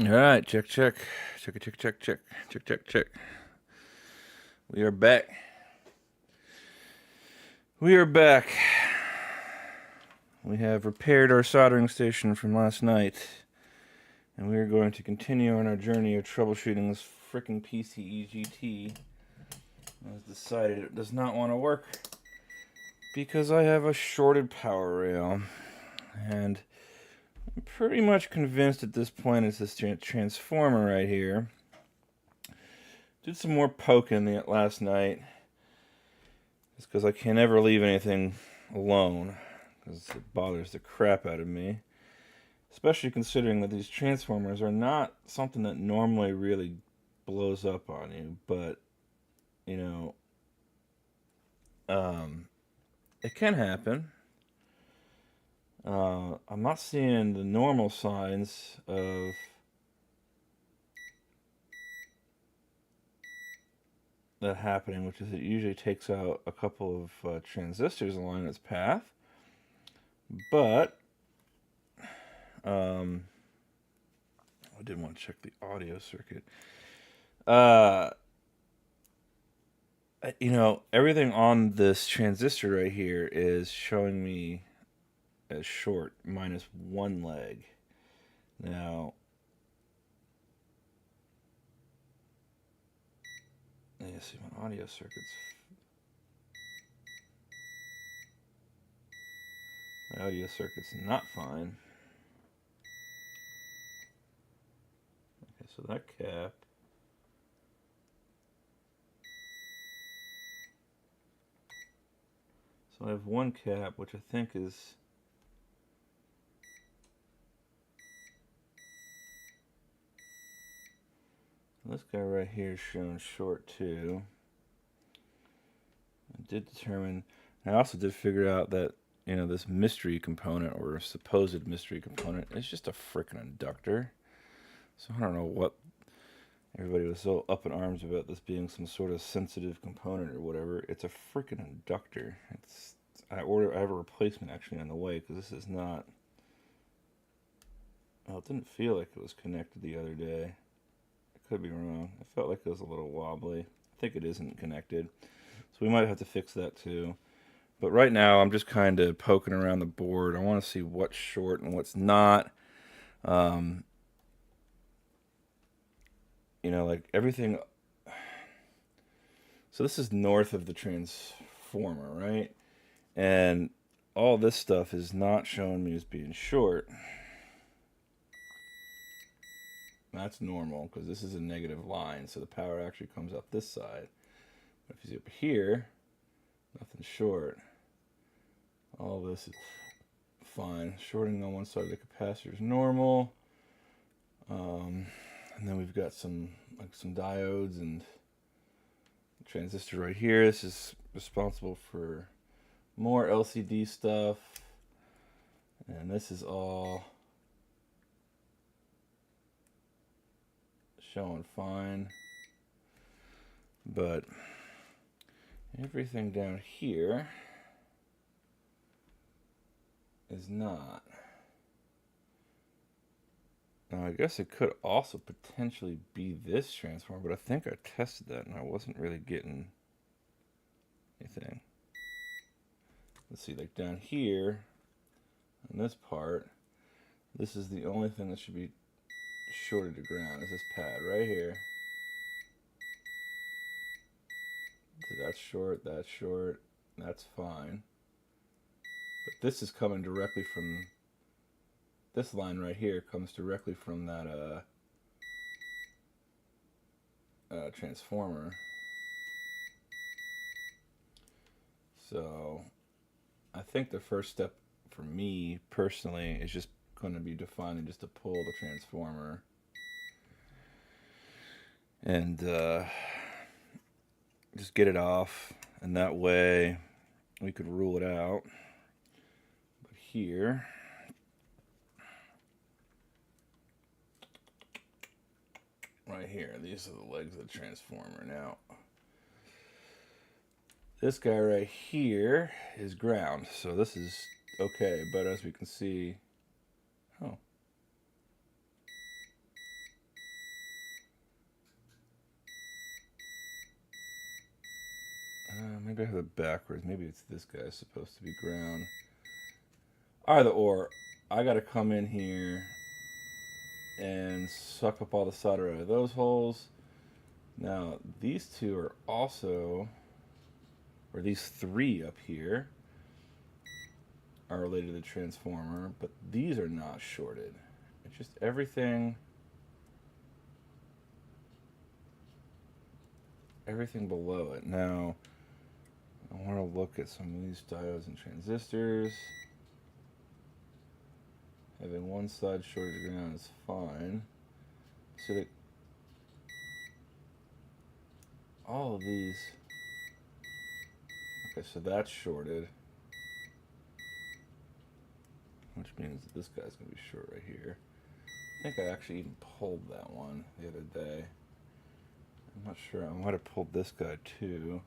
All right, check, check, check, check, check, check, check, check, check. We are back. We are back. We have repaired our soldering station from last night, and we are going to continue on our journey of troubleshooting this freaking PCE GT. I've decided it does not want to work because I have a shorted power rail, and I'm pretty much convinced at this point it's this transformer right here. Did some more poking last night. It's because I can never leave anything alone, because it bothers the crap out of me. Especially considering that these transformers are not something that normally really blows up on you, but, you know, it can happen. I'm not seeing the normal signs of that happening, which is it usually takes out a couple of transistors along its path. But I did want to check the audio circuit. Everything on this transistor right here is showing me as short, minus one leg. Now, let's see, my audio circuit's... My audio circuit's not fine. Okay, so that cap... So I have one cap, which I think is... This guy right here is shown short too. I did determine... I also did figure out that, this mystery component, or supposed mystery component, is just a frickin' inductor. So I don't know what everybody was so up in arms about this being some sort of sensitive component or whatever. It's a frickin' inductor. I have a replacement actually on the way, because this is not... Well, it didn't feel like it was connected the other day. I could be wrong. I felt like it was a little wobbly. I think it isn't connected. So we might have to fix that too. But right now, I'm just kind of poking around the board. I want to see what's short and what's not. Like everything. So this is north of the transformer, right? And all this stuff is not showing me as being short. That's normal, because this is a negative line, so the power actually comes up this side. But if you see up here, nothing short. All this is fine. Shorting on one side of the capacitor is normal. And then we've got some diodes and transistor right here. This is responsible for more LCD stuff. And this is all showing fine. But everything down here is not. Now, I guess it could also potentially be this transformer, but I think I tested that and I wasn't really getting anything. Let's see, like down here, on this part, this is the only thing that should be shorted to ground, is this pad right here. So that's short, that's fine. But this is coming directly from... This line right here comes directly from that transformer. So I think the first step for me personally is just going to be defining just to pull the transformer and just get it off, and that way we could rule it out. But here, right here, these are the legs of the transformer. Now, this guy right here is ground, so this is okay, but as we can see, maybe I have it backwards. Maybe it's this guy supposed to be ground. Either or, I gotta come in here and suck up all the solder out of those holes. Now, these two are also, or these three up here, are related to the transformer, but these are not shorted. It's just everything below it. Now, I want to look at some of these diodes and transistors. Having one side shorted to ground is fine. So that all of these, okay, so that's shorted, which means that this guy's gonna be short right here. I think I actually even pulled that one the other day. I'm not sure. I might have pulled this guy too.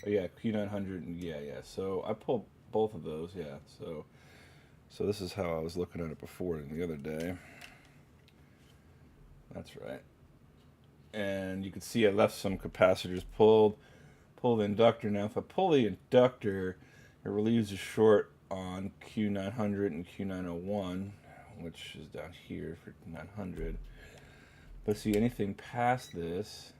Oh yeah, Q900 and yeah. So I pulled both of those, yeah. So this is how I was looking at it before the other day. That's right. And you can see I left some capacitors pulled. Pull the inductor. Now if I pull the inductor, it relieves the short on Q900 and Q901, which is down here for 900. But see, anything past this,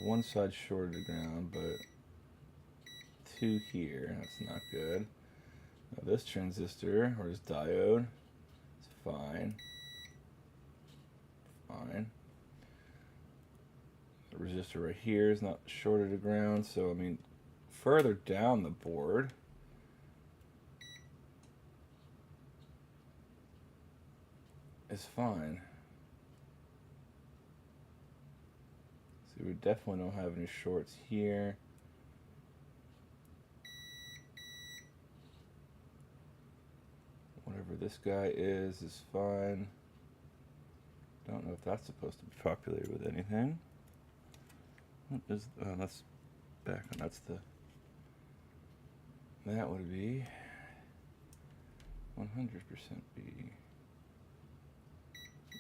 one side shorted to ground, but two here, that's not good. Now this transistor, or this diode, is fine. Fine. The resistor right here is not shorted to ground, so I mean, further down the board, is fine. See, we definitely don't have any shorts here. Whatever this guy is fine. Don't know if that's supposed to be populated with anything. What is, oh, that's back on, that's the, that would be 100% B.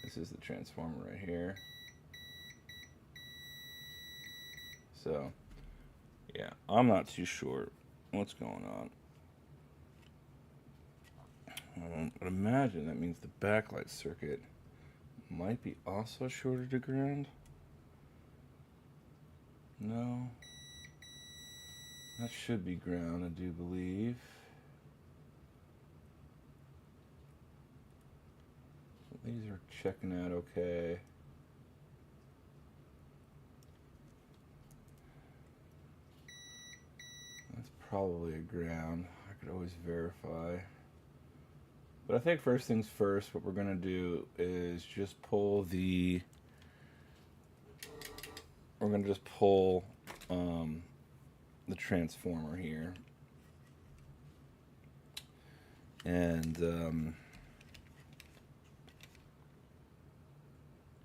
This is the transformer right here. So, yeah, I'm not too sure what's going on. I would imagine that means the backlight circuit might be also shorted to ground. No, that should be ground, I do believe. These are checking out okay. That's probably a ground. I could always verify. But I think first things first, what we're going to do is just pull the, we're going to just pull the transformer here. And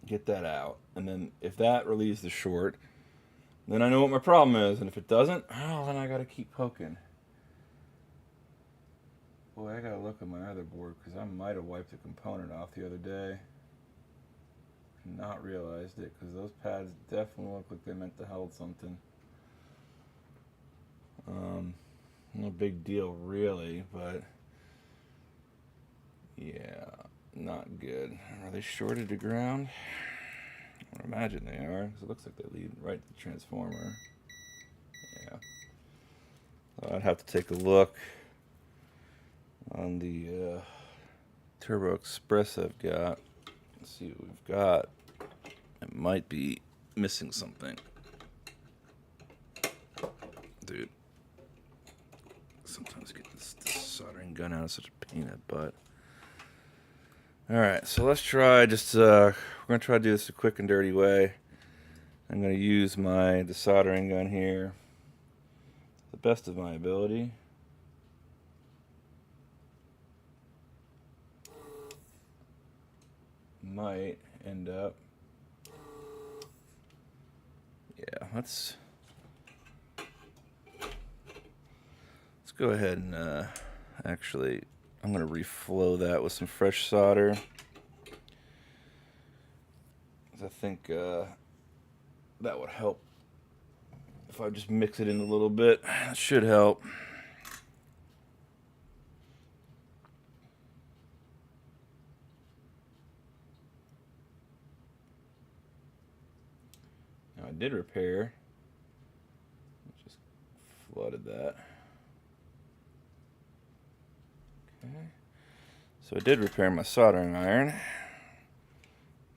get that out. And then if that relieves the short, then I know what my problem is. And if it doesn't, oh, then I got to keep poking. Boy, I gotta look at my other board because I might have wiped a component off the other day and not realized it, because those pads definitely look like they meant to hold something. No big deal really, but yeah, not good. Are they shorted to ground? I would imagine they are, because it looks like they lead right to the transformer. Yeah. So I'd have to take a look on the Turbo Express I've got. Let's see what we've got. It might be missing something. Dude, sometimes get this soldering gun out is such a pain in the butt. Alright, so let's try we're going to try to do this a quick and dirty way. I'm going to use the soldering gun here to the best of my ability. Might end up, yeah, let's go ahead and actually, I'm going to reflow that with some fresh solder. I think that would help. If I just mix it in a little bit, it should help. Now I did repair. Just flooded that. Okay. So I did repair my soldering iron.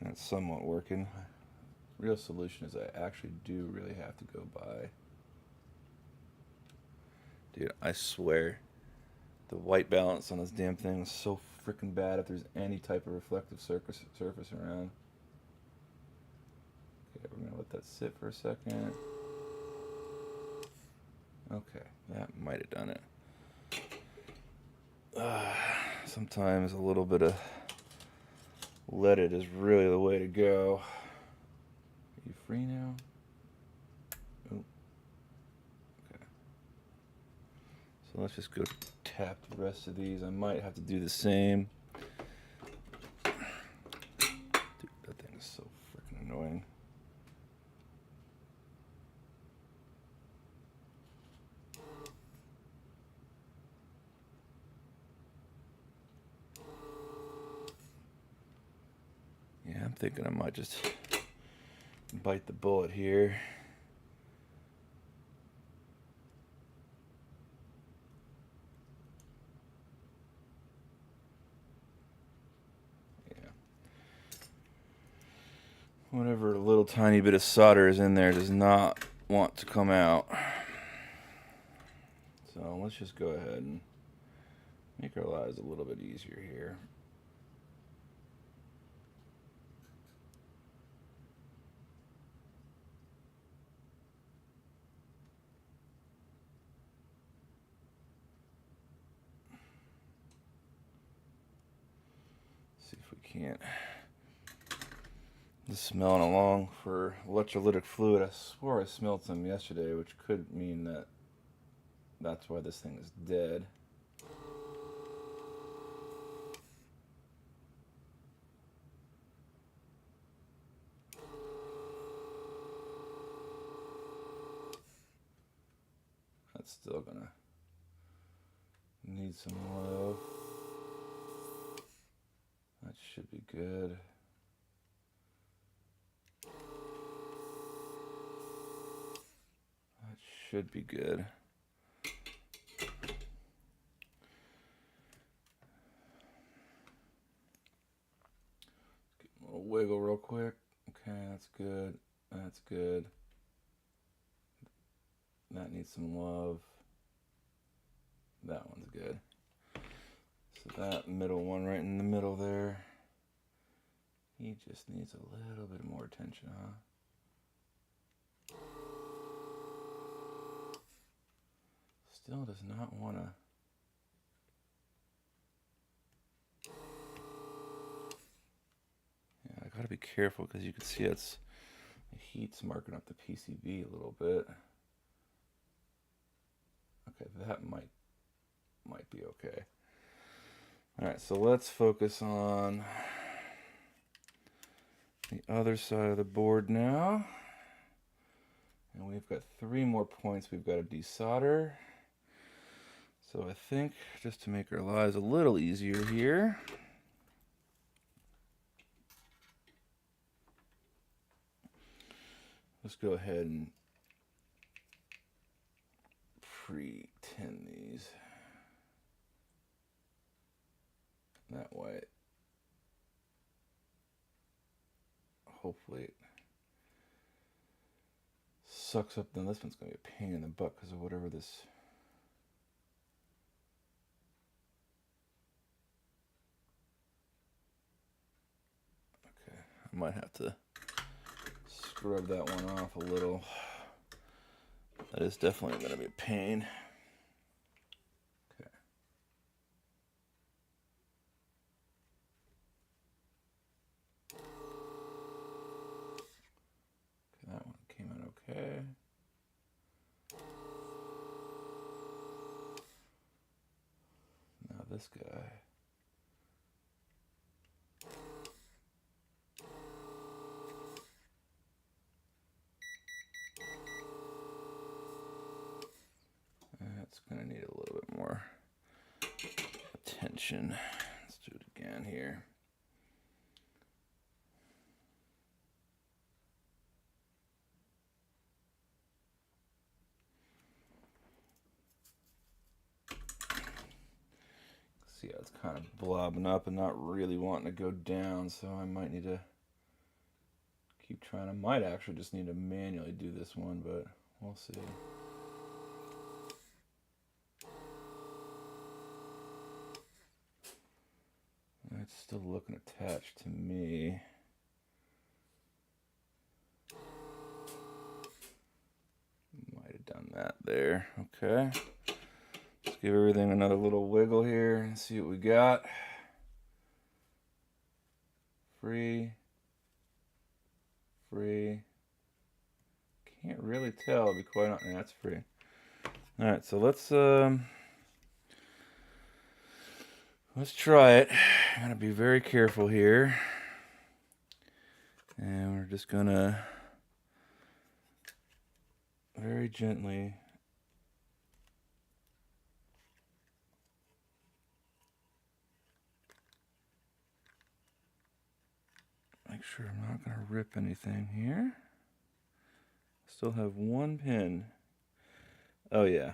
That's somewhat working. Real solution is I actually do really have to go by. Dude, I swear, the white balance on this damn thing is so freaking bad if there's any type of reflective surface around. Okay, we're gonna let that sit for a second. Okay, that might have done it. Sometimes a little bit of let it is really the way to go. Are you free now? Oh. Okay. So let's just go tap the rest of these. I might have to do the same. Dude, that thing is so freaking annoying. Yeah, I'm thinking I might just bite the bullet here. Yeah. Whatever little tiny bit of solder is in there does not want to come out. So let's just go ahead and make our lives a little bit easier here. See if we can't. Just smelling along for electrolytic fluid. I swore I smelled some yesterday, which could mean that that's why this thing is dead. That's still gonna need some oil. That should be good. That should be good. Get a little wiggle real quick. Okay, that's good. That's good. That needs some love. That one's good. So that middle one right in the middle there, he just needs a little bit more attention, huh? Still does not want to. Yeah, I gotta be careful because you can see it's the heat's marking up the PCB a little bit. Okay, that might be okay. All right, so let's focus on the other side of the board now. And we've got 3 more points we've got to desolder. So I think just to make our lives a little easier here, let's go ahead and pre-tin these. That way, hopefully it sucks up. Then this one's going to be a pain in the butt because of whatever this. Okay, I might have to scrub that one off a little. That is definitely going to be a pain. Okay. That one came out okay. Now this guy. tension. Let's do it again here. See how it's kind of blobbing up and not really wanting to go down, so I might need to keep trying. I might actually just need to manually do this one, but we'll see. It's still looking attached to me. Might have done that there. Okay. Let's give everything another little wiggle here and see what we got. Free. Free. Can't really tell, to be quite honest. Yeah, that's free. Alright, so let's try it. I'm gonna be very careful here. And we're just gonna very gently make sure I'm not gonna rip anything here. Still have one pin. Oh yeah.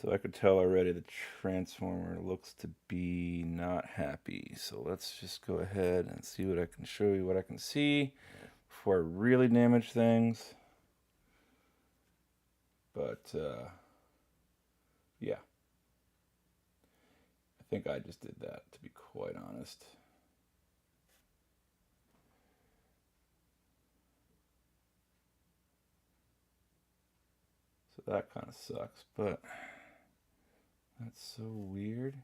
So I could tell already the transformer looks to be not happy. So let's just go ahead and see what I can show you, what I can see before I really damage things. But yeah, I think I just did that, to be quite honest. So that kind of sucks, but that's so weird.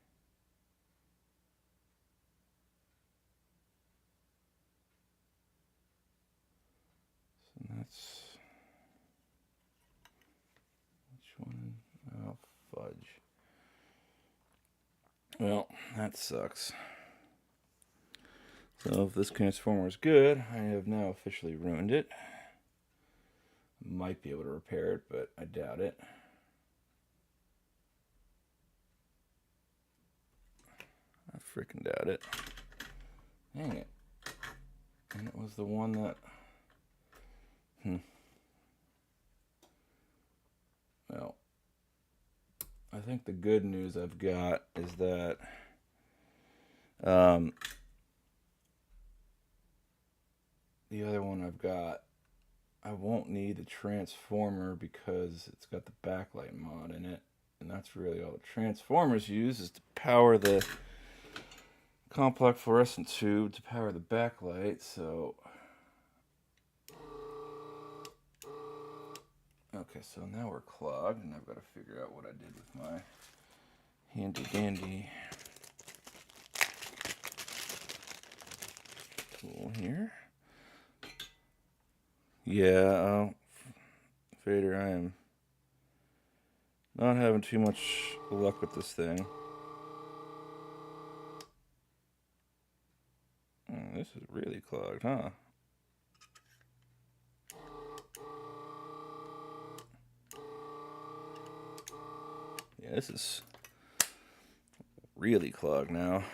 So that's, which one? Oh, fudge. Well, that sucks. So if this transformer is good, I have now officially ruined it. Might be able to repair it, but I doubt it. I freaking doubt it. Dang it. And it was the one that... Well, I think the good news I've got is that the other one I've got, I won't need the transformer because it's got the backlight mod in it. And that's really all the transformers use, is to power the complex fluorescent tube to power the backlight. So okay, so now we're clogged, and I've got to figure out what I did with my handy dandy tool here. Yeah, Vader, I am not having too much luck with this thing. This is really clogged, huh? Yeah, this is really clogged now.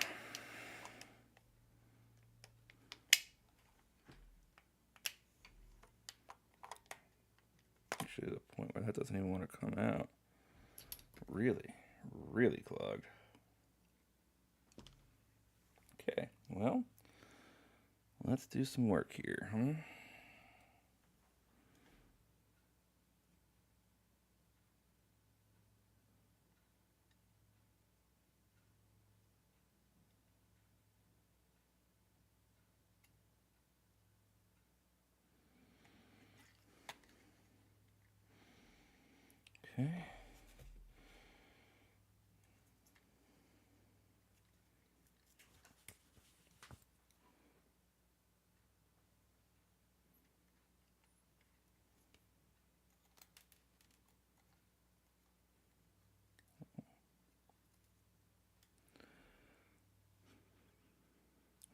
Actually, the point where that doesn't even want to come out. Really, really clogged. Okay, well, let's do some work here, huh? Okay.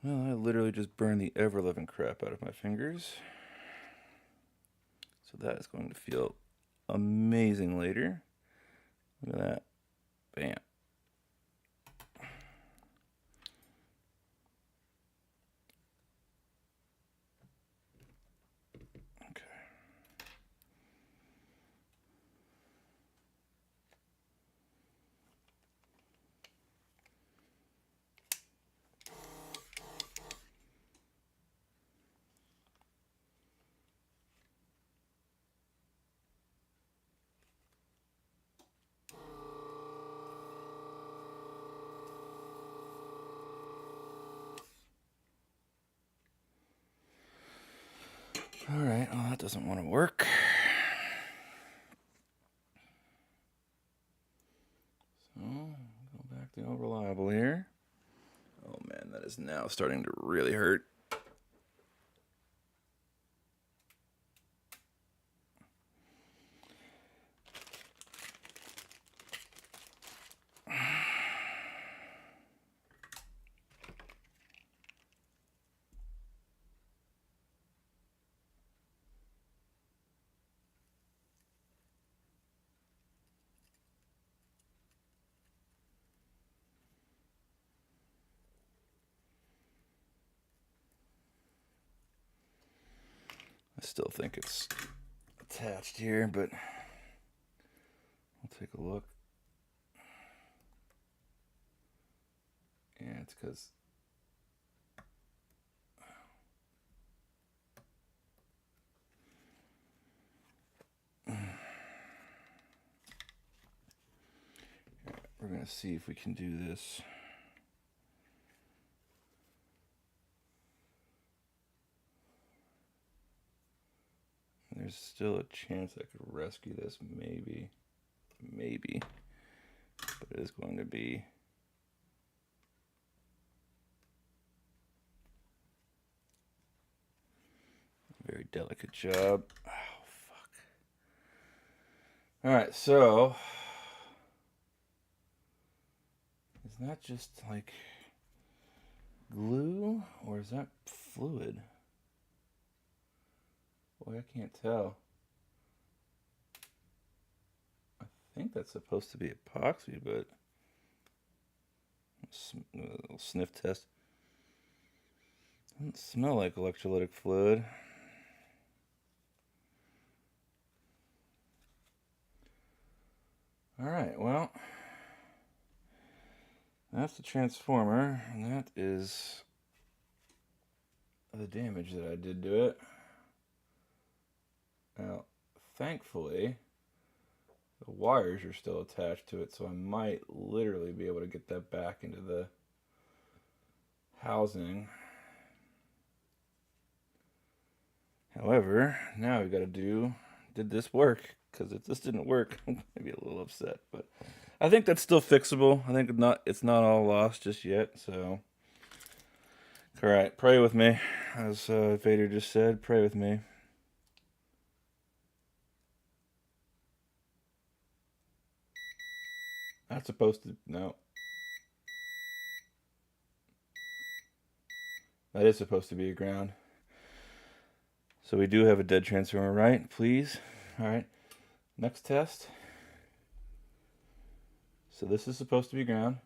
Well, I literally just burned the ever-loving crap out of my fingers. So that is going to feel amazing later. Look at that. Bam. right, well, that doesn't want to work. So, go back to the reliable here. Oh man, that is now starting to really hurt. I still think it's attached here, but I'll take a look. Yeah, it's because we're going to see if we can do this. There's still a chance I could rescue this, maybe, but it is going to be a very delicate job. Oh, fuck. All right, so is that just like glue or is that fluid? Boy, I can't tell. I think that's supposed to be epoxy, but a little sniff test. Doesn't smell like electrolytic fluid. All right, well, that's the transformer, and that is the damage that I did to it. Now, thankfully, the wires are still attached to it, so I might literally be able to get that back into the housing. However, now we've got to did this work? Because if this didn't work, I'm maybe a little upset. But I think that's still fixable. I think it's not all lost just yet. So, all right, pray with me. As Vader just said, pray with me. Not supposed to, no. That is supposed to be a ground. So we do have a dead transformer, right? Please. All right. Next test. So this is supposed to be ground.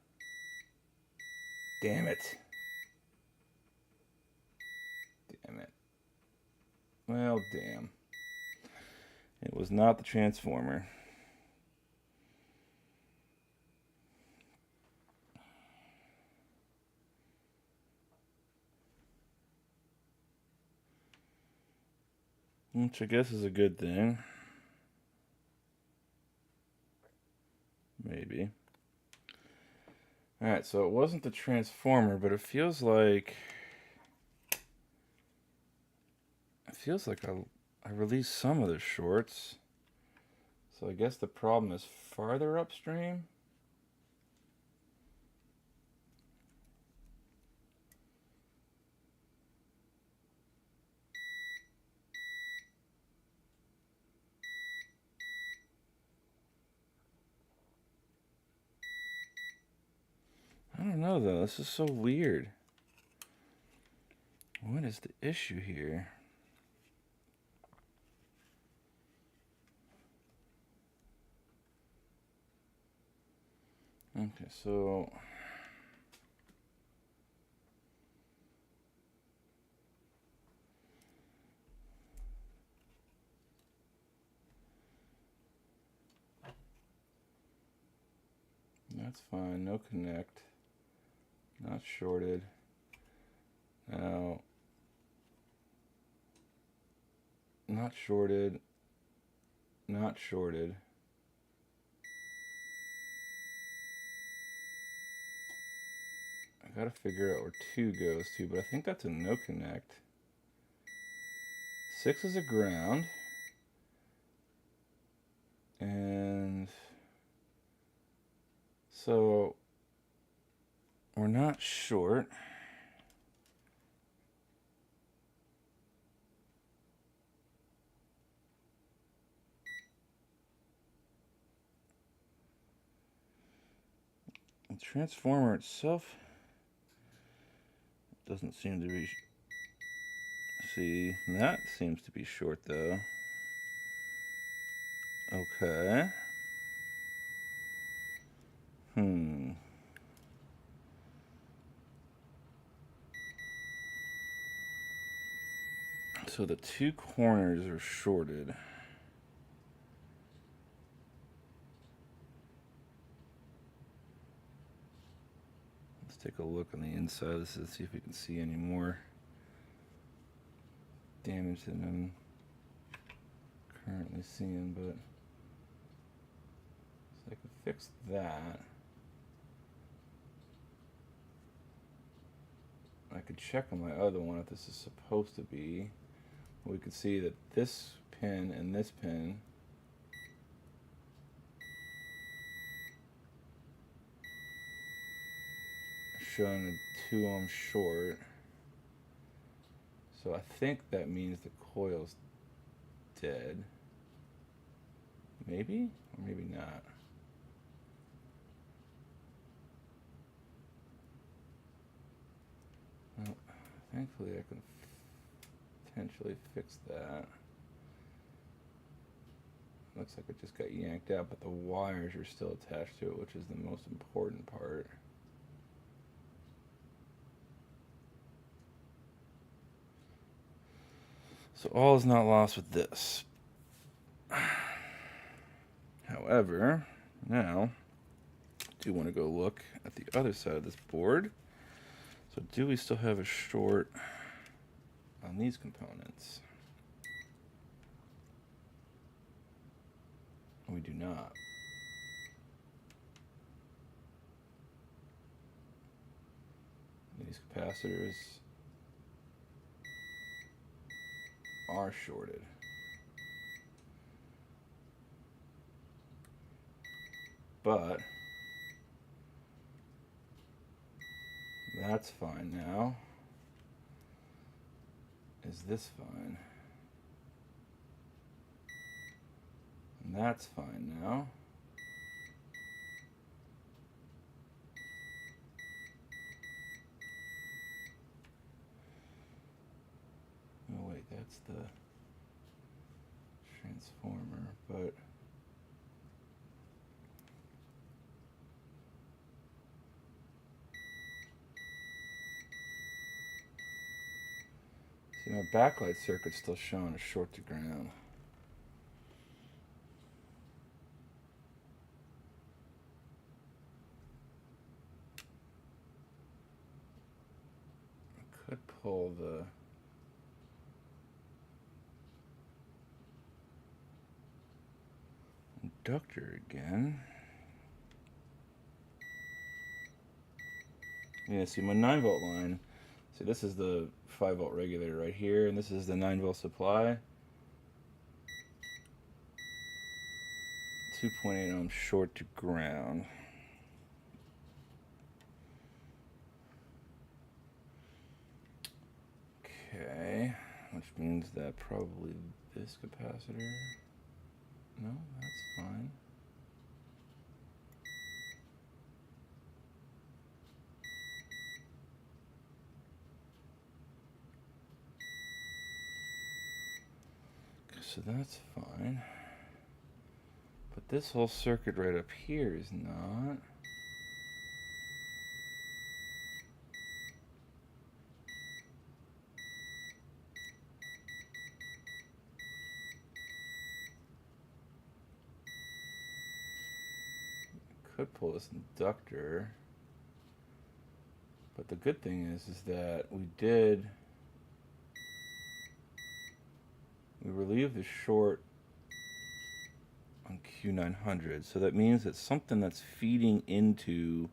Damn it. Damn it. Well, damn. It was not the transformer. Which I guess is a good thing. Maybe. Alright, so it wasn't the transformer, but it feels like I released some of the shorts. So I guess the problem is farther upstream. I don't know though, this is so weird. What is the issue here? Okay, so that's fine, no connect. Not shorted. Now, not shorted. Not shorted. I gotta figure out where 2 goes to, but I think that's a no connect. 6 is a ground. And so we're not short. The transformer itself doesn't seem to be... See, that seems to be short though. Okay. So the two corners are shorted. Let's take a look on the inside of this and see if we can see any more damage than I'm currently seeing, but so I can fix that. I could check on my other one if this is supposed to be. We could see that this pin and this pin are showing a 2 ohm short. So I think that means the coil's dead. Maybe? Or maybe not. Well, thankfully I can potentially fix that. Looks like it just got yanked out, but the wires are still attached to it, which is the most important part. So all is not lost with this. However, now I do want to go look at the other side of this board. So do we still have a short on these components? We do not. These capacitors are shorted. But that's fine now. Is this fine? And that's fine now. Oh wait, that's the transformer, but see, my backlight circuit's still showing a short to ground. I could pull the inductor again. Yeah, see my 9-volt line. See, this is the 5-volt regulator right here, and this is the 9-volt supply. 2.8 ohms short to ground. Okay, which means that probably this capacitor. No, that's fine. So that's fine. But this whole circuit right up here is not. Could pull this inductor, but the good thing is that we relieved the short on Q900, so that means that something that's feeding into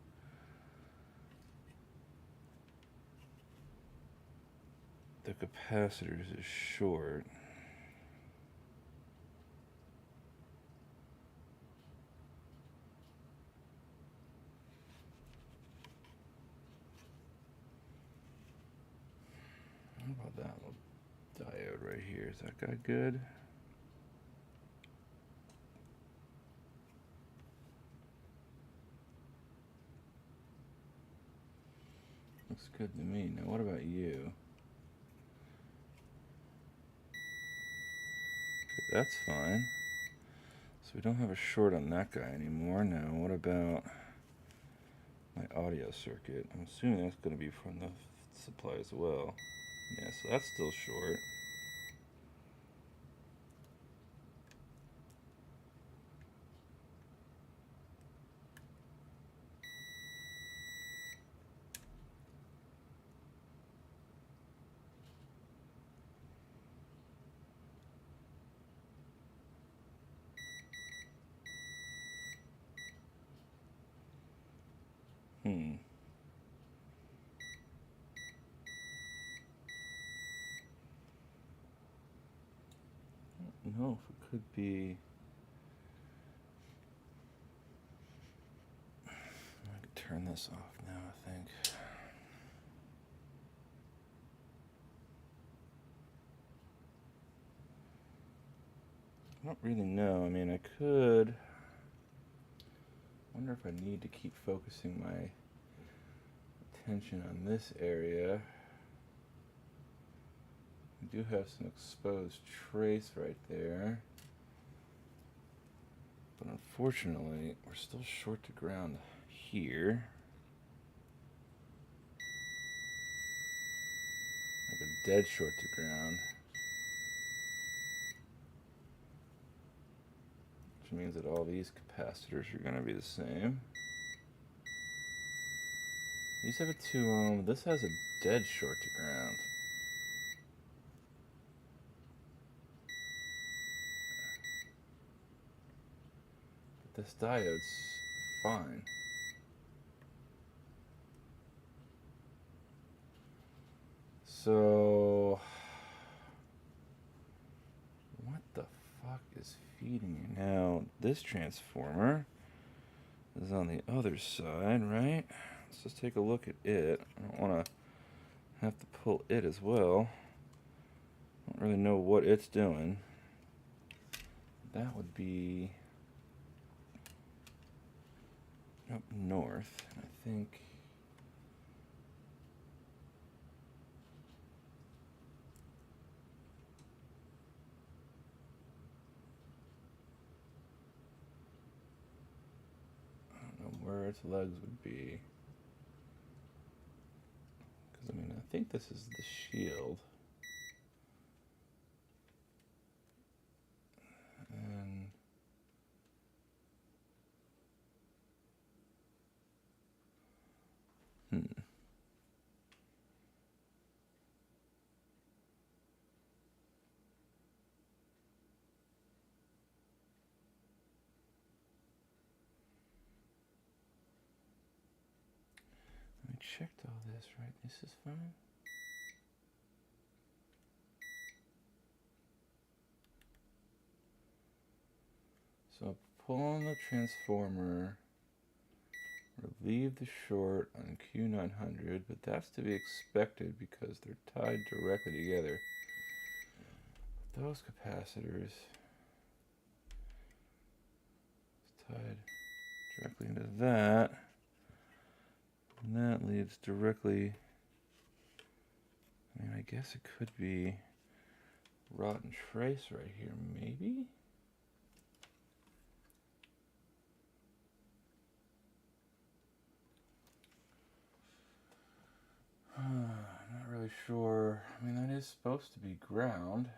the capacitors is short. What about that little diode right here? Is that guy good? Looks good to me. Now what about you? Okay, that's fine. So we don't have a short on that guy anymore. Now what about my audio circuit? I'm assuming that's going to be from the supply as well. Yeah, so that's still short. No, if it could be. I could turn this off now, I think. I don't really know. I mean, I could. I wonder if I need to keep focusing my attention on this area. We do have some exposed trace right there. But unfortunately, we're still short to ground here. Like a dead short to ground. Which means that all these capacitors are going to be the same. These have a 2 ohm. This has a dead short to ground. But this diode's fine. So, what the fuck is feeding me now? This transformer is on the other side, right? Let's just take a look at it. I don't want to have to pull it as well. I don't really know what it's doing. That would be up north, I think. I don't know where its legs would be. Because, I mean, I think this is the shield. And I checked all this, right? This is fine. So pull on the transformer, relieve the short on Q900, but that's to be expected because they're tied directly together. Those capacitors tied directly into that, and that leads directly. I mean, I guess it could be rotten trace right here, maybe. Not really sure. I mean, that is supposed to be ground.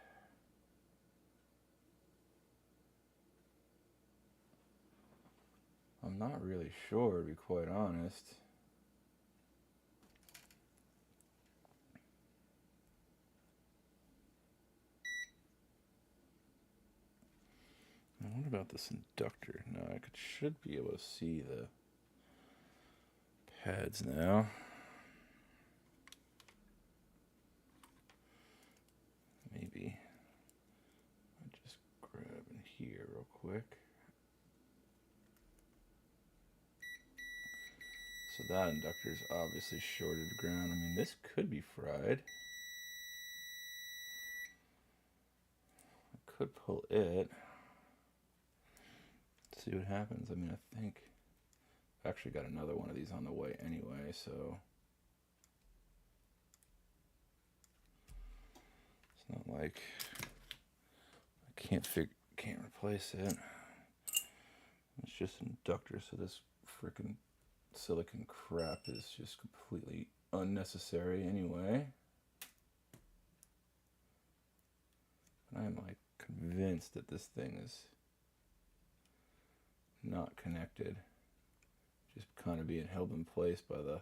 I'm not really sure, to be quite honest. Now, what about this inductor? No, I should be able to see the pads now. Maybe. I'll just grab in here real quick. So that inductor is obviously shorted to ground. I mean, this could be fried. could pull it. See what happens. I mean, I think I've actually got another one of these on the way anyway, so it's not like I can't replace it. It's just an inductor, so this freaking silicon crap is just completely unnecessary anyway. I am like convinced that this thing is not connected, just kind of being held in place by the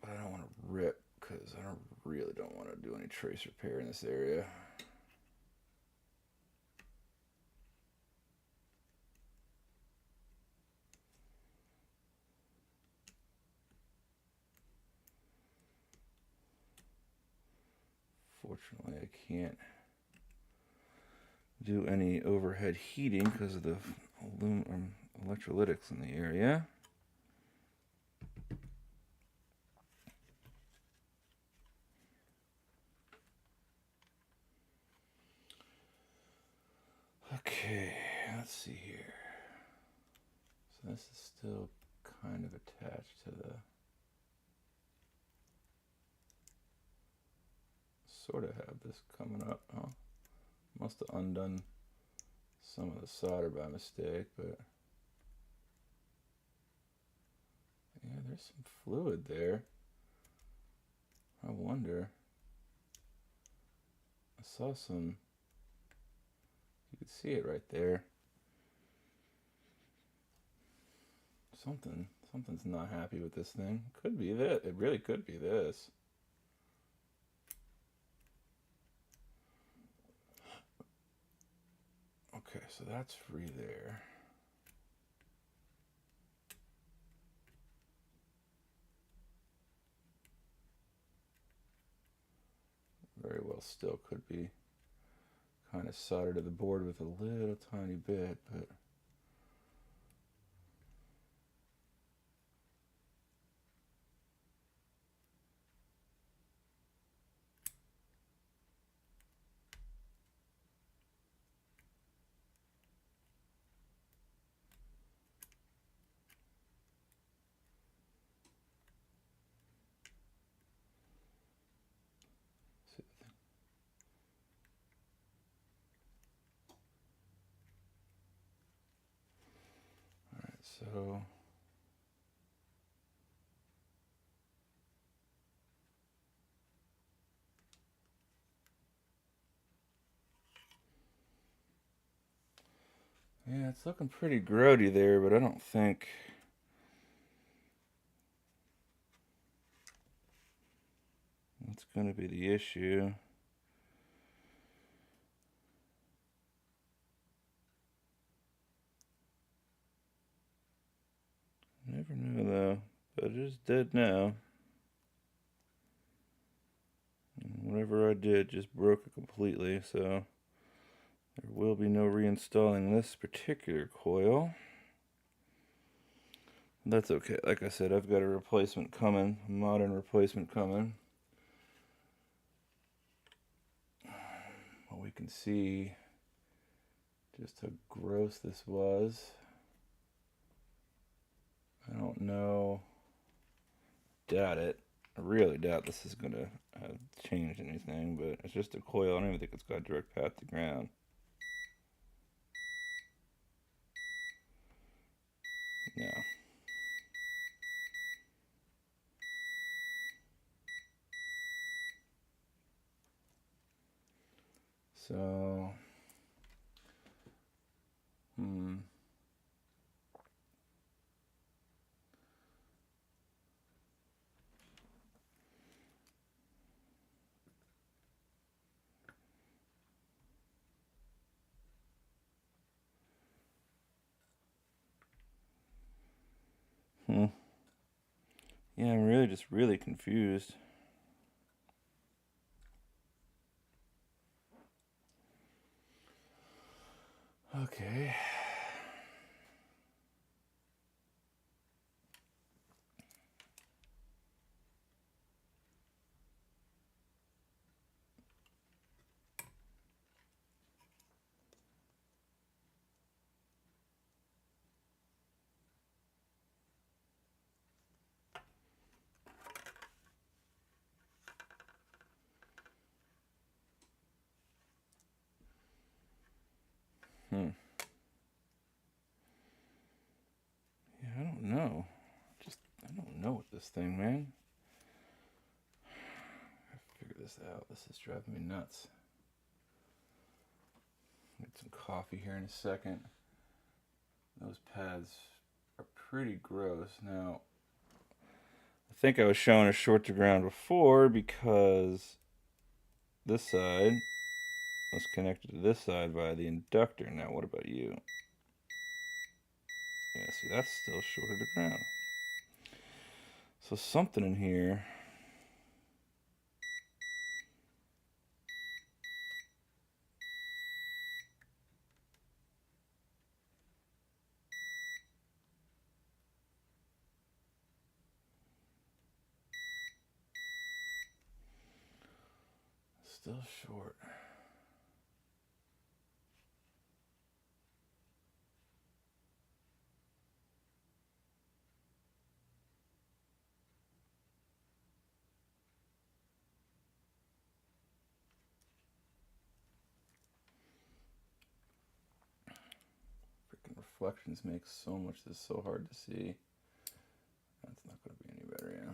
but I don't want to rip because I really don't want to do any trace repair in this area. Fortunately, I can't do any overhead heating because of the electrolytics in the area. Okay, let's see here. So this is still kind of attached to the, sort of have this coming up. Oh, must have undone some of the solder by mistake, but yeah, there's some fluid there. I wonder. I saw some, you could see it right there. Something's not happy with this thing. Could be that. It really could be this. Okay, so that's free there. Very well still could be kind of soldered to the board with a little tiny bit, but so yeah, it's looking pretty grody there, but I don't think that's going to be the issue. Never know though, but it is dead now. And whatever I did just broke it completely, so there will be no reinstalling this particular coil. That's okay. Like I said, I've got a replacement coming, a modern replacement coming. Well, we can see just how gross this was. I don't know. Doubt it. I really doubt this is going to change anything, but it's just a coil. I don't even think it's got a direct path to ground. No. So, yeah, I'm really confused. Okay. Yeah, I don't know. I don't know with this thing, man. I have to figure this out. This is driving me nuts. Get some coffee here in a second. Those pads are pretty gross. Now, I think I was showing a short to ground before because this side was connected to this side by the inductor. Now, what about you? Yeah, see, that's still shorter to ground. So something in here. Still short. Freaking reflections make so much this so hard to see. That's not going to be any better, yeah.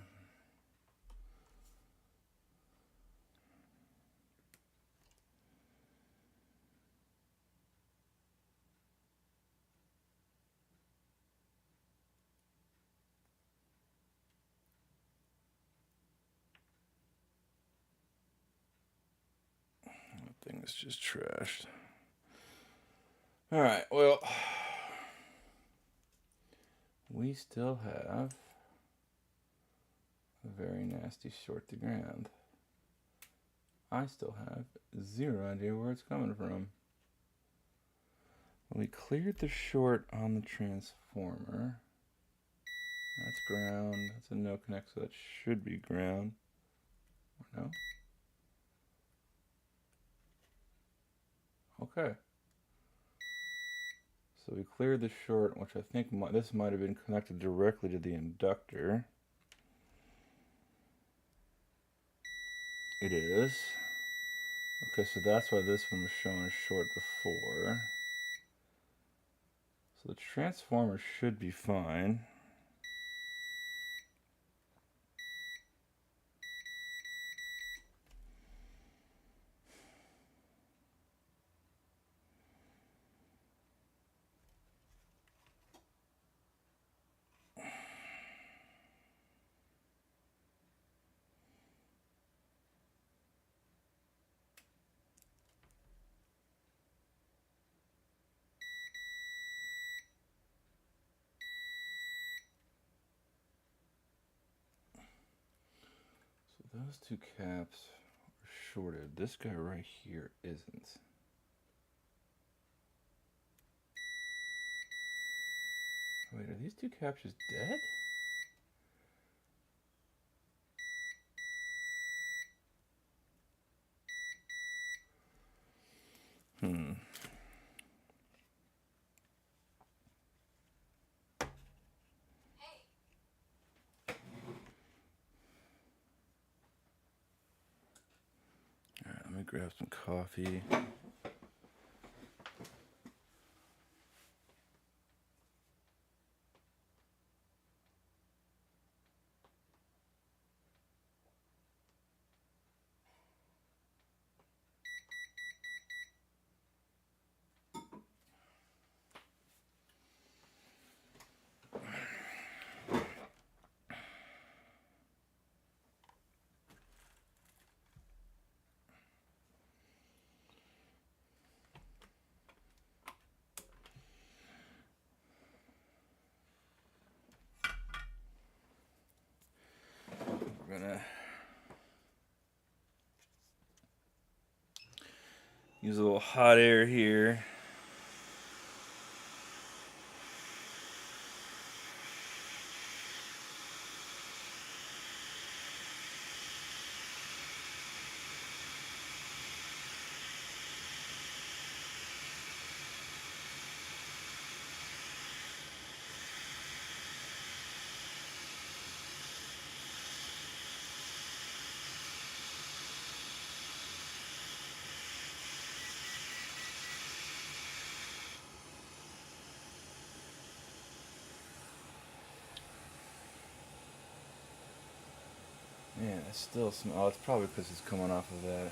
That thing is just trashed. Alright, well, we still have a very nasty short to ground. I still have zero idea where it's coming from. We cleared the short on the transformer. That's ground. That's a no connect, so that should be ground. Or no? Okay. So we cleared the short, which I think this might have been connected directly to the inductor. It is. Okay, so that's why this one was showing short before. So the transformer should be fine. So those two caps are shorted. This guy right here isn't. Wait, are these two caps just dead? Alright, let me grab some coffee. We're gonna use a little hot air here Man, it still smells. Oh, it's probably because it's coming off of that.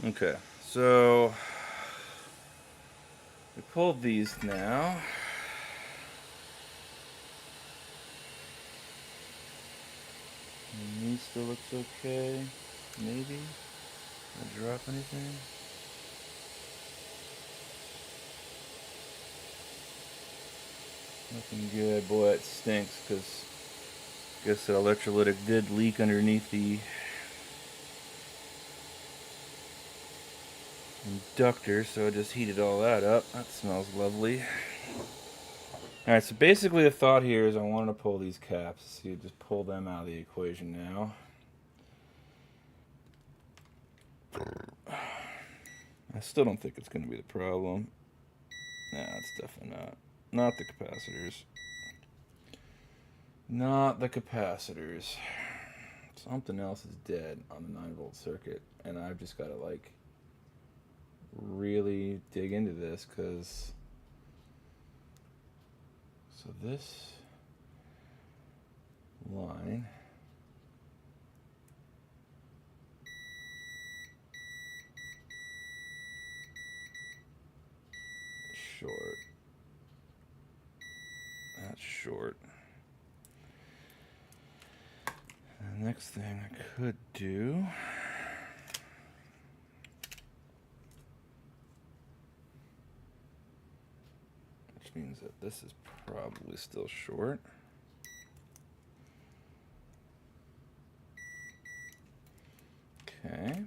Okay, so we pulled these now. And knee still looks okay. Maybe. Did I drop anything? Nothing good. Boy, it stinks because I guess that electrolytic did leak underneath the inductor, so I just heated all that up. That smells lovely. Alright, so basically the thought here is I wanted to pull these caps. So you just pull them out of the equation now. I still don't think it's going to be the problem. Nah, it's definitely not. Not the capacitors. Not the capacitors. Something else is dead on the 9-volt circuit, and I've just got to like really dig into this because so this line is short. That's short. The next thing I could do means that this is probably still short. Okay.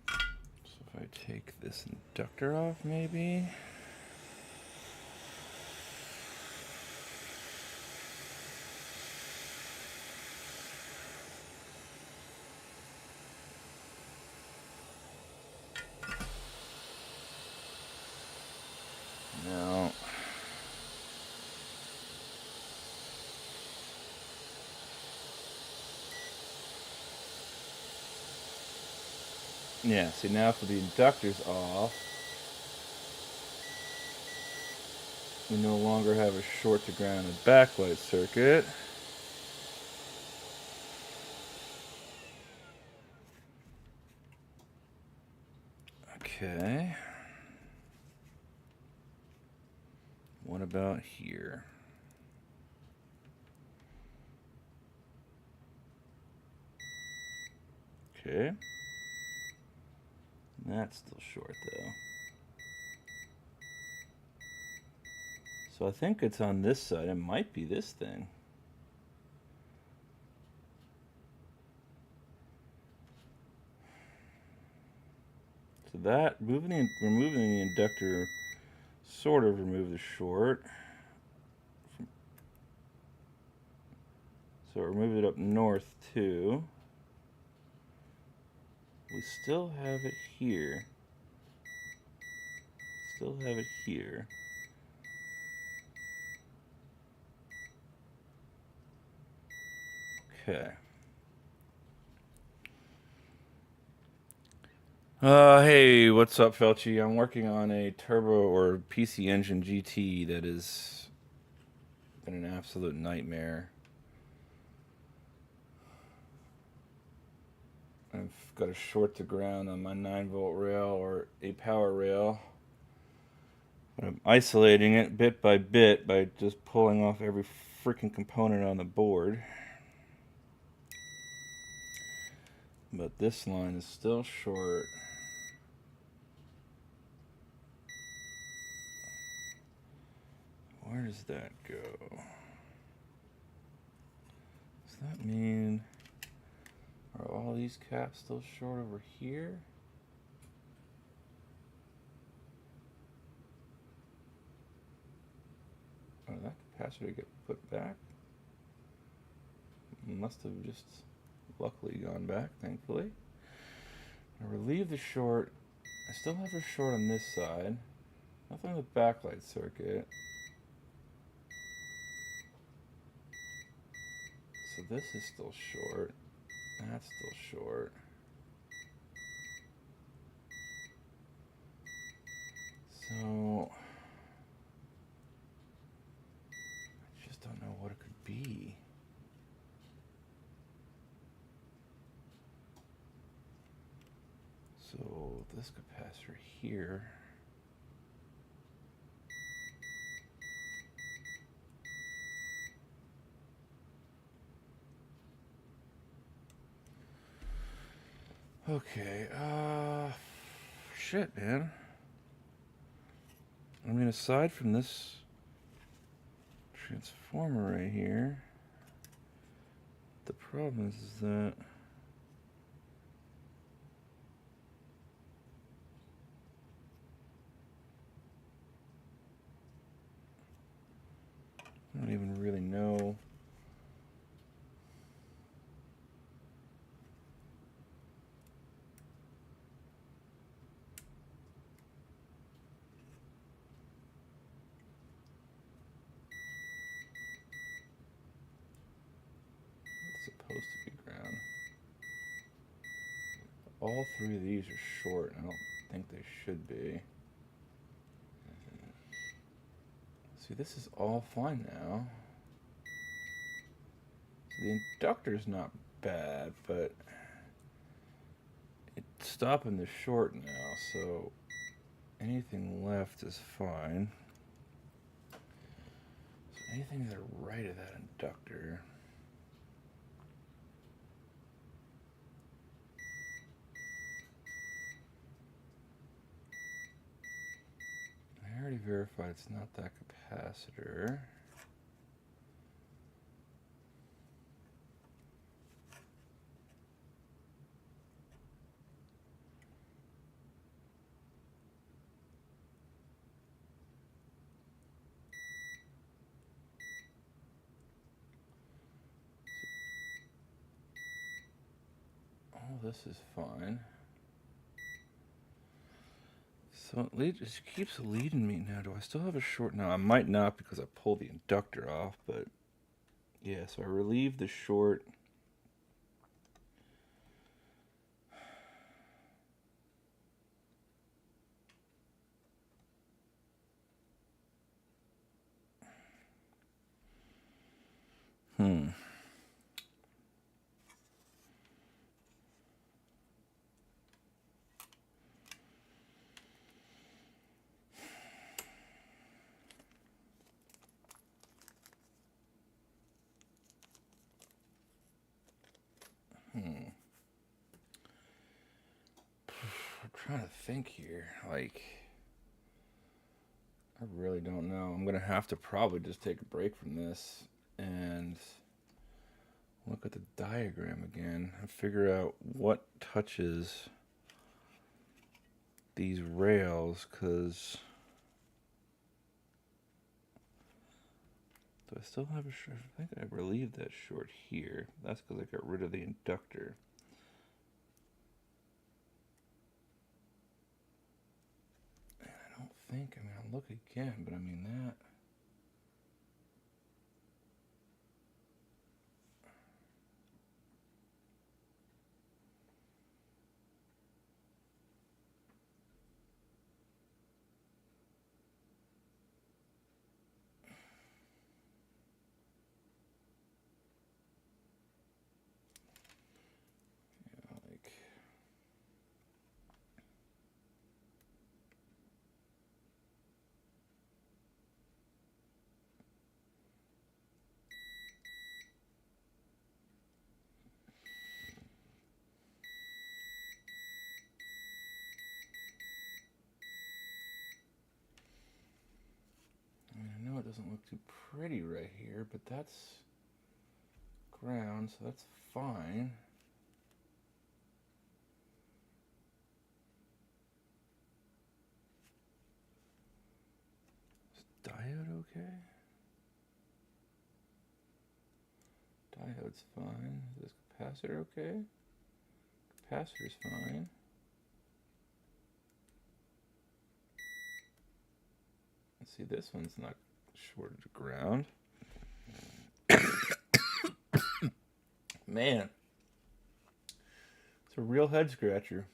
So if I take this inductor off, maybe. No. Yeah, see now for the inductor's off, we no longer have a short to grounded backlight circuit. Okay. What about here? Okay. That's still short though. So I think it's on this side. It might be this thing. So that removing the inductor sort of removed the short. So it removed it up north too. We still have it here. Still have it here. Okay. Hey, what's up, Felchi? I'm working on a turbo or PC engine GT that has been an absolute nightmare. I've got a short to ground on my 9-volt rail or a power rail. But I'm isolating it bit by bit by just pulling off every freaking component on the board. But this line is still short. Where does that go? Does that mean, are all these caps still short over here? Oh, did that capacitor get put back? Must have just luckily gone back, thankfully. I relieve the short. I still have a short on this side. Nothing on the backlight circuit. so this is still short. That's still short. So I just don't know what it could be. So this capacitor here. Okay, shit, man. I mean, aside from this transformer right here, the problem is that I don't even really know. Supposed to be ground. All three of these are short. I don't think they should be. See, this is all fine now. So the inductor's not bad, but it's stopping the short now, so anything left is fine. So anything to the right of that inductor. I already verified it's not that capacitor. All this is fine. So it just keeps leading me now. Do I still have a short? No, I might not because I pulled the inductor off, but yeah, so I relieved the short. I'm trying to think here. Like, I really don't know. I'm gonna have to probably just take a break from this and look at the diagram again and figure out what touches these rails, because do I still have a short? I think I relieved that short here. That's because I got rid of the inductor. And I don't think, I mean, I'll look again, but I mean that. I know it doesn't look too pretty right here, but that's ground, so that's fine. Is diode okay? Diode's fine. Is this capacitor okay? Capacitor's fine. Let's see, this one's not shorted to ground. Man, it's a real head scratcher.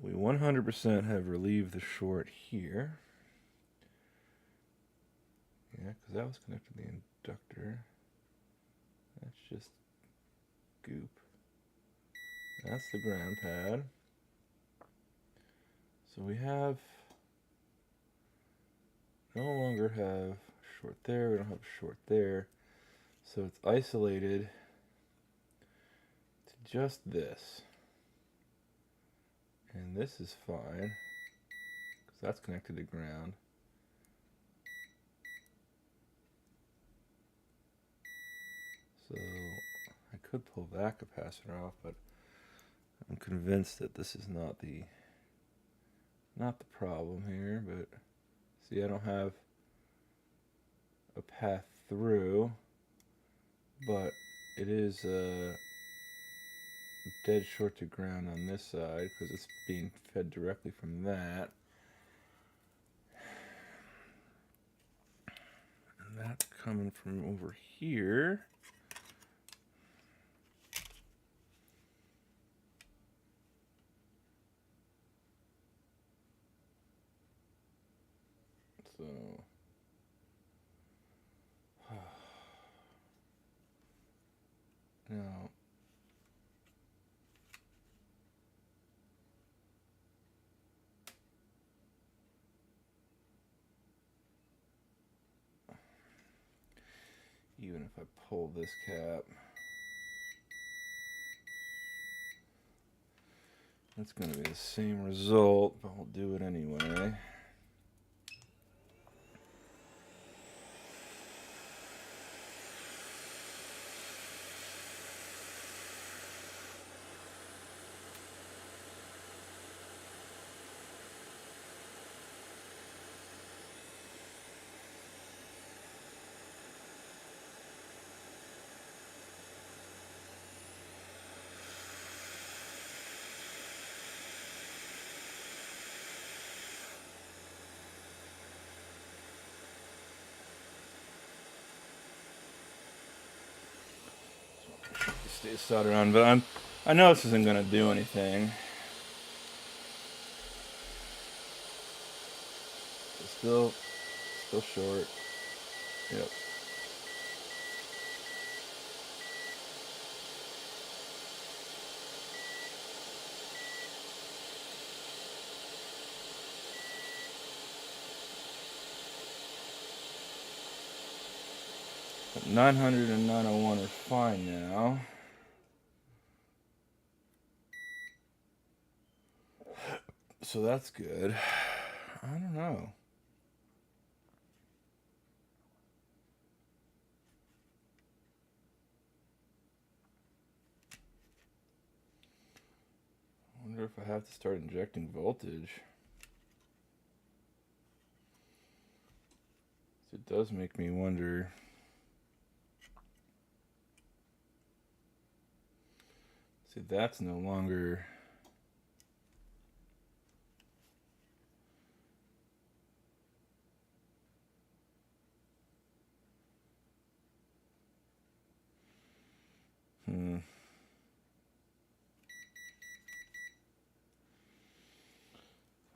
But we 100% have relieved the short here. Yeah, because that was connected to the inductor. That's just goop. That's the ground pad. So we have no longer have short there, we don't have a short there. So it's isolated to just this. And this is fine, because that's connected to ground. So I could pull that capacitor off, but I'm convinced that this is not the problem here. But see, I don't have a path through, but it is dead short to ground on this side because it's being fed directly from that. And that's coming from over here. So now even if I pull this cap, it's going to be the same result, but we'll do it anyway. Stay soldered on, but I know this isn't going to do anything. It's still short. Yep. But 900 and 901 are fine now. So that's good. I don't know. I wonder if I have to start injecting voltage. It does make me wonder. See, that's no longer.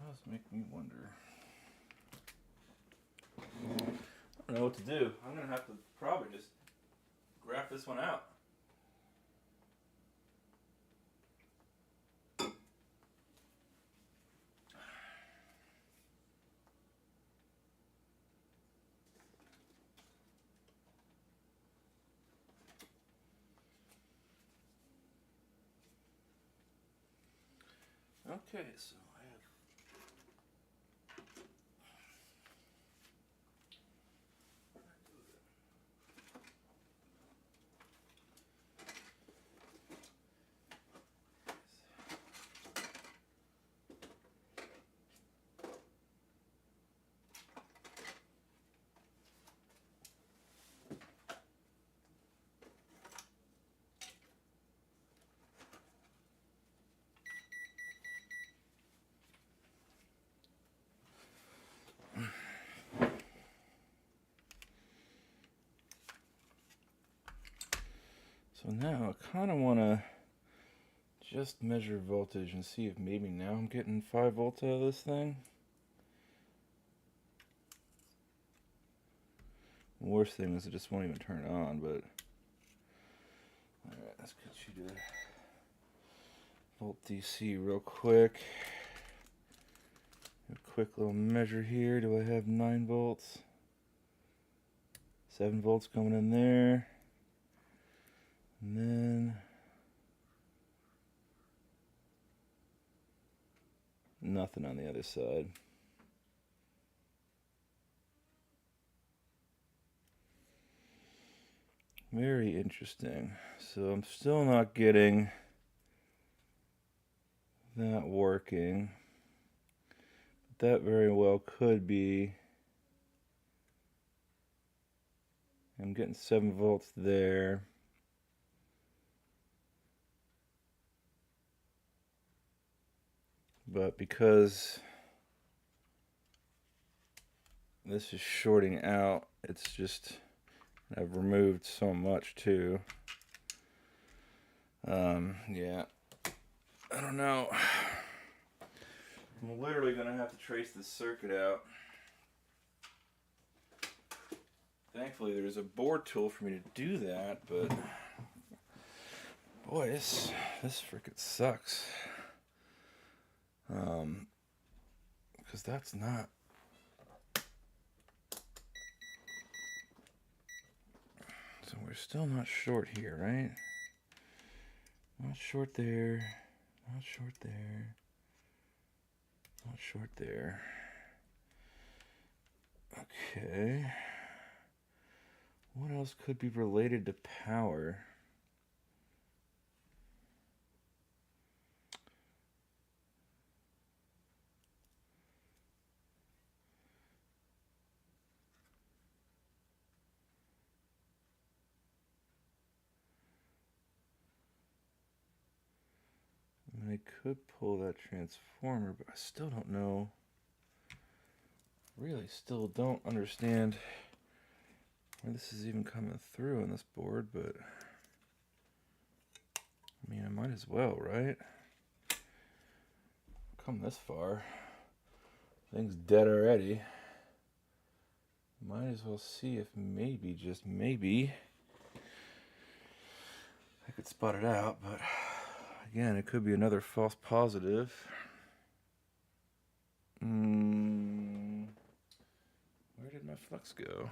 Does make me wonder. I don't know what to do. I'm gonna have to probably just graph this one out. Okay, so I have. So now I kind of want to just measure voltage and see if maybe now I'm getting 5 volts out of this thing. The worst thing is it just won't even turn on, but alright, let's get you to volt DC real quick. A quick little measure here. Do I have 9 volts? 7 volts coming in there. And then nothing on the other side. Very interesting. So I'm still not getting that working. That very well could be. I'm getting 7 volts there. But because this is shorting out, it's just, I've removed so much too. Yeah, I don't know. I'm literally gonna have to trace this circuit out. Thankfully there's a board tool for me to do that, but boy, this frickin' sucks. Because that's not. So we're still not short here, right? Not short there, not short there, not short there. Okay. What else could be related to power? I could pull that transformer, but I still don't know. Really still don't understand where this is even coming through on this board, but I mean, I might as well, right? Come this far. Thing's dead already. Might as well see if maybe, just maybe, I could spot it out, but again, it could be another false positive. Where did my flux go?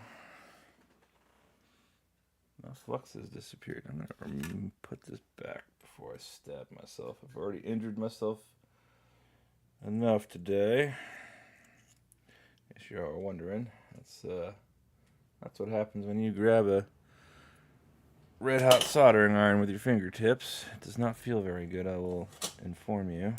My flux has disappeared. I'm gonna put this back before I stab myself. I've already injured myself enough today. If you are wondering, that's what happens when you grab a red hot soldering iron with your fingertips. It does not feel very good, I will inform you.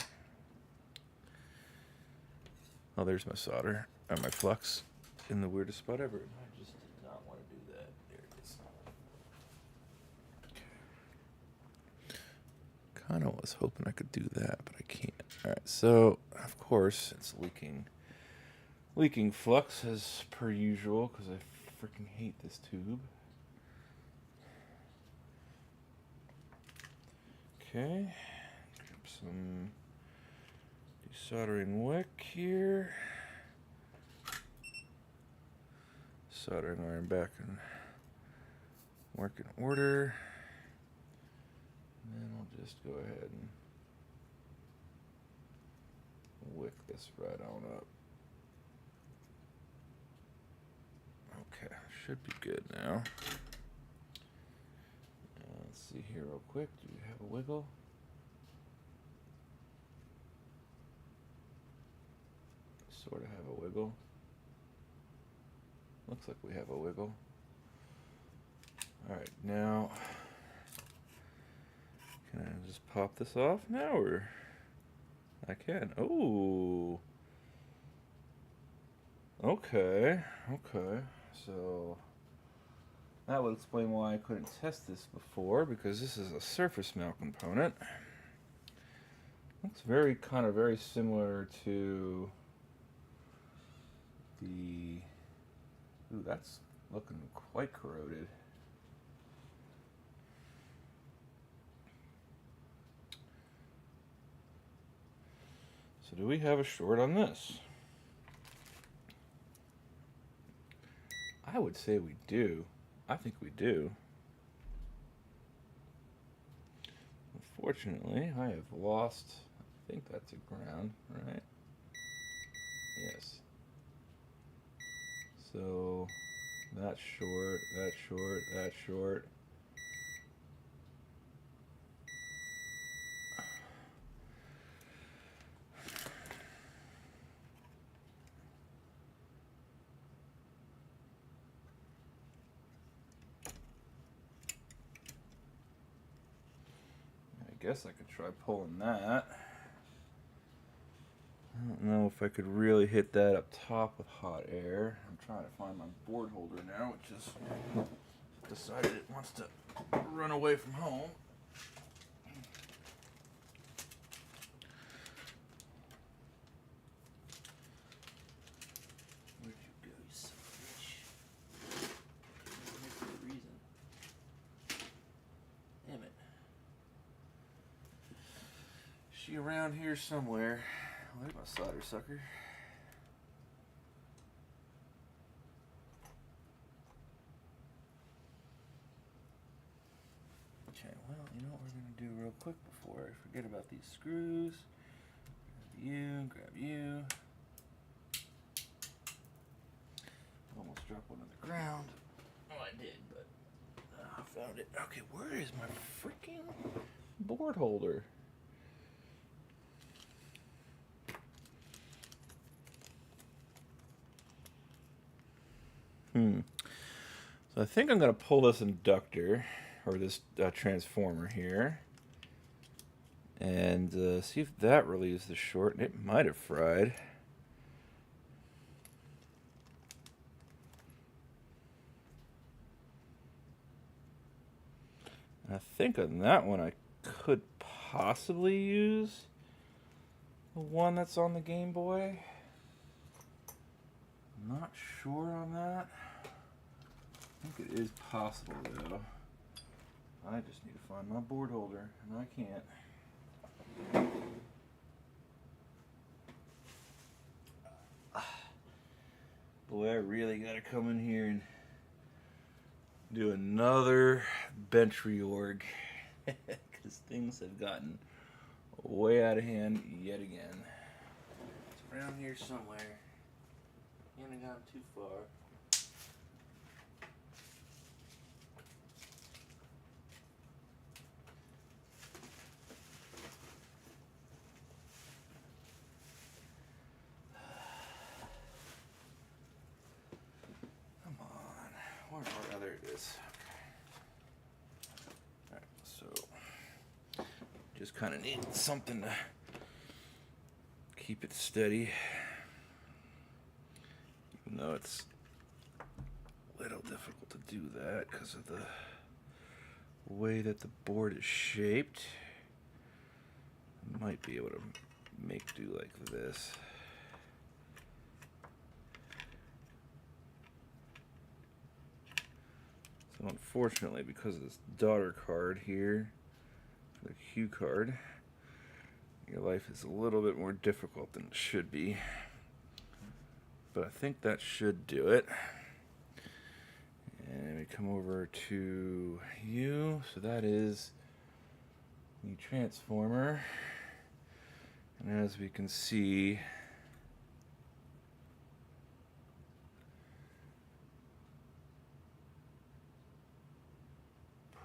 Oh, there's my solder, or my flux, in the weirdest spot ever. I just did not want to do that. There it is. Okay. Kind of was hoping I could do that, but I can't. Alright, so, of course, it's leaking flux as per usual, because I freaking hate this tube. Okay, grab some desoldering wick here. Soldering iron back in working order. And then I'll just go ahead and wick this right on up. Okay, should be good now. Let's see here real quick. Do we have a wiggle? Sort of have a wiggle. Looks like we have a wiggle. Alright, now can I just pop this off now, or I can? Oh, okay, so that would explain why I couldn't test this before, because this is a surface mount component. Looks very similar to the, ooh, that's looking quite corroded. So do we have a short on this? I would say we do. I think we do. Unfortunately, I have lost, I think that's a ground, right? Yes. So, that's short, that's short, that's short. I guess I could try pulling that. I don't know if I could really hit that up top with hot air. I'm trying to find my board holder now, which is decided it wants to run away from home. Where'd you go, you son of a bitch? For a reason. Damn it. Is she around here somewhere? Where's my solder sucker? Okay, well, you know what we're going to do real quick before I forget about these screws. Grab you. Almost dropped one on the ground. Oh, I did, but I found it. Okay, where is my freaking board holder? So I think I'm going to pull this inductor, or this transformer here, and see if that relieves the short. It might have fried. I think on that one I could possibly use the one that's on the Game Boy. I'm not sure on that. I think it is possible though. I just need to find my board holder, and I can't. Boy, I really gotta come in here and do another bench reorg, because things have gotten way out of hand yet again. It's around here somewhere. Can't have gone too far. There it is. Alright, so just kind of need something to keep it steady, even though it's a little difficult to do that because of the way that the board is shaped. I might be able to make do like this. So unfortunately, because of this daughter card here, the cue card, your life is a little bit more difficult than it should be. But I think that should do it. And we come over to you. So that is the transformer. And as we can see,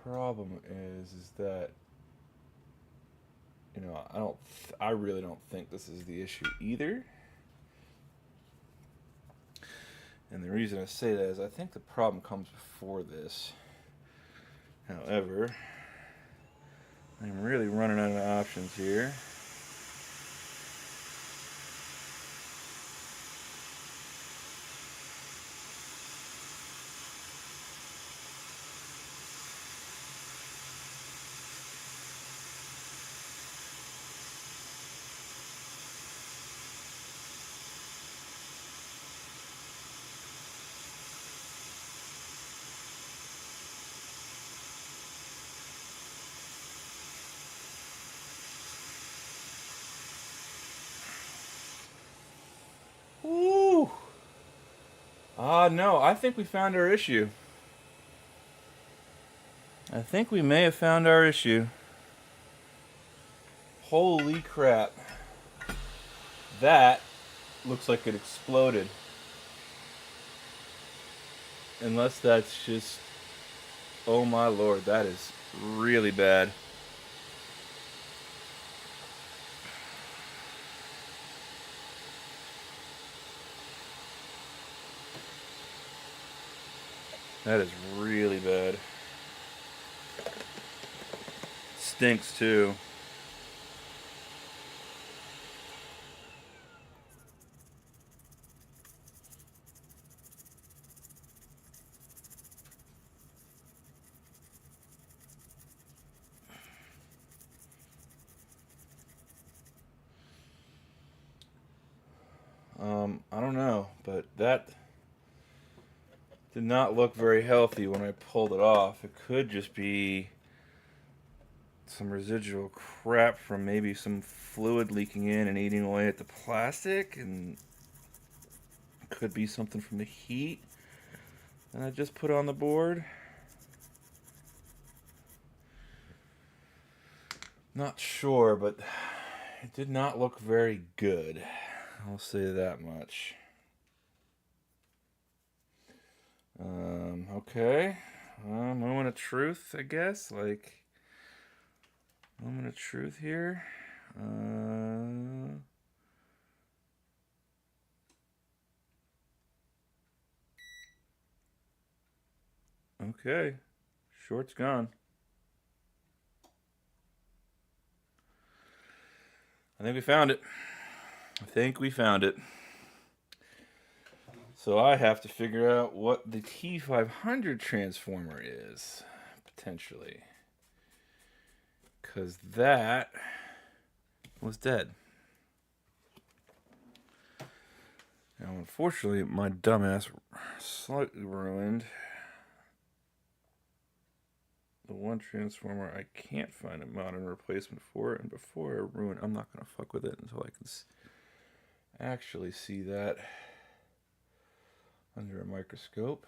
problem is that, you know, I really don't think this is the issue either. And the reason I say that is I think the problem comes before this. However, I'm really running out of options here. No, I think we found our issue. I think we may have found our issue. Holy crap. That looks like it exploded. Unless that's just... Oh my lord, that is really bad. That is really bad. Stinks too. I don't know, but that did not look very healthy when I pulled it off. It could just be some residual crap from maybe some fluid leaking in and eating away at the plastic, and could be something from the heat that I just put on the board. Not sure, but it did not look very good. I'll say that much. Okay. Moment of truth, I guess. Like, moment of truth here. Okay. Short's gone. I think we found it. So I have to figure out what the T500 transformer is, potentially. Because that was dead. Now, unfortunately, my dumbass slightly ruined the one transformer I can't find a modern replacement for. And before I ruin it, I'm not going to fuck with it until I can actually see that under a microscope.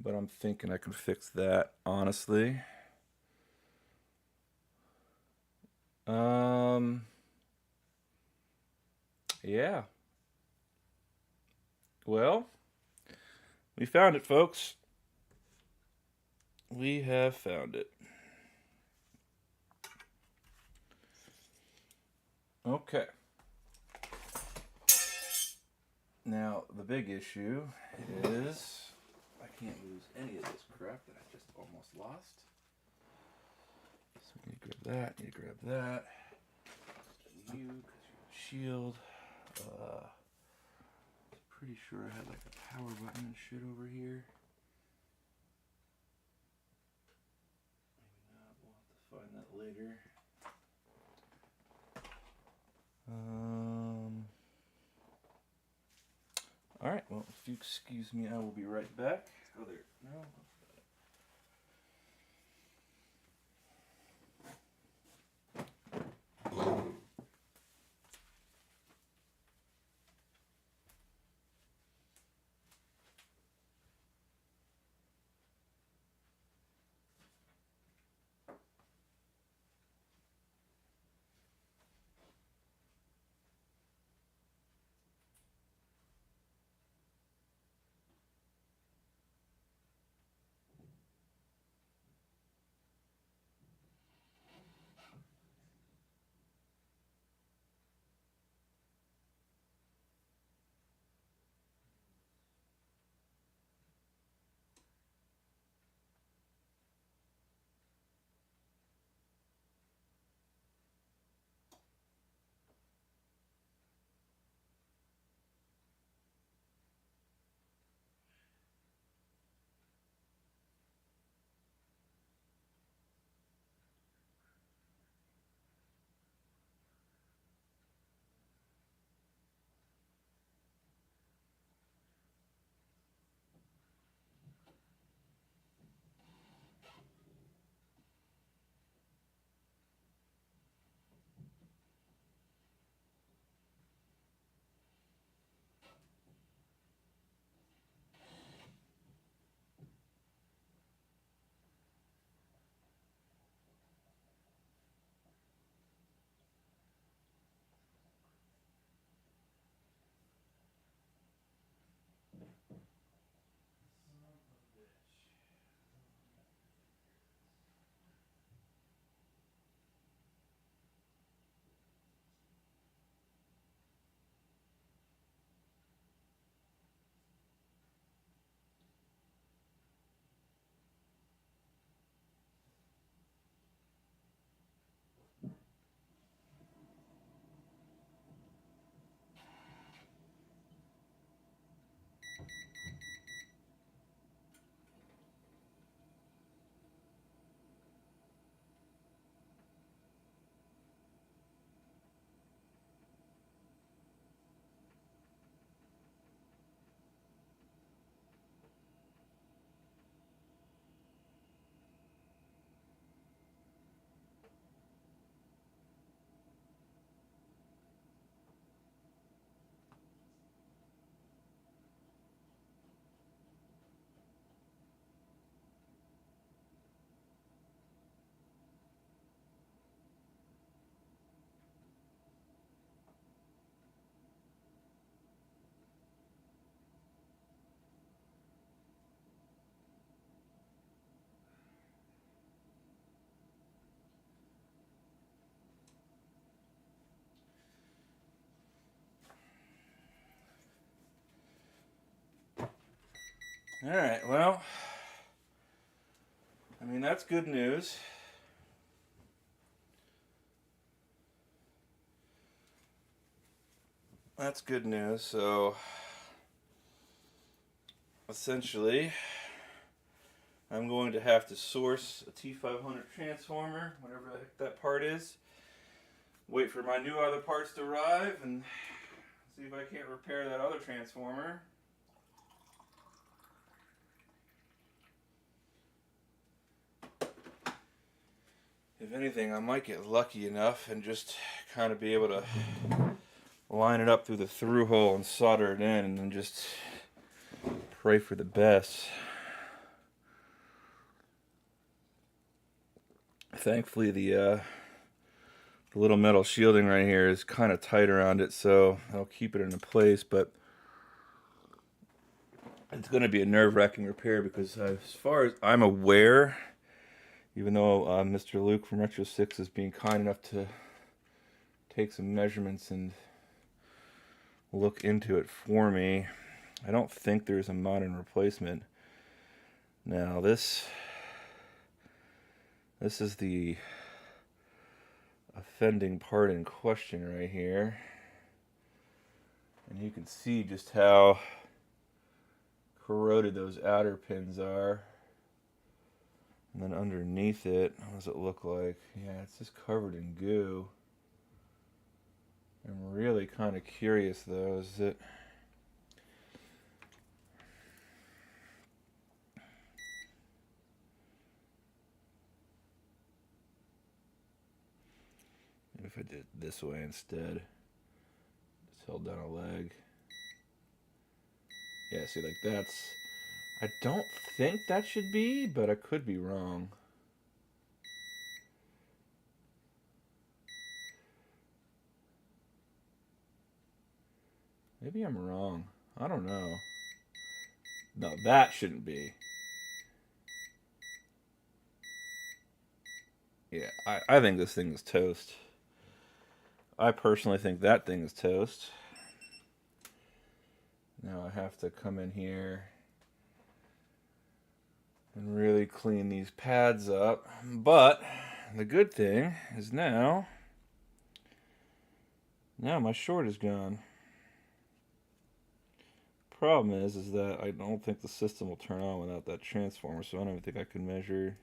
But I'm thinking I can fix that, honestly. Yeah. Well, we found it, folks. We have found it. Okay. Now, the big issue is I can't lose any of this crap that I just almost lost. So we need to grab that, need to grab that. And you, because you're a shield. Pretty sure I had like a power button and shit over here. Maybe not, we'll have to find that later. Alright, well, if you excuse me, I will be right back. Oh, there. No. Alright, well, I mean, that's good news. That's good news. So, essentially, I'm going to have to source a T500 transformer, whatever the heck that part is, wait for my new other parts to arrive, and see if I can't repair that other transformer. If anything, I might get lucky enough and just kind of be able to line it up through the through hole and solder it in, and then just pray for the best. Thankfully, the little metal shielding right here is kind of tight around it, so I'll keep it in place, but it's going to be a nerve-wracking repair because as far as I'm aware, even though Mr. Luke from Retro 6 is being kind enough to take some measurements and look into it for me, I don't think there's a modern replacement. Now this is the offending part in question right here, and you can see just how corroded those outer pins are. And then underneath it, what does it look like? Yeah, it's just covered in goo. I'm really kind of curious though, is it... If I did it this way instead, just held down a leg. Yeah, see, like that's... I don't think that should be, but I could be wrong. Maybe I'm wrong. I don't know. No, that shouldn't be. Yeah, I think this thing is toast. I personally think that thing is toast. Now I have to come in here and really clean these pads up. But the good thing is now my short is gone. Problem is that I don't think the system will turn on without that transformer, so I don't even think I can measure.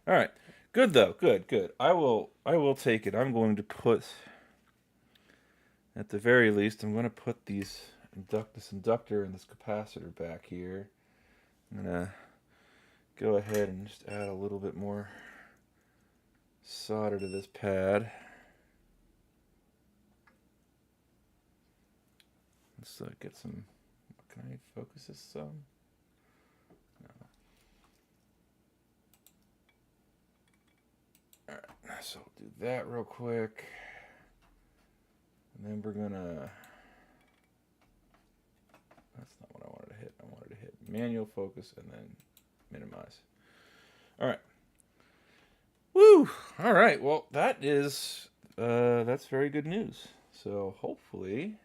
All right, good though, good. I will take it. I'm going to put, at the very least, I'm going to put this inductor and this capacitor back here. I'm gonna go ahead and just add a little bit more solder to this pad. Let's get some. Can I focus this some? No. Alright, so we'll do that real quick. And then we're gonna. That's not what I wanted to hit. I wanted to hit manual focus and then minimize. Alright. Woo! Alright, well, that's very good news. So hopefully.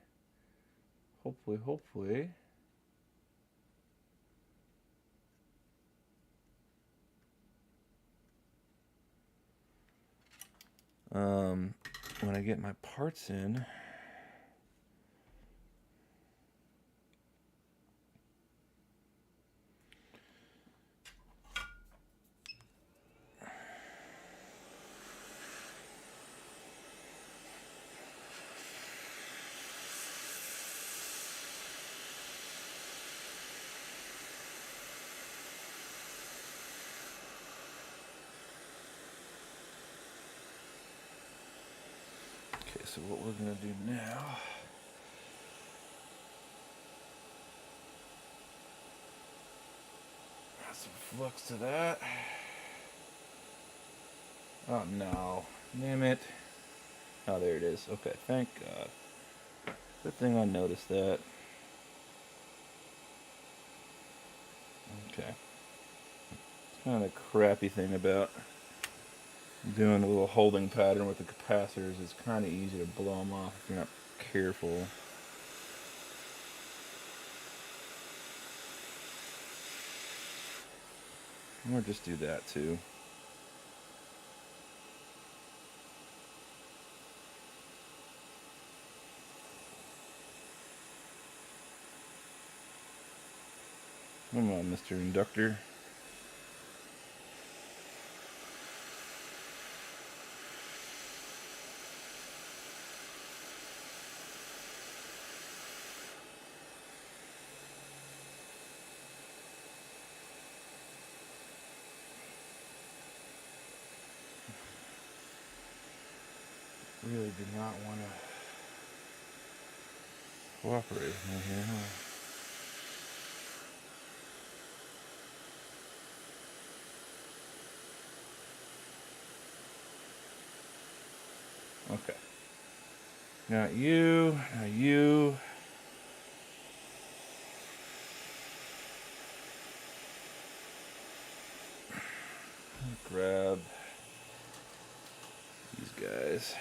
When I get my parts in, so what we're going to do now, add some flux to that. Oh no, damn it. Oh, there it is. Okay, thank God. Good thing I noticed that. Okay. It's kind of the crappy thing about doing a little holding pattern with the capacitors. It's kind of easy to blow them off if you're not careful. Or just do that too. Come on, Mr. Inductor. Really do not want to cooperate with me here, huh? Okay. Not you, not you. Grab these guys.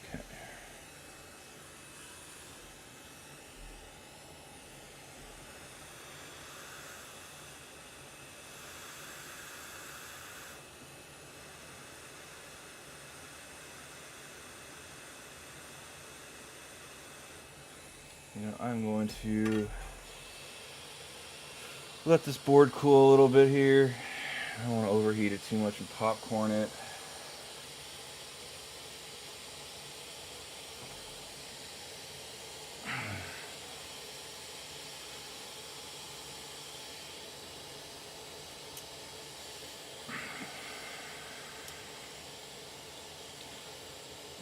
Okay. You know, I'm going to let this board cool a little bit here. I don't want to overheat it too much and popcorn it.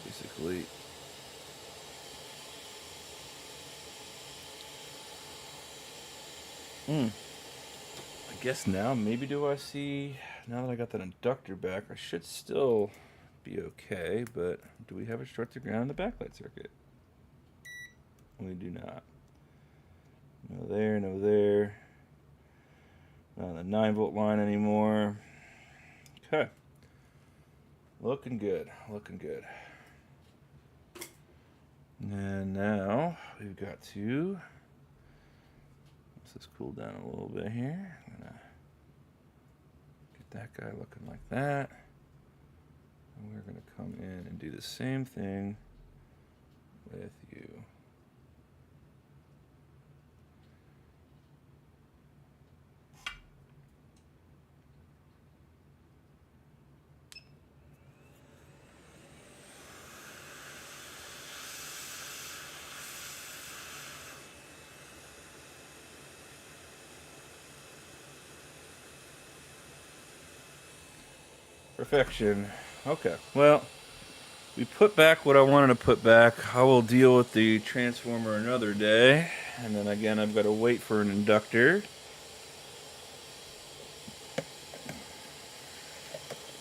Basically, I guess now maybe do I see, now that I got that inductor back, I should still be okay, but do we have a short to ground in the backlight circuit? We do not. No there, no there. Not on the 9-volt line anymore. Okay. Looking good, looking good. And now we've got to, let's just cool down a little bit here. I'm gonna get that guy looking like that. And we're gonna come in and do the same thing with you. Perfection. Okay, well, we put back what I wanted to put back. I will deal with the transformer another day. And then again, I've got to wait for an inductor.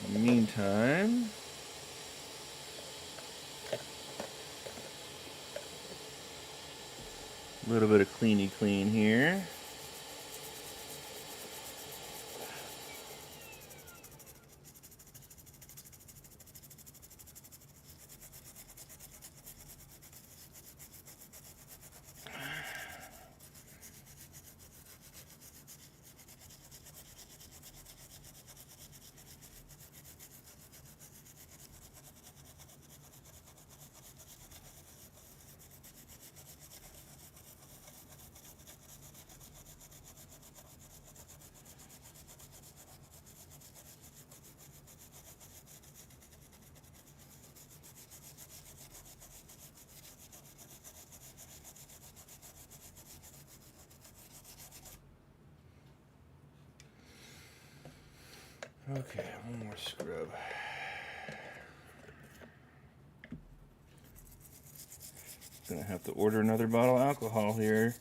In the meantime, a little bit of cleany clean here. Okay, one more scrub. Gonna have to order another bottle of alcohol here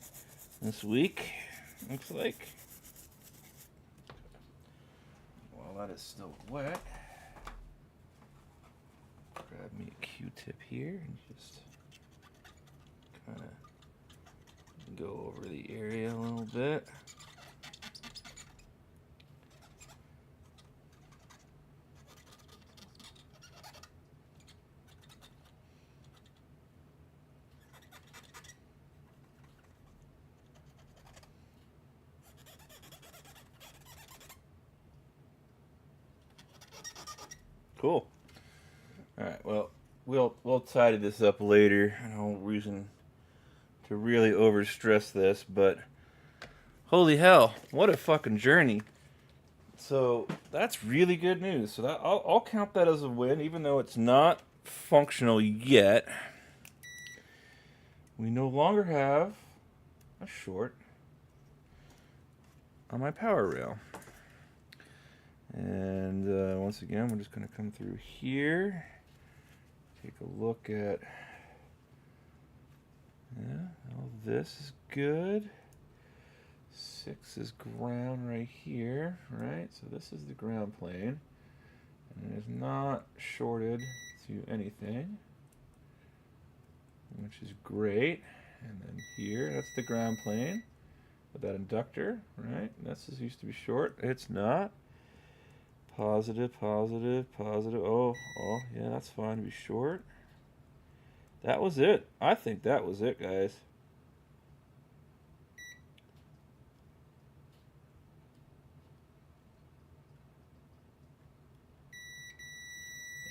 this week, looks like. While that is still wet, grab me a Q-tip here and just kind of go over the area a little bit. Cool. All right. Well, we'll tidy this up later. No reason to really overstress this, but holy hell, what a fucking journey! So that's really good news. So that I'll count that as a win, even though it's not functional yet. We no longer have a short on my power rail. And once again, we're just going to come through here, take a look at, yeah, all this is good. 6 is ground right here, right? So this is the ground plane, and it is not shorted to anything, which is great. And then here, that's the ground plane with that inductor, right? This is used to be short. It's not. Positive, positive, positive. Oh, yeah, that's fine to be short. That was it. I think that was it, guys.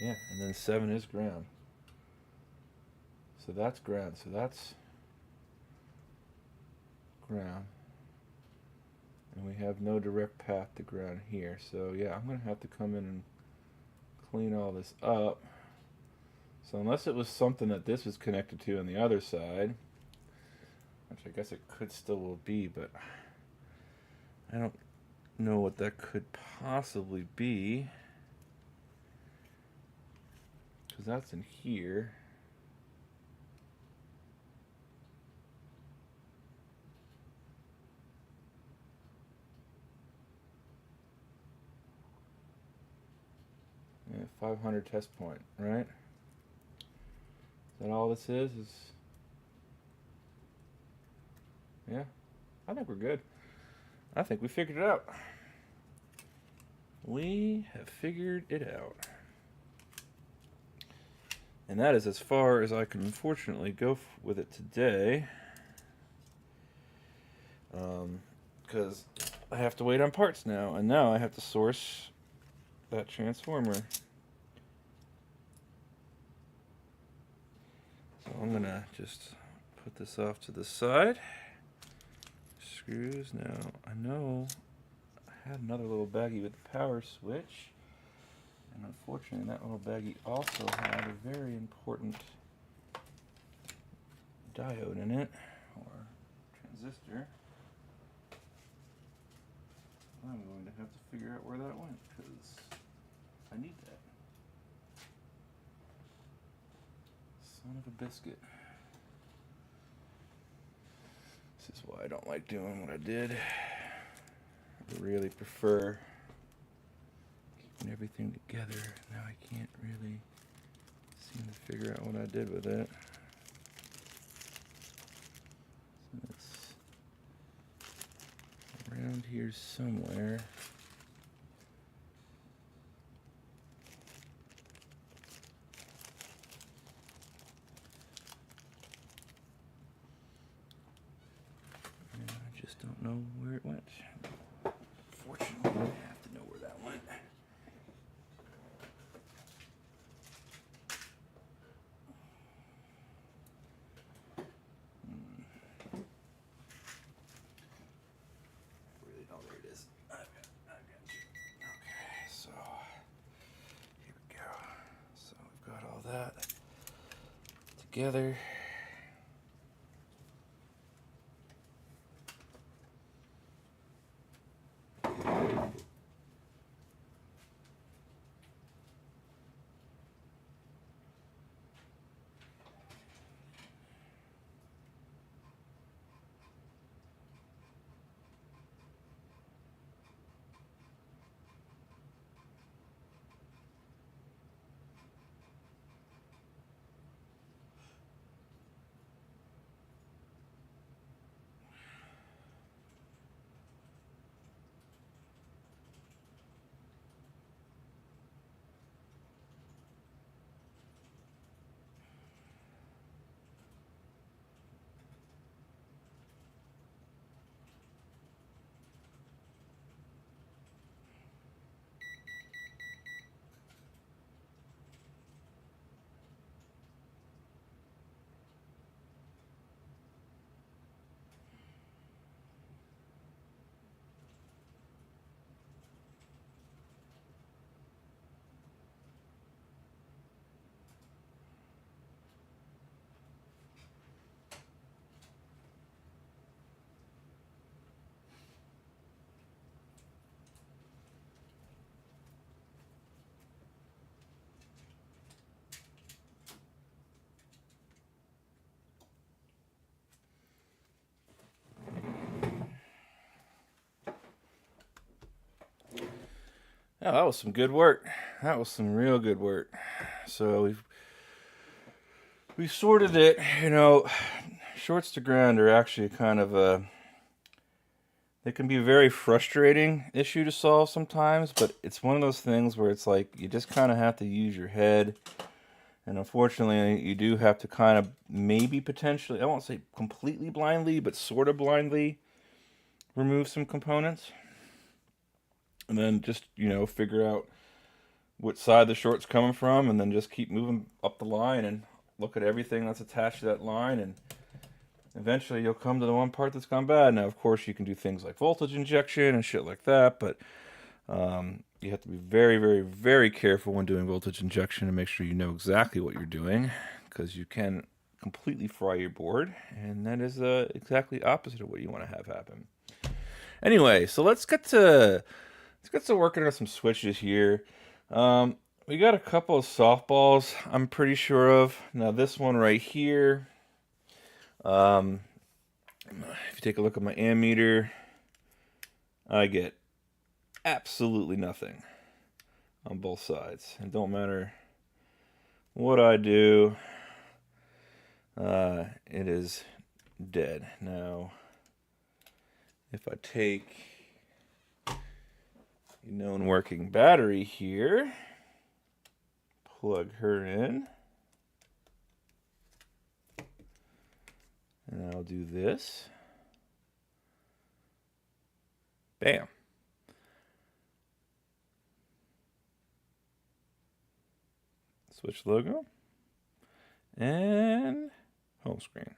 Yeah, and then 7 is ground. So that's ground. So that's ground. And we have no direct path to ground here. So yeah, I'm going to have to come in and clean all this up. So unless it was something that this was connected to on the other side, which I guess it could still be, but I don't know what that could possibly be. Because that's in here. Yeah, 500 test point, right? Is that all this is? Yeah, I think we're good. I think we figured it out. We have figured it out. And that is as far as I can unfortunately go with it today. Because I have to wait on parts now. And now I have to source that transformer. So I'm going to just put this off to the side. Screws. Now, I know I had another little baggie with the power switch. And unfortunately, that little baggie also had a very important diode in it, or transistor. I'm going to have to figure out where that went, because I need that. Son of a biscuit. This is why I don't like doing what I did. I really prefer keeping everything together. Now I can't really seem to figure out what I did with it. So it's around here somewhere. And I just don't know where it went. Fortunately, I have to know where that went. Really? Oh, there it is. I got you. Okay, so here we go. So we've got all that together. Oh, that was some good work. That was some real good work. So we've sorted it. You know, shorts to ground are actually kind of they can be a very frustrating issue to solve sometimes, but it's one of those things where it's like you just kind of have to use your head. And unfortunately, you do have to kind of maybe potentially, I won't say completely blindly, but sort of blindly remove some components. And then just, you know, figure out what side the short's coming from, and then just keep moving up the line and look at everything that's attached to that line, and eventually you'll come to the one part that's gone bad. Now, of course, you can do things like voltage injection and shit like that, but you have to be very, very, very careful when doing voltage injection and make sure you know exactly what you're doing, because you can completely fry your board, and that is exactly opposite of what you want to have happen. Anyway, so let's get to working on some switches here. We got a couple of softballs I'm pretty sure of. Now this one right here, if you take a look at my ammeter, I get absolutely nothing on both sides. It don't matter what I do, it is dead. Now, if I take a known working battery here, plug her in, and I'll do this. Bam. Switch logo. And home screen.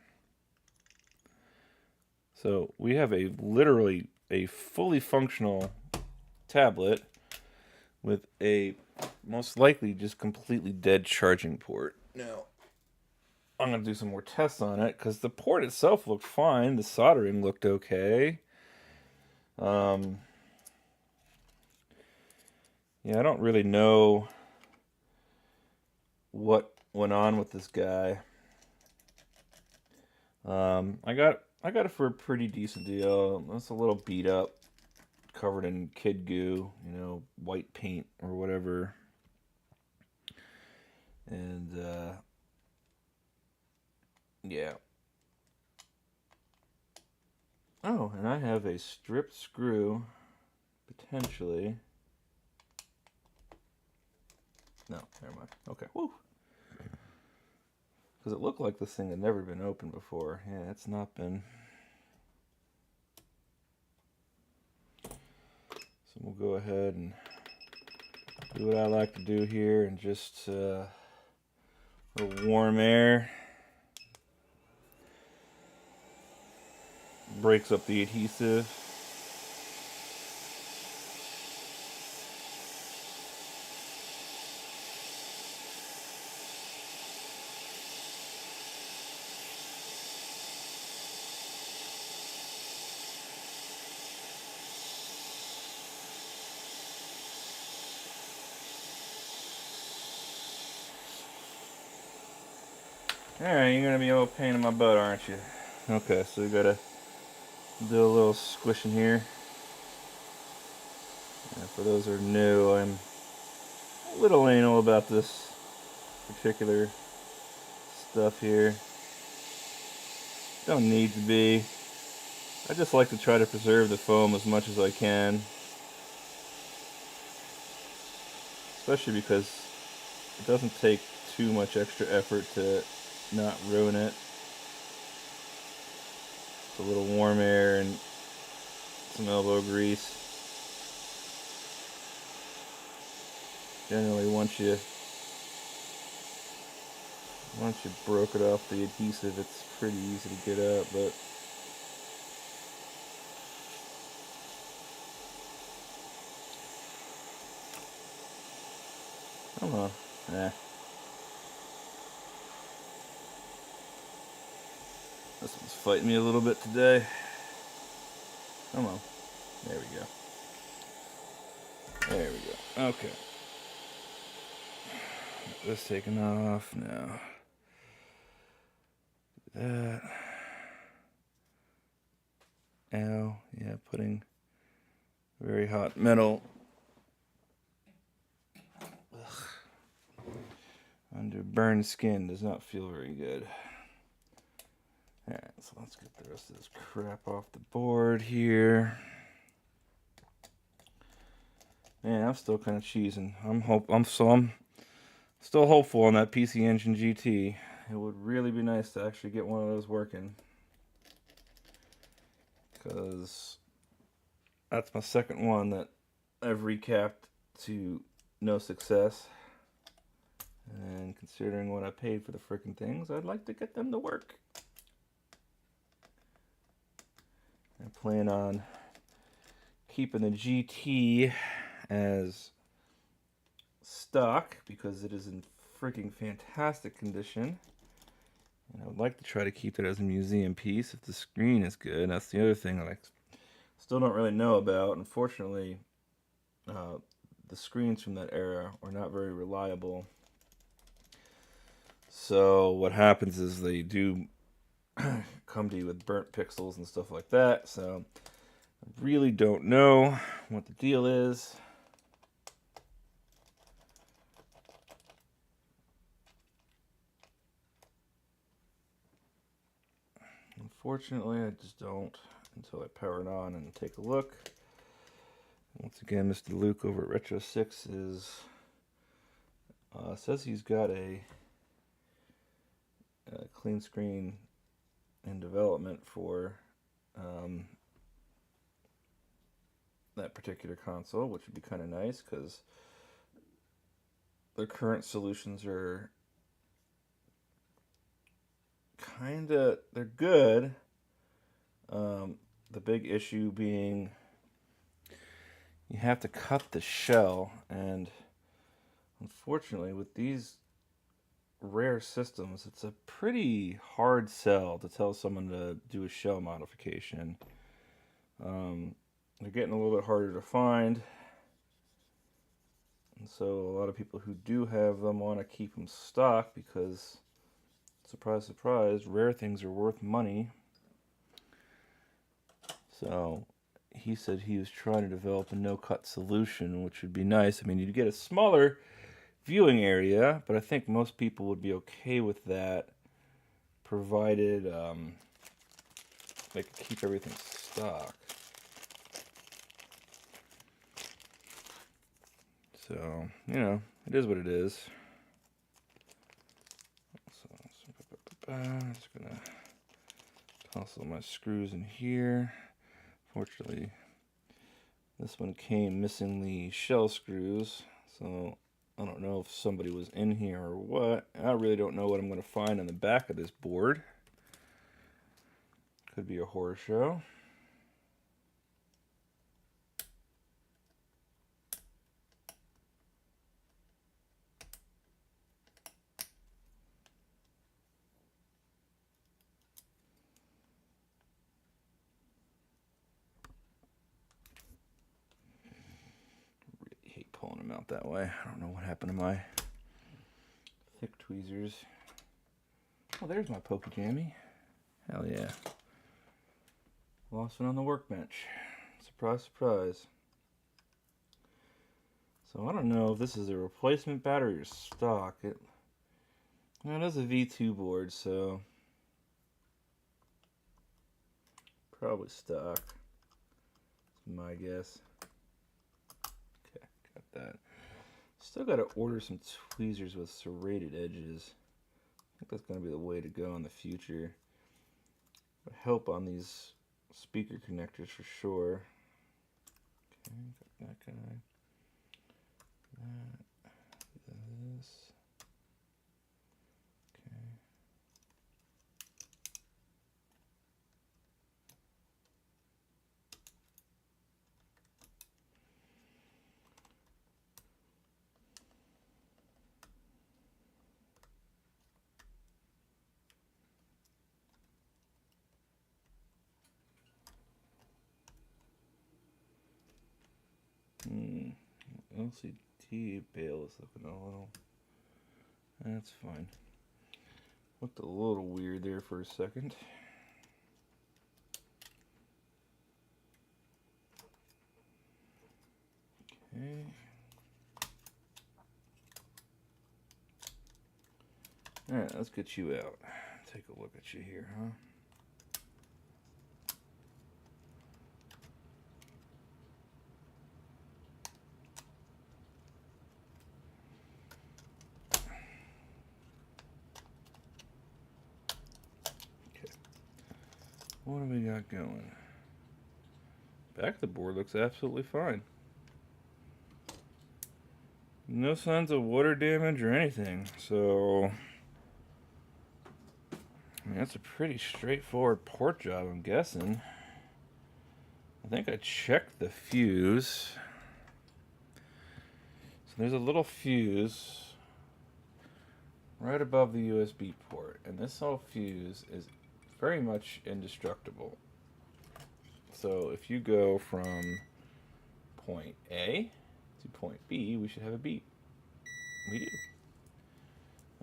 So we have literally a fully functional tablet with a most likely just completely dead charging port. Now, I'm going to do some more tests on it because the port itself looked fine. The soldering looked okay. Yeah, I don't really know what went on with this guy. I got it for a pretty decent deal. It's a little beat up, covered in kid goo, you know, white paint or whatever. And yeah. Oh, and I have a stripped screw, potentially. No, never mind. Okay, woo. Because it looked like this thing had never been opened before. Yeah, it's not been. So we'll go ahead and do what I like to do here and just a little warm air. Breaks up the adhesive. Alright, you're gonna be a little pain in my butt, aren't you? Okay, so we gotta do a little squishing here. And for those who are new, I'm a little anal about this particular stuff here. Don't need to be. I just like to try to preserve the foam as much as I can. Especially because it doesn't take too much extra effort to not ruin it. It's a little warm air and some elbow grease. Generally, once you broke it off the adhesive, it's pretty easy to get up, but come on. This one's fighting me a little bit today. Come on. There we go. There we go. Okay. This taken off now. That. Ow. Yeah, putting very hot metal under burned skin does not feel very good. Alright, so let's get the rest of this crap off the board here. Man, I'm still kind of cheesing. I'm still hopeful on that PC Engine GT. It would really be nice to actually get one of those working, because that's my second one that I've recapped to no success. And considering what I paid for the frickin' things, I'd like to get them to work. I plan on keeping the GT as stock because it is in freaking fantastic condition. And I would like to try to keep it as a museum piece if the screen is good. That's the other thing I still don't really know about. Unfortunately, the screens from that era are not very reliable. So what happens is they do come to you with burnt pixels and stuff like that. So I really don't know what the deal is. Unfortunately, I just don't until I power it on and take a look. Once again, Mr. Luke over at Retro 6 says he's got a clean screen in development for that particular console, which would be kind of nice because their current solutions are they're good. The big issue being you have to cut the shell, and unfortunately with these rare systems, it's a pretty hard sell to tell someone to do a shell modification. They're getting a little bit harder to find, and so a lot of people who do have them want to keep them stock because, surprise, surprise, rare things are worth money. So he said he was trying to develop a no-cut solution, which would be nice. I mean, you'd get a smaller viewing area, but I think most people would be okay with that, provided they could keep everything stock. So, you know, it is what it is. So, just gonna toss all my screws in here. Fortunately, this one came missing the shell screws, so I don't know if somebody was in here or what. I really don't know what I'm going to find on the back of this board. Could be a horror show. Really hate pulling them out that way. I don't know what happened to my thick tweezers. Oh, there's my Pokey Jammy. Hell yeah. Lost one on the workbench. Surprise, surprise. So I don't know if this is a replacement battery or stock. It is a V2 board, so probably stock. That's my guess. Okay, got that. Still got to order some tweezers with serrated edges. I think that's going to be the way to go in the future. Would help on these speaker connectors for sure. Okay, got that guy. This. Okay. LCD bail is looking a little. That's fine. Looked a little weird there for a second. Okay. Alright, let's get you out. Take a look at you here, huh? Okay. What do we got going? Back of the board looks absolutely fine. No signs of water damage or anything, so I mean, that's a pretty straightforward port job, I'm guessing. I think I checked the fuse. So there's a little fuse right above the USB port, and this whole fuse is very much indestructible. So if you go from point A to point B, we should have a beep. We do.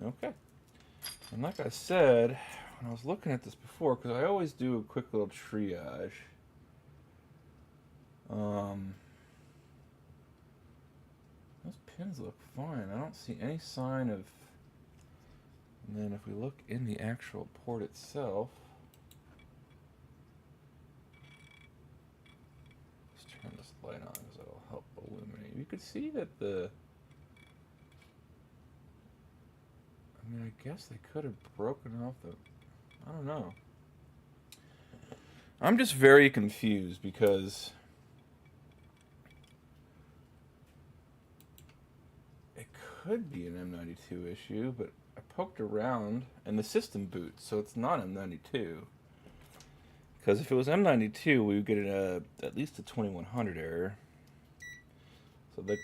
Okay. And like I said, when I was looking at this before, because I always do a quick little triage. Those pins look fine. I don't see any sign of... And then if we look in the actual port itself... Let's turn this light on because that'll help illuminate. You could see that the... I mean, I guess they could have broken off the... I don't know. I'm just very confused because... It could be an M92 issue, but I poked around and the system boots, so it's not M92. Because if it was M92, we would get at least a 2100 error. So like,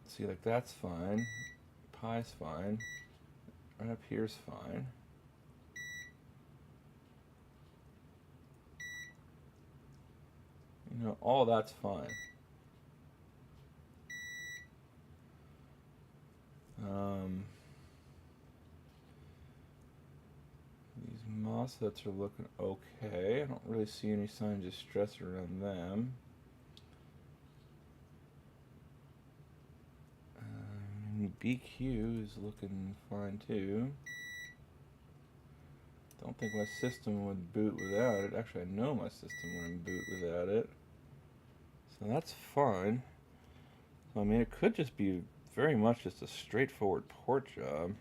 see, like that's fine. Pi's fine. Right up here's fine. You know, all that's fine. These MOSFETs are looking okay. I don't really see any signs of stress around them. BQ is looking fine too. Don't think my system would boot without it. Actually, I know my system wouldn't boot without it. So that's fine. So, I mean, it could just be very much just a straightforward port job.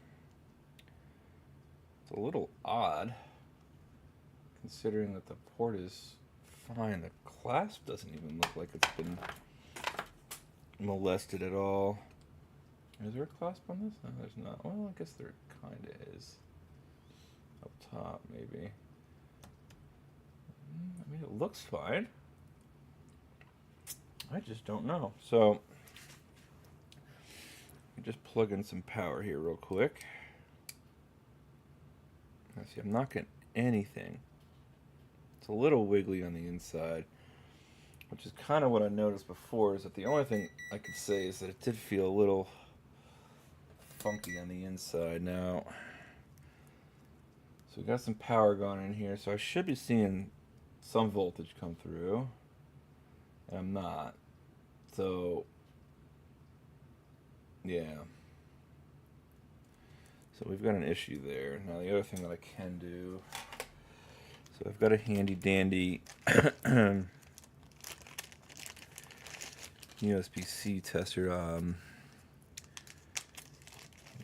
It's a little odd, considering that the port is fine. The clasp doesn't even look like it's been molested at all. Is there a clasp on this? No, there's not. Well, I guess there kind of is. Up top, maybe. I mean, it looks fine. I just don't know. So, just plug in some power here real quick. Now, see, I'm not getting anything. It's a little wiggly on the inside, which is kind of what I noticed before, is that the only thing I could say is that it did feel a little funky on the inside now. So we got some power going in here, so I should be seeing some voltage come through, and I'm not. So yeah, so we've got an issue there. Now the other thing that I can do, so I've got a handy dandy USB-C tester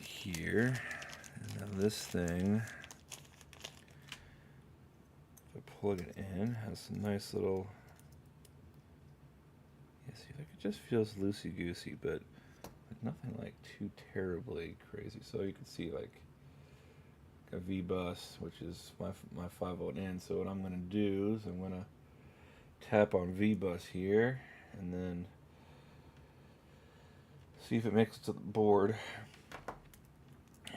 here, and now this thing, if I plug it in, has some nice little, yeah, see, like it just feels loosey-goosey, but nothing like too terribly crazy. So you can see like a V-bus, which is my 5-volt in. So what I'm going to do is I'm going to tap on V-bus here and then see if it makes it to the board.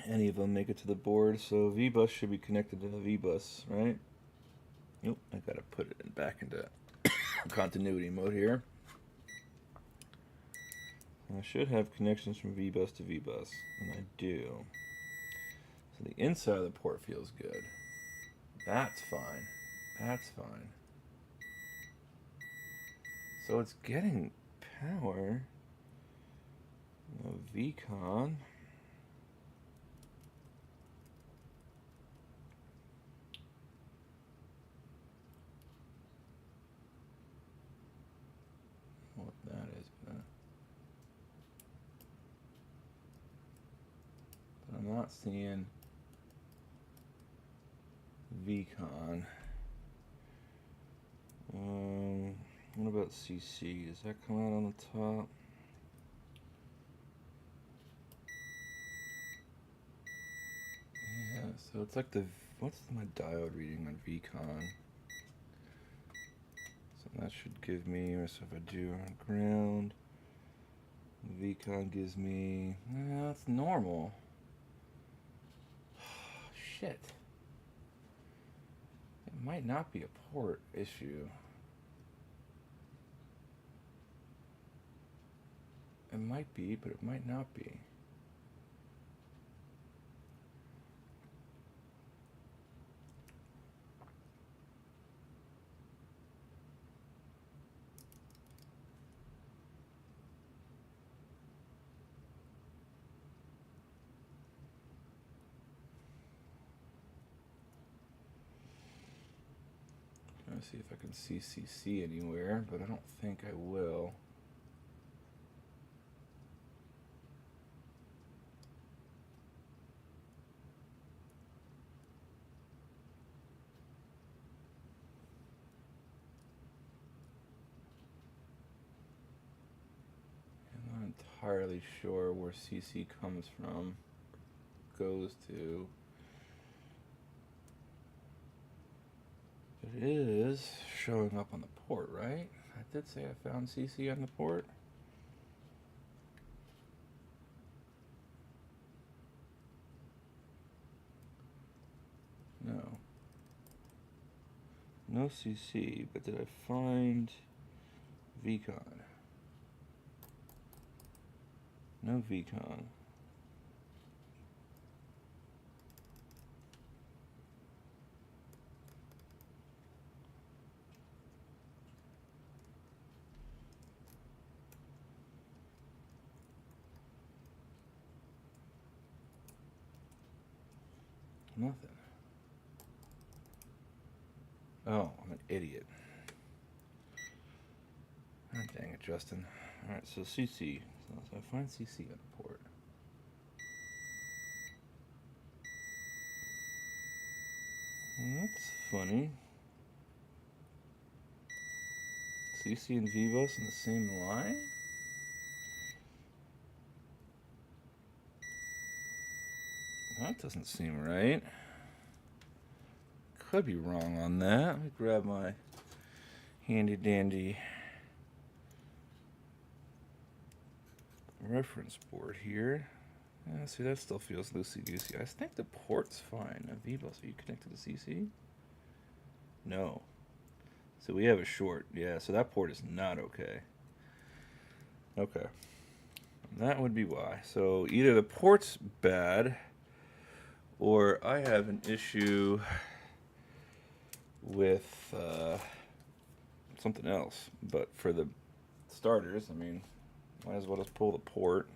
Any of them make it to the board, so V-bus should be connected to the V-bus, right? Nope, I gotta put it back into continuity mode here. I should have connections from V-bus to V-bus, and I do. So the inside of the port feels good. That's fine. That's fine. So it's getting power. VCon. not seeing VCon. What about CC? Does that come out on the top? Yeah, so it's like what's my diode reading on VCon? So that should give me, so if I do on ground, VCon gives me, that's normal. Shit. It might not be a port issue. It might be, but it might not be. Trying to see if I can see CC anywhere, but I don't think I will. I'm not entirely sure where CC comes from, goes to. It is showing up on the port, right? I did say I found CC on the port. No. No CC, but did I find VCon? No VCon. Nothing. Oh, I'm an idiot. Oh, dang it, Justin. Alright, so CC. So I find CC on the port. Well, that's funny. CC and VBus in the same line? That doesn't seem right. Could be wrong on that. Let me grab my handy dandy reference board here. Yeah, see, that still feels loosey-goosey. I think the port's fine. VBus, are you connected to CC? No. So we have a short. Yeah, so that port is not okay. Okay. That would be why. So either the port's bad, or I have an issue with something else. But for the starters, I mean, might as well just pull the port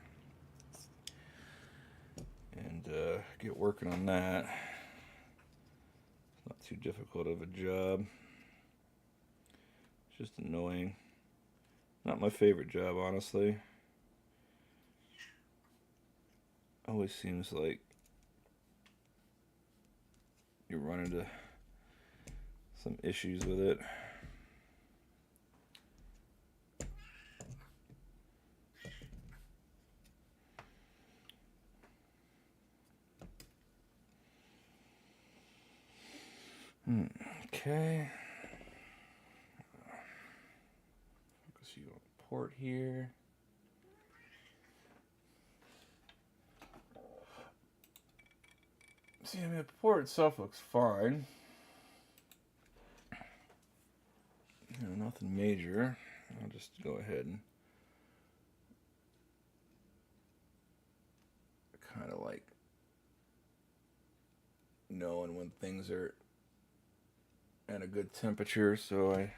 and get working on that. It's not too difficult of a job. It's just annoying. Not my favorite job, honestly. Always seems like you run into some issues with it. Okay. Focus you on the port here. See, I mean, the port itself looks fine. You know, nothing major. I'll just go ahead and kind of like knowing when things are at a good temperature, so I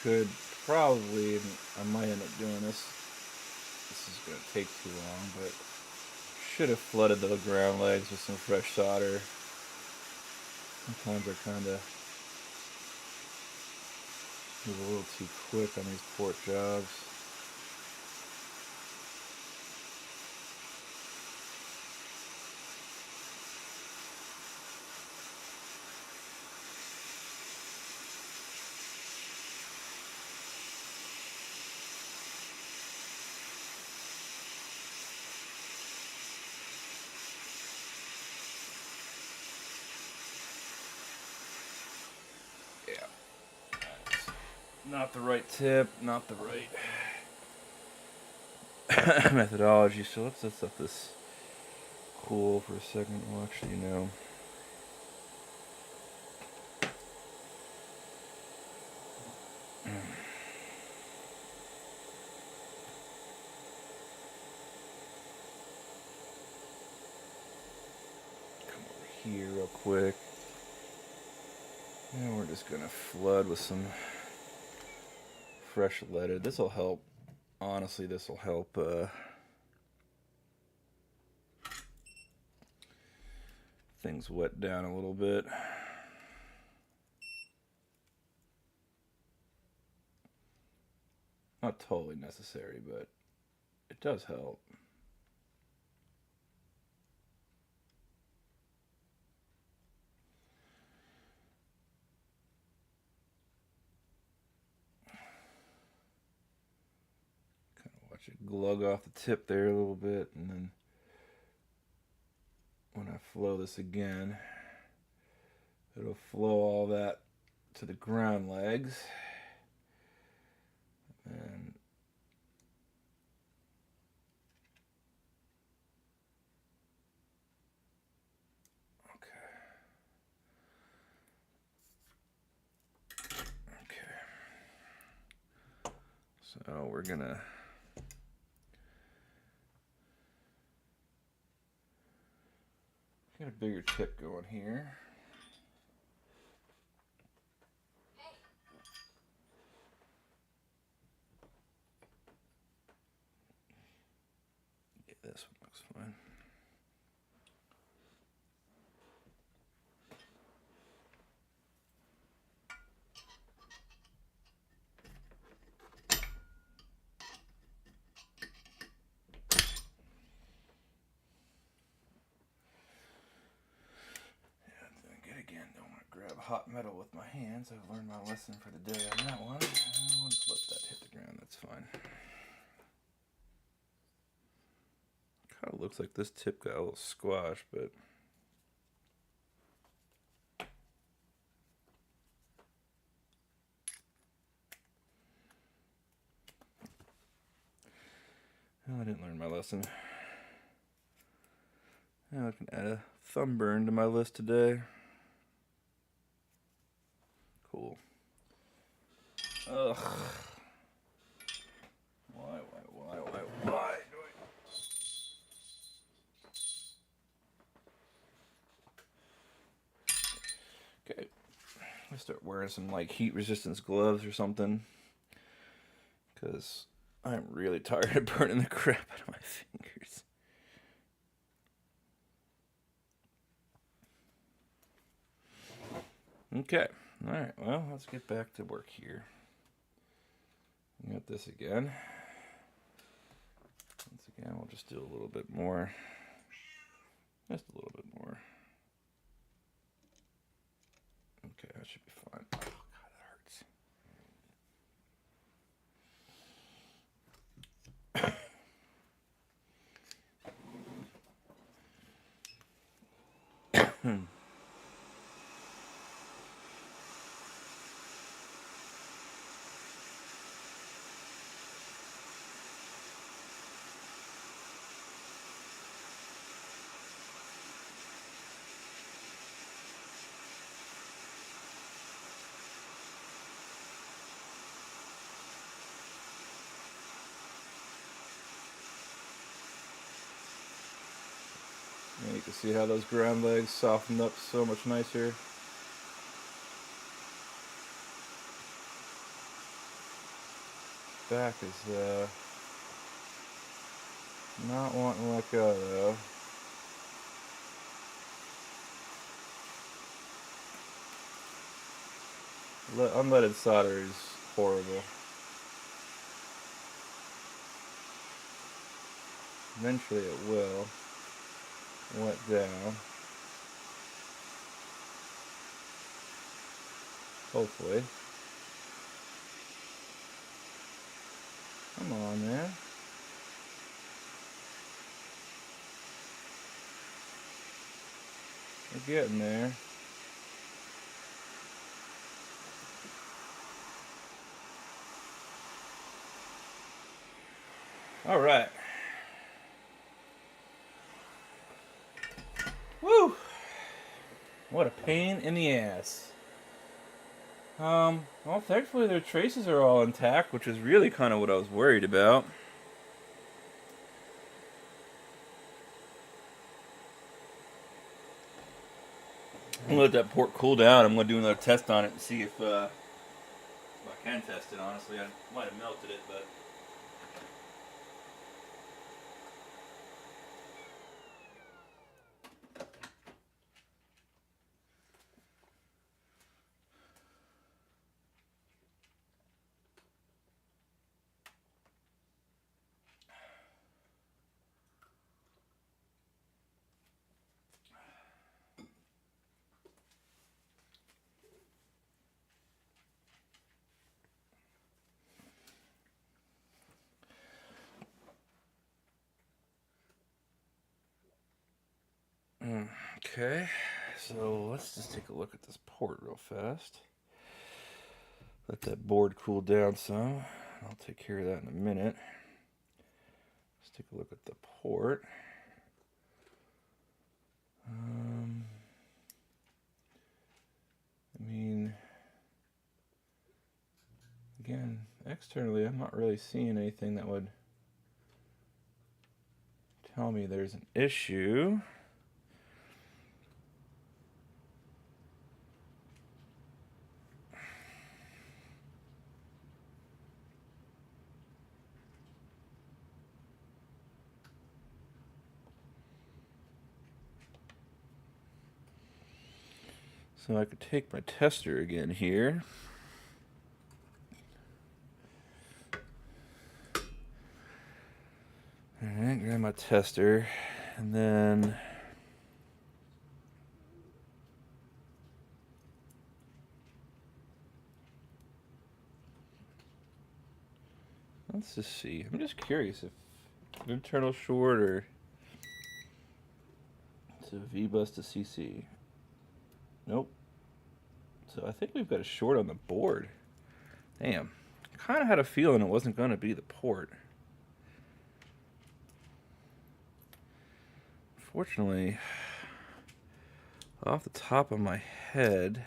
could probably, and I might end up doing this. This is going to take too long, but should have flooded the ground legs with some fresh solder. Sometimes I kind of move a little too quick on these port jobs. Not the right tip, not the right methodology. So let's let this cool for a second. Well, actually, no. Come over here real quick. And we're just gonna flood with some fresh leaded. This will help. Honestly, this will help things wet down a little bit. Not totally necessary, but it does help. Watch it glug off the tip there a little bit, and then when I flow this again, it'll flow all that to the ground legs. And okay. So we're gonna get a bigger tip going here. Yeah, this one looks fine. Again, don't want to grab hot metal with my hands. I've learned my lesson for the day on that one. I'll just let that hit the ground, that's fine. Kind of looks like this tip got a little squashed, but well, I didn't learn my lesson. Now I can add a thumb burn to my list today. Cool. Ugh. Why? Okay. I start wearing some like heat resistance gloves or something, because I'm really tired of burning the crap out of my fingers. Okay. Alright, well, let's get back to work here. Got this again. Once again, we'll just do a little bit more. Just a little bit more. Okay, that should be fine. Oh, God, that hurts. Yeah, you can see how those ground legs softened up so much nicer. back is not wanting to let go though. Unleaded solder is horrible. Eventually it will wet down. Hopefully. Come on, man. We're getting there. All right. Woo! What a pain in the ass. Well, thankfully their traces are all intact, which is really kind of what I was worried about. I'm gonna let that port cool down. I'm gonna do another test on it and see if I can test it. Honestly, I might have melted it, but. Okay, so let's just take a look at this port real fast. Let that board cool down some. I'll take care of that in a minute. Let's take a look at the port. I mean, again, externally, I'm not really seeing anything that would tell me there's an issue. So I could take my tester again here. Alright, grab my tester, and then let's just see. I'm just curious if it's an internal short or it's a V-bus to CC. Nope. So I think we've got a short on the board. Damn. I kind of had a feeling it wasn't going to be the port. Fortunately, off the top of my head,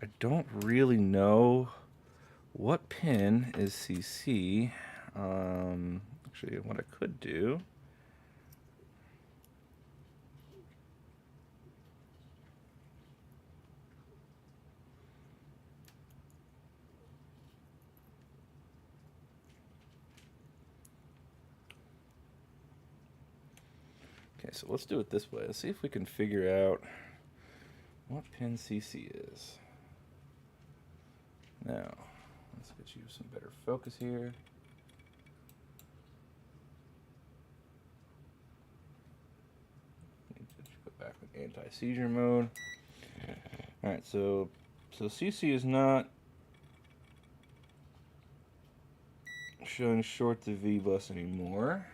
I don't really know what pin is CC. Actually, what I could do. Okay, so let's do it this way. Let's see if we can figure out what pin CC is. Now, let's get you some better focus here. Go back with anti-seizure mode. Alright, so CC is not showing short to V-bus anymore.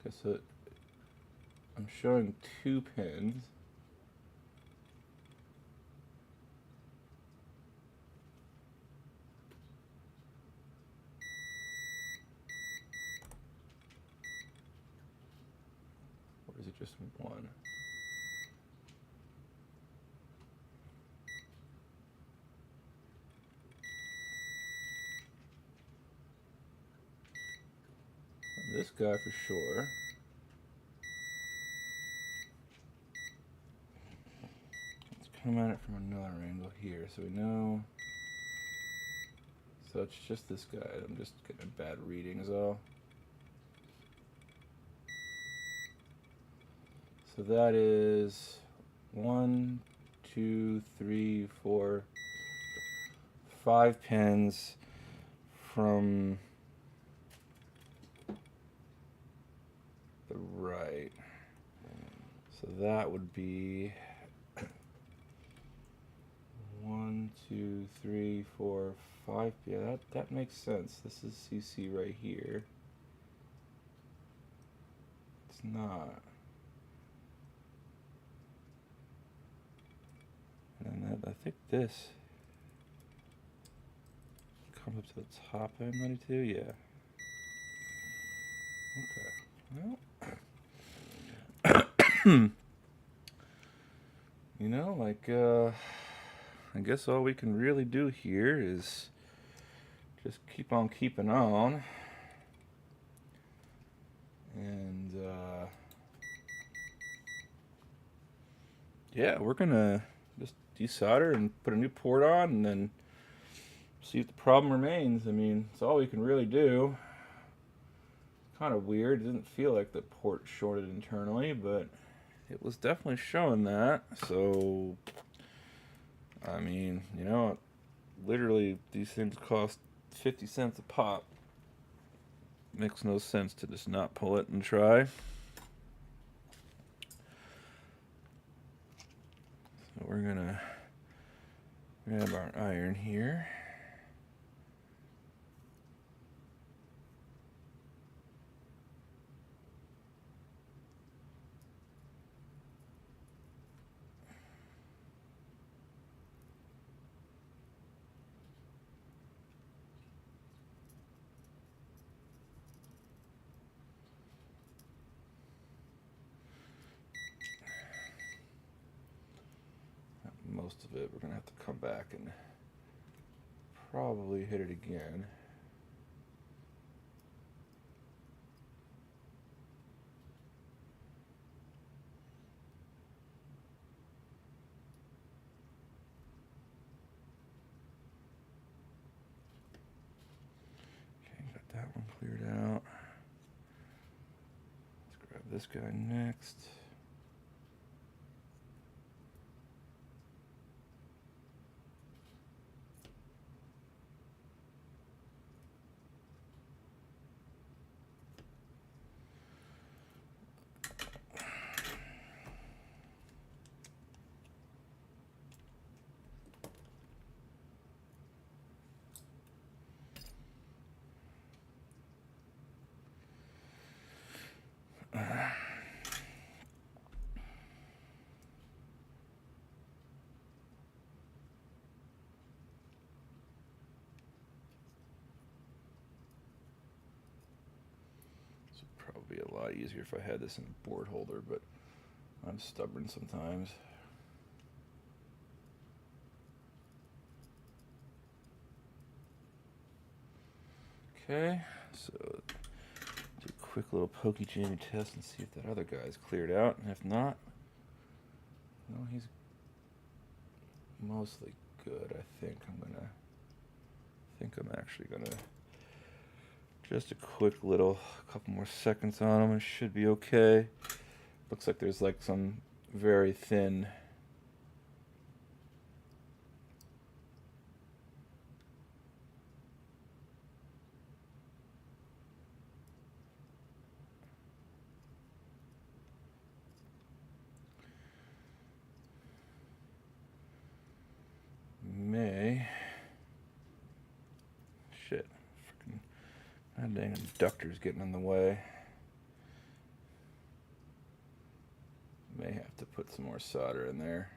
Okay, so I'm showing 2 pins. Or is it just 1? guy for sure. Let's come at it from another angle here so we know. So it's just this guy. I'm just getting a bad reading is all. So that is 1, 2, 3, 4, 5 pins from the right. So that would be 1, 2, 3, 4, 5. Yeah, that makes sense. This is CC right here. It's not. And I think this comes up to the top of 92. Yeah. Okay. Well, you know, like, I guess all we can really do here is just keep on keeping on. And, yeah, we're gonna just desolder and put a new port on and then see if the problem remains. I mean, it's all we can really do. Kind of weird. It doesn't feel like the port shorted internally, but it was definitely showing that. So, I mean, you know, literally these things cost 50 cents a pop. Makes no sense to just not pull it and try. So we're gonna grab our iron here. Most of it, we're gonna have to come back and probably hit it again. Okay, got that one cleared out. Let's grab this guy next. This would probably be a lot easier if I had this in a board holder, but I'm stubborn sometimes. Okay, so do a quick little pokey jammy test and see if that other guy's cleared out. And if not, no, he's mostly good. I think I'm actually gonna just a quick little couple more seconds on him and should be okay. Looks like there's like some very thin shit. Freaking god dang inductor's getting in the way. May have to put some more solder in there.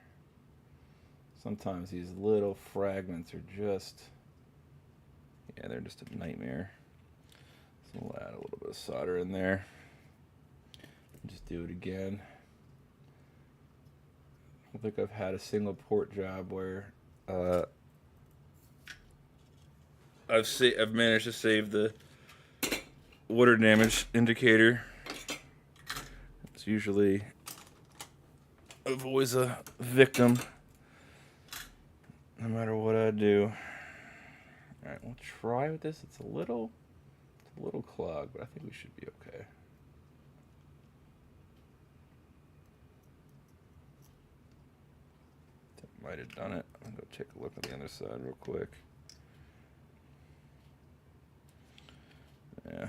Sometimes these little fragments are just, yeah, they're just a nightmare. So we'll add a little bit of solder in there. Just do it again. I don't think I've had a single port job where I've managed to save the water damage indicator. It's usually always a victim, no matter what I do. All right, we'll try with this. It's a little clogged, but I think we should be okay. That might have done it. I'm gonna take a look at the other side real quick. Yeah,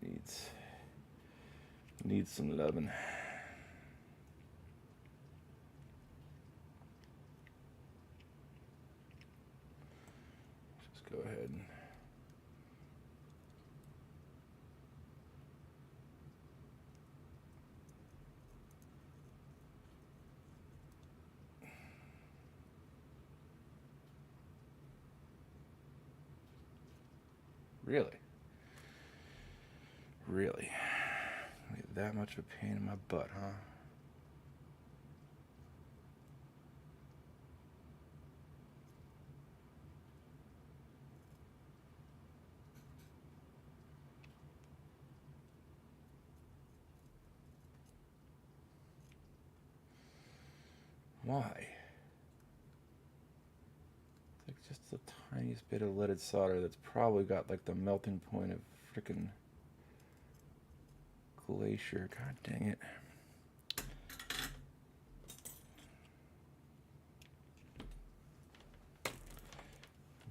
it needs some loving. Just go ahead and really that much of a pain in my butt, huh? Why? Like just the tiniest bit of leaded solder that's probably got like the melting point of frickin' glacier. God dang it.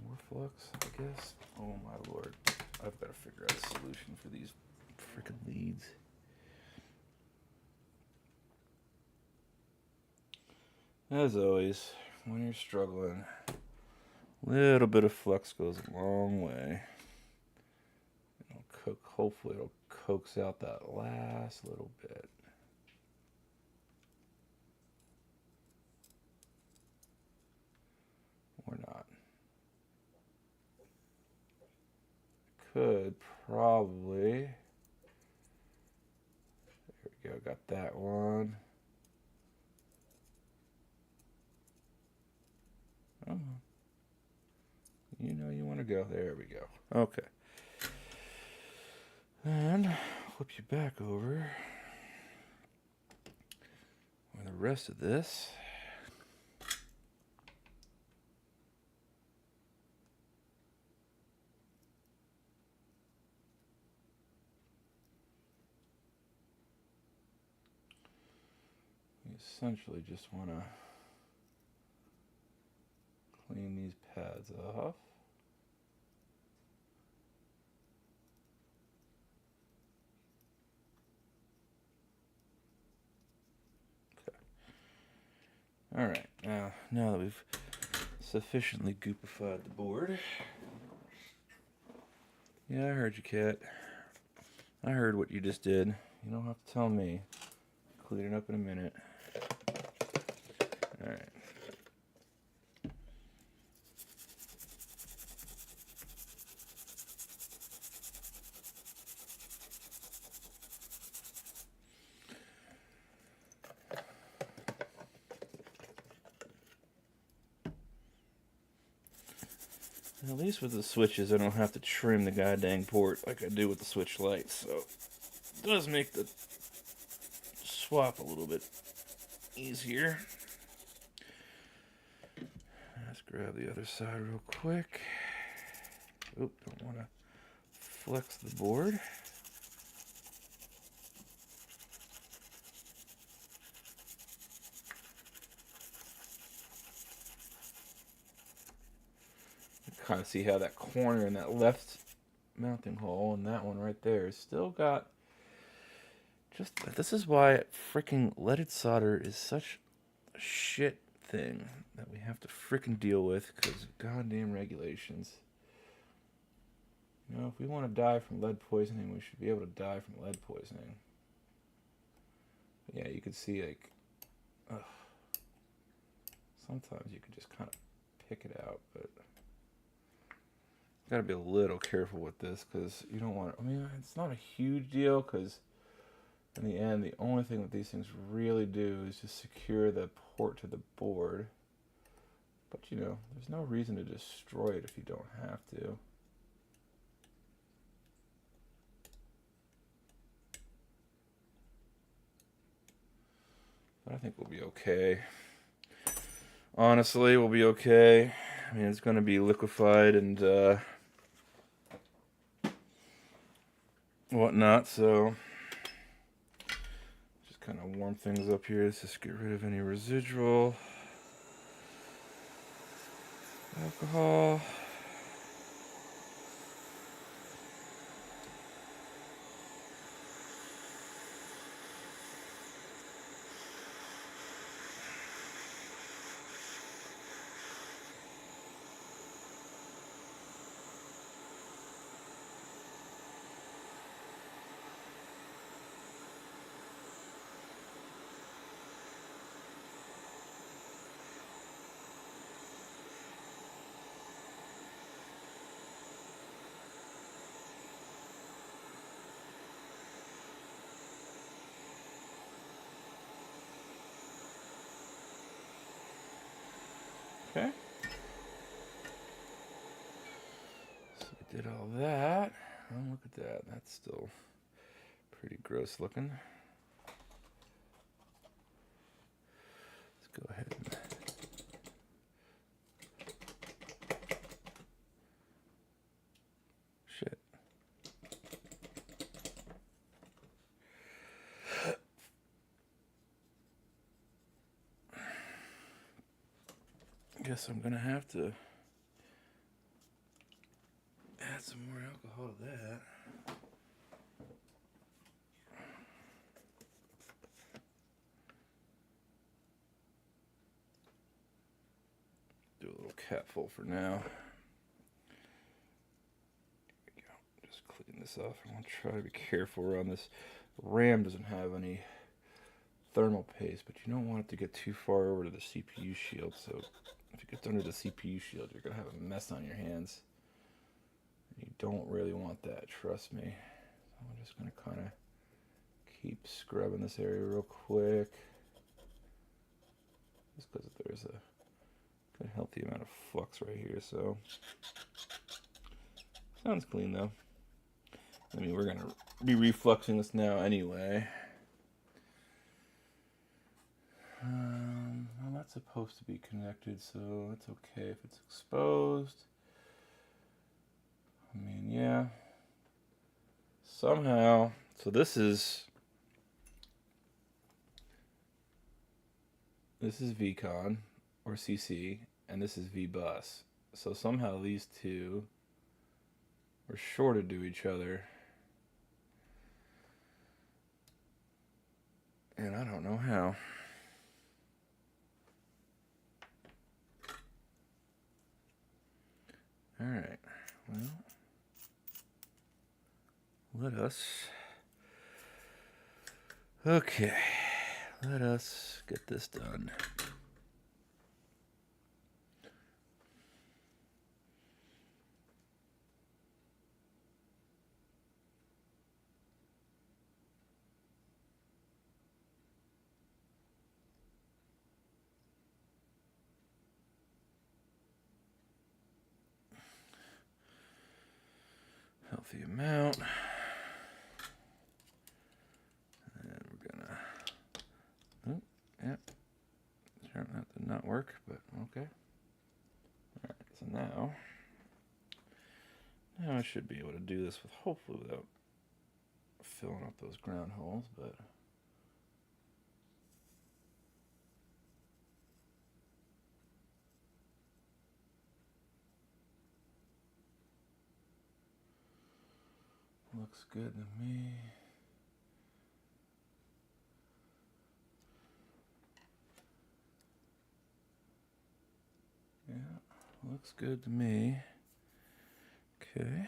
More flux, I guess. Oh my lord. I've got to figure out a solution for these frickin' leads. As always, when you're struggling, a little bit of flux goes a long way. Hopefully it'll coax out that last little bit. Or not. Could probably. There we go, got that one. Oh, you know you want to go. There we go. Okay. And flip you back over with the rest of this. You essentially just want to clean these pads off. Alright, now that we've sufficiently goopified the board. Yeah, I heard you, cat. I heard what you just did. You don't have to tell me. Clean it up in a minute. Alright. At least with the switches, I don't have to trim the goddamn port like I do with the switch lights, so it does make the swap a little bit easier. Let's grab the other side real quick. Oop, don't want to flex the board. Kind of see how that corner in that left mounting hole and that one right there is still got just. This is why freaking leaded solder is such a shit thing that we have to freaking deal with because of goddamn regulations. You know, if we want to die from lead poisoning, we should be able to die from lead poisoning. But yeah, you can see like, ugh. Sometimes you can just kind of pick it out, but gotta be a little careful with this because you don't want. I mean, it's not a huge deal because in the end, the only thing that these things really do is just secure the port to the board. But you know, there's no reason to destroy it if you don't have to. I think we'll be okay. Honestly, we'll be okay. I mean, it's going to be liquefied and whatnot, so just kind of warm things up here. Let's just get rid of any residual alcohol. Okay. So we did all that. Oh, look at that. That's still pretty gross looking. Let's go ahead and shit. Guess I'm gonna have to add some more alcohol to that. Do a little capful for now. There we go. Just clean this off. I'm gonna try to be careful around this. RAM doesn't have any thermal paste, but you don't want it to get too far over to the CPU shield. So if it gets under the CPU shield, you're gonna have a mess on your hands. You don't really want that, trust me. So I'm just gonna kind of keep scrubbing this area real quick. Just because there's a healthy amount of flux right here, so sounds clean though. I mean, we're gonna be refluxing this now anyway. Well, that's supposed to be connected, so it's okay if it's exposed. I mean, yeah. Somehow, so this is VCon or CC, and this is VBus. So somehow these two are shorted to each other. And I don't know how. Alright, well, let us get this done. Healthy amount. And we're gonna, oh, yep. Sure, that did not work, but okay. Alright, so now I should be able to do this with hopefully without filling up those ground holes, but looks good to me. Yeah, looks good to me. Okay.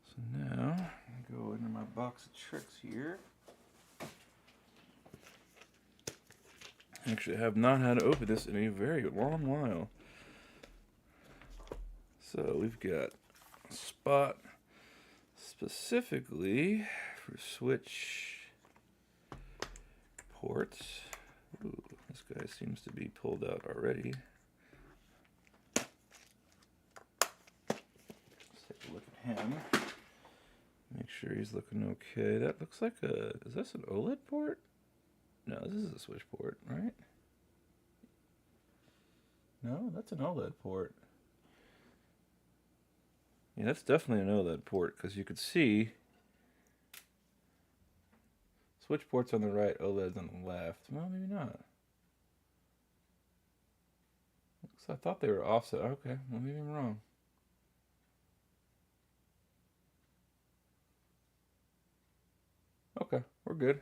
So now, I go into my box of tricks here. Actually, I have not had to open this in a very long while. So we've got a spot specifically for switch ports. Ooh, this guy seems to be pulled out already. Let's take a look at him. Make sure he's looking okay. That looks like a, is this an OLED port? No, this is a switch port, right? No, that's an OLED port. Yeah, that's definitely an OLED port, because you could see switch ports on the right, OLEDs on the left. Well, maybe not. I thought they were offset. Okay, well, maybe I'm wrong. Okay, we're good.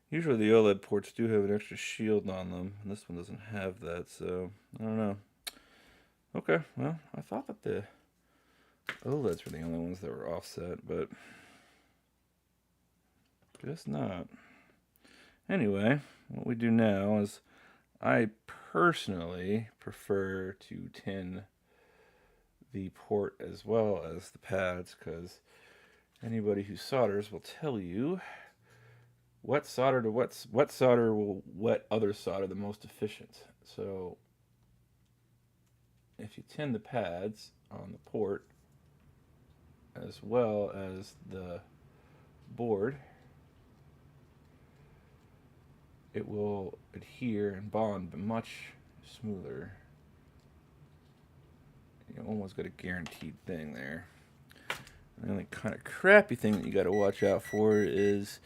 Usually the OLED ports do have an extra shield on them, and this one doesn't have that, so I don't know. Okay, well, I thought that the OLEDs were the only ones that were offset, but guess not. Anyway, what we do now is I personally prefer to tin the port as well as the pads, because anybody who solders will tell you wet solder will wet other solder the most efficient. So if you tin the pads on the port as well as the board, it will adhere and bond much smoother. You almost got a guaranteed thing there. The only kind of crappy thing that you got to watch out for is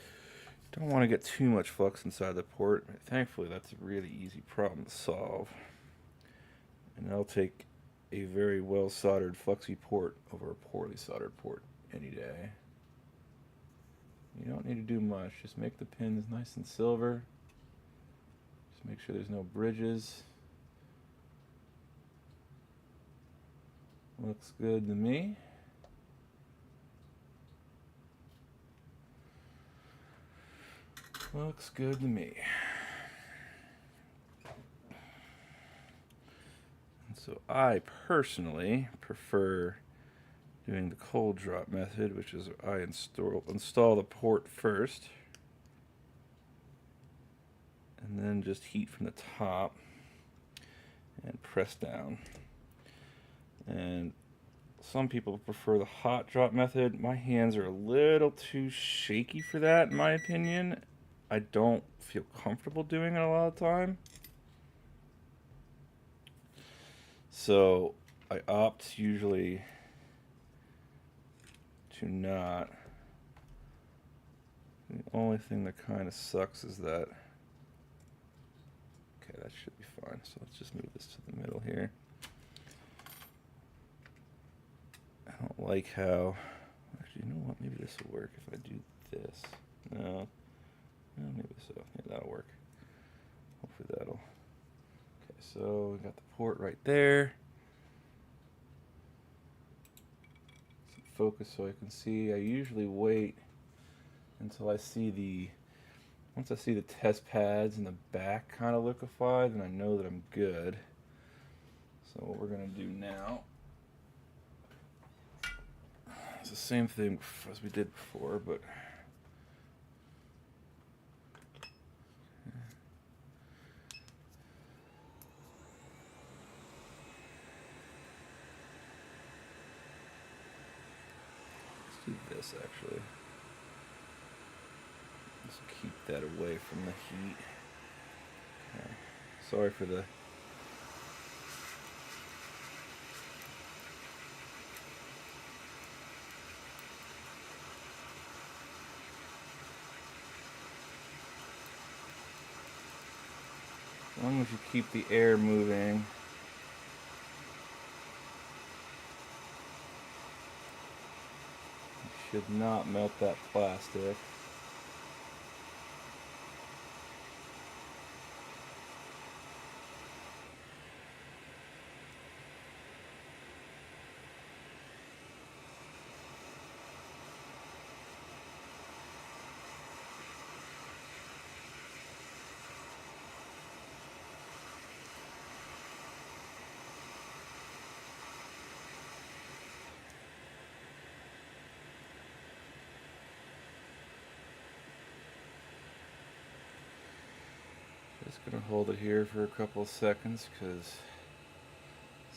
you don't want to get too much flux inside the port. Thankfully, that's a really easy problem to solve. And I'll take a very well soldered fluxy port over a poorly soldered port any day. You don't need to do much. Just make the pins nice and silver. Just make sure there's no bridges. Looks good to me. Looks good to me. And so I personally prefer doing the cold drop method, which is I install the port first, and then just heat from the top and press down. And some people prefer the hot drop method. My hands are a little too shaky for that, in my opinion. I don't feel comfortable doing it a lot of the time. So I opt usually to not. The only thing that kind of sucks is that. Okay, that should be fine. So let's just move this to the middle here. I don't like how. Actually, you know what? Maybe this will work if I do this. No. Maybe so. Yeah, that'll work. Hopefully that'll. Okay, so we got the port right there. Focus so I can see. I usually wait until I see once I see the test pads in the back kind of liquefied, then I know that I'm good. So what we're going to do now is the same thing as we did before, but let's do this actually. Let's keep that away from the heat. Okay. Sorry for the as long as you keep the air moving. You should not melt that plastic. Just gonna hold it here for a couple of seconds because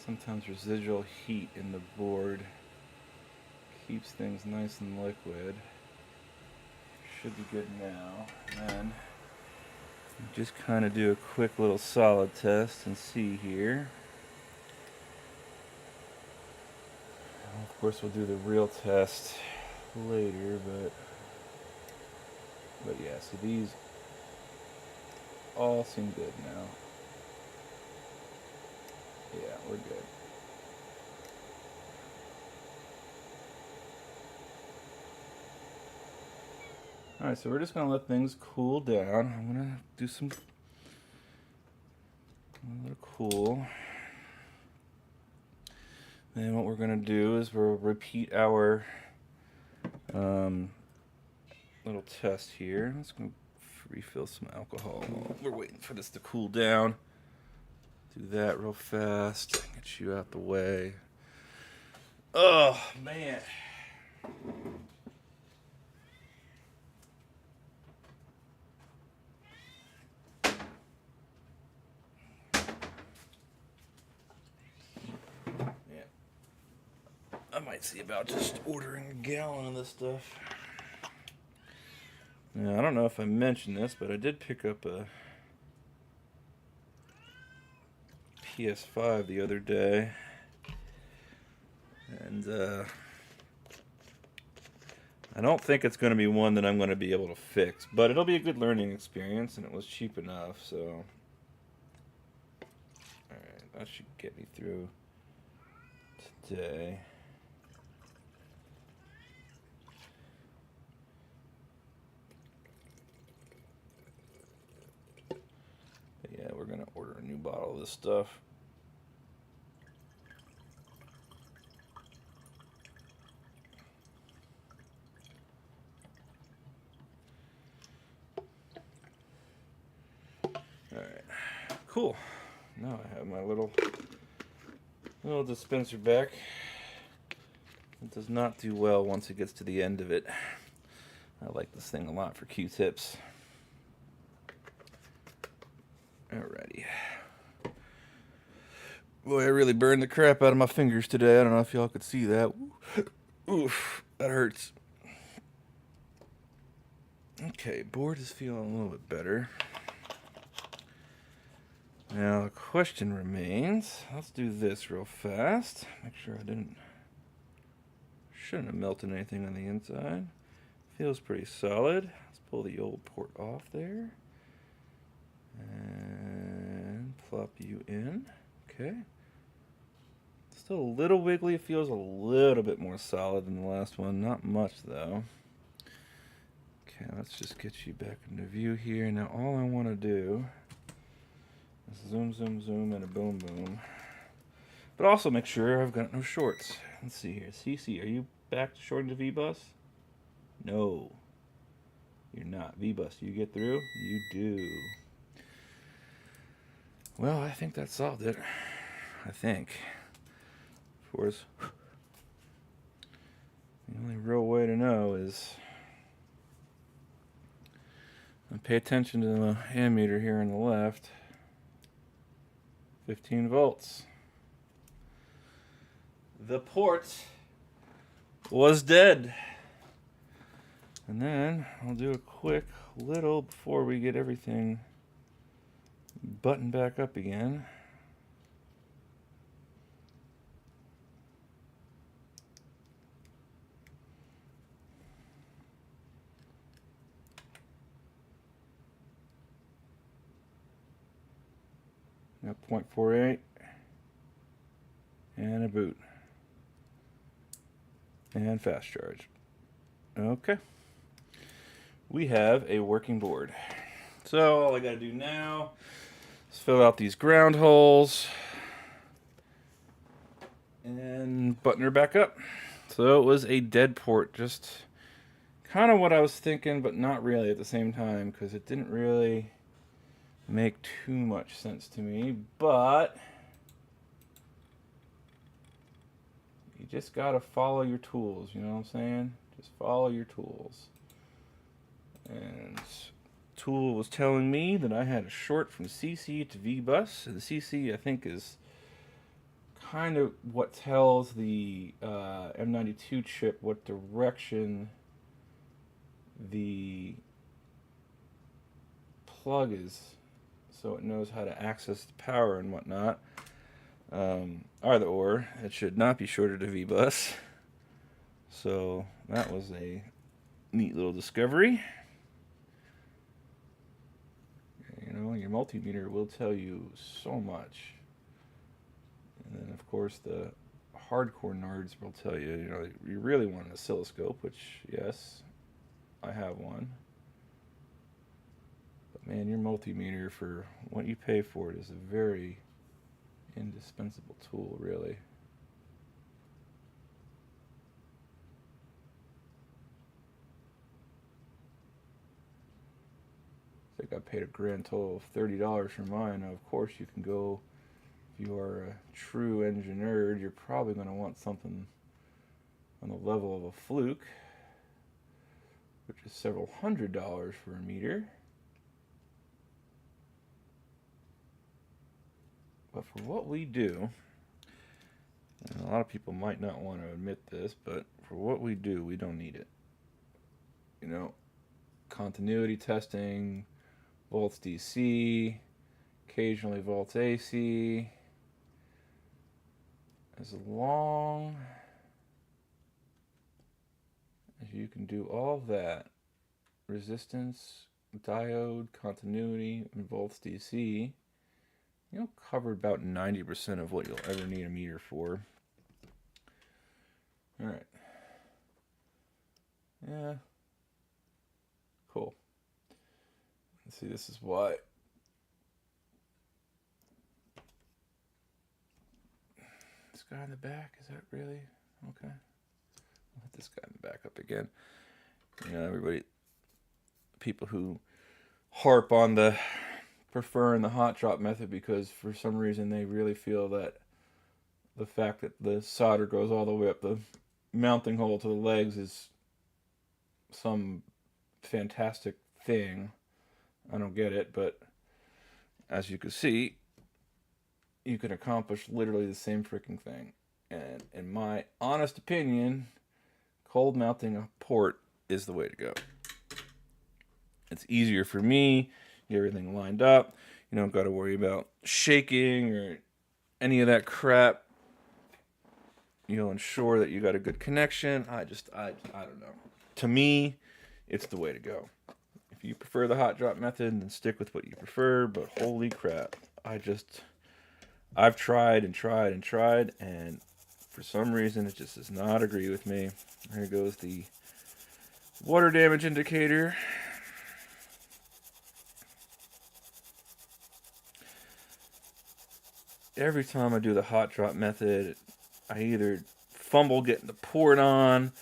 sometimes residual heat in the board keeps things nice and liquid. Should be good now. And then Just kind of do a quick little solid test and see here. Of course, we'll do the real test later, but yeah, so these all seem good now. Yeah, we're good. Alright, so we're just going to let things cool down. I'm going to do some let it cool. Then what we're going to do is we'll repeat our little test here. Let's go refill some alcohol. We're waiting for this to cool down. Do that real fast. Get you out the way. Oh, man. I might see about just ordering a gallon of this stuff. Now, I don't know if I mentioned this, but I did pick up a PS5 the other day. And I don't think it's going to be one that I'm going to be able to fix, but it'll be a good learning experience, and it was cheap enough, so... Alright, that should get me through today. Yeah, we're going to order a new bottle of this stuff. Alright, cool. Now I have my little dispenser back. It does not do well once it gets to the end of it. I like this thing a lot for Q-tips. Alrighty. Boy, I really burned the crap out of my fingers today. I don't know if y'all could see that. Oof, that hurts. Okay, board is feeling a little bit better. Now, the question remains. Let's do this real fast. Make sure I shouldn't have melted anything on the inside. Feels pretty solid. Let's pull the old port off there. And plop you in. Okay. Still a little wiggly. It feels a little bit more solid than the last one. Not much, though. Okay, let's just get you back into view here. Now, all I want to do is zoom, zoom, zoom, and a boom, boom. But also make sure I've got no shorts. Let's see here. CC, are you back to shorting to V-Bus? No. You're not. V-Bus, do you get through? You do. Well, I think that solved it. I think. Of course, the only real way to know is pay attention to the ammeter here on the left. 15 volts. The port was dead. And then I'll do a quick little before we get everything buttoned back up again. Got 0.48 and a boot and fast charge. Okay, we have a working board. So all I gotta do now is fill out these ground holes and button her back up. So it was a dead port, just kind of what I was thinking, but not really at the same time, because it didn't really make too much sense to me. But you just gotta follow your tools, you know what I'm saying? Just follow your tools. And tool was telling me that I had a short from CC to V-Bus. The CC, I think, is kind of what tells the M92 chip what direction the plug is, so it knows how to access the power and whatnot. Either or, it should not be shorted to V-bus. So that was a neat little discovery. You know, your multimeter will tell you so much. And then, of course, the hardcore nerds will tell you, you know, you really want an oscilloscope, which, yes, I have one. But, man, your multimeter, for what you pay for it, is a very indispensable tool, really. I think I paid a grand total of $30 for mine. Now, of course, you can go, if you are a true engine nerd, you're probably going to want something on the level of a Fluke, which is several $100s for a meter. But for what we do, and a lot of people might not want to admit this, but for what we do, we don't need it. You know, continuity testing, volts DC, occasionally volts AC. As long as you can do all that, resistance, diode, continuity, and volts DC, you'll cover about 90% of what you'll ever need a meter for. Alright. Yeah. Cool. Let's see, this is why. This guy in the back, is that really? Okay. I'll hit this guy in the back up again. You know, everybody, people who harp on the preferring the hot drop method because for some reason they really feel that the fact that the solder goes all the way up the mounting hole to the legs is some fantastic thing. I don't get it, but as you can see, you can accomplish literally the same freaking thing. And in my honest opinion, cold mounting a port is the way to go. It's easier for me, get everything lined up. You don't got to worry about shaking or any of that crap. You'll ensure that you got a good connection. I don't know. To me, it's the way to go. If you prefer the hot drop method, then stick with what you prefer. But holy crap, I've tried and tried and tried, and for some reason it just does not agree with me. Here goes the water damage indicator. Every time I do the hot drop method, I either fumble getting the port on,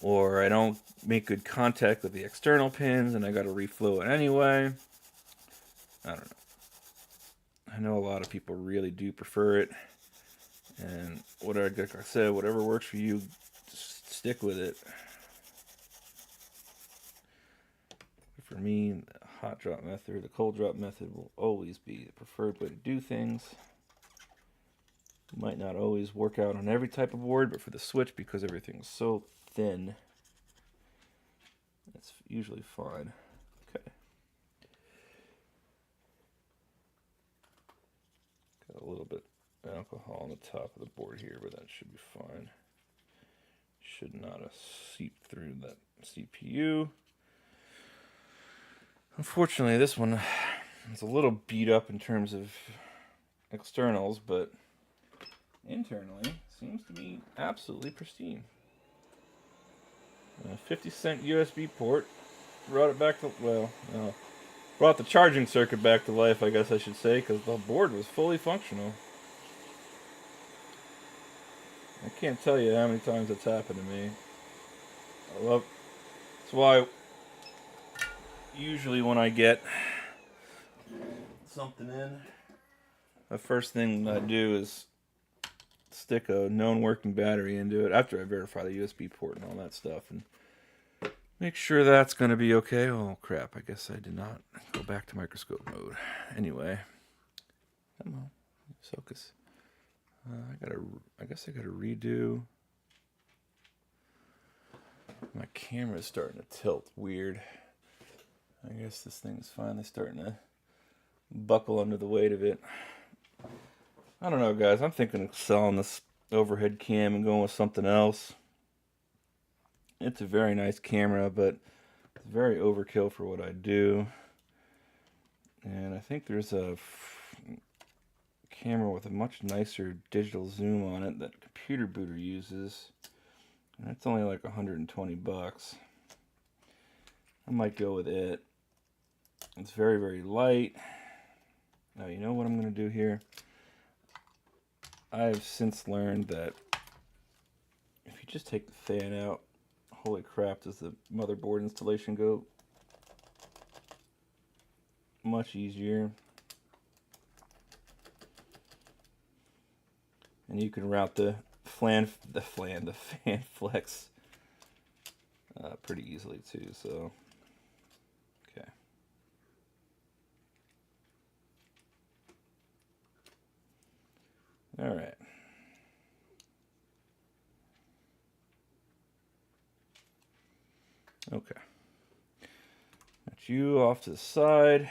or I don't make good contact with the external pins and I got to reflow it anyway. I don't know. I know a lot of people really do prefer it, and like I said, whatever works for you, just stick with it. For me, the hot drop method or the cold drop method will always be the preferred way to do things. Might not always work out on every type of board, but for the Switch, because everything's so thin, it's usually fine. Okay. Got a little bit of alcohol on the top of the board here, but that should be fine. Should not have seeped through that CPU. Unfortunately, this one is a little beat up in terms of externals, but internally seems to be absolutely pristine. A 50-cent USB port brought it back to, well, no, brought the charging circuit back to life, I guess I should say, because the board was fully functional. I can't tell you how many times it's happened to me. That's why usually when I get something in, the first thing I do is stick a known working battery into it after I verify the USB port and all that stuff and make sure that's going to be okay. Oh crap, I guess I did not go back to microscope mode. Anyway, come on, focus. I guess I gotta redo. My camera's starting to tilt weird. I guess this thing is finally starting to buckle under the weight of it. I don't know, guys. I'm thinking of selling this overhead cam and going with something else. It's a very nice camera, but it's very overkill for what I do. And I think there's a camera with a much nicer digital zoom on it that Computer Booter uses. And it's only like 120 bucks. I might go with it. It's very, very light. Now, you know what I'm going to do here? I've since learned that if you just take the fan out, holy crap, does the motherboard installation go much easier. And you can route the fan flex pretty easily too, so okay. All right. Okay. Got you off to the side.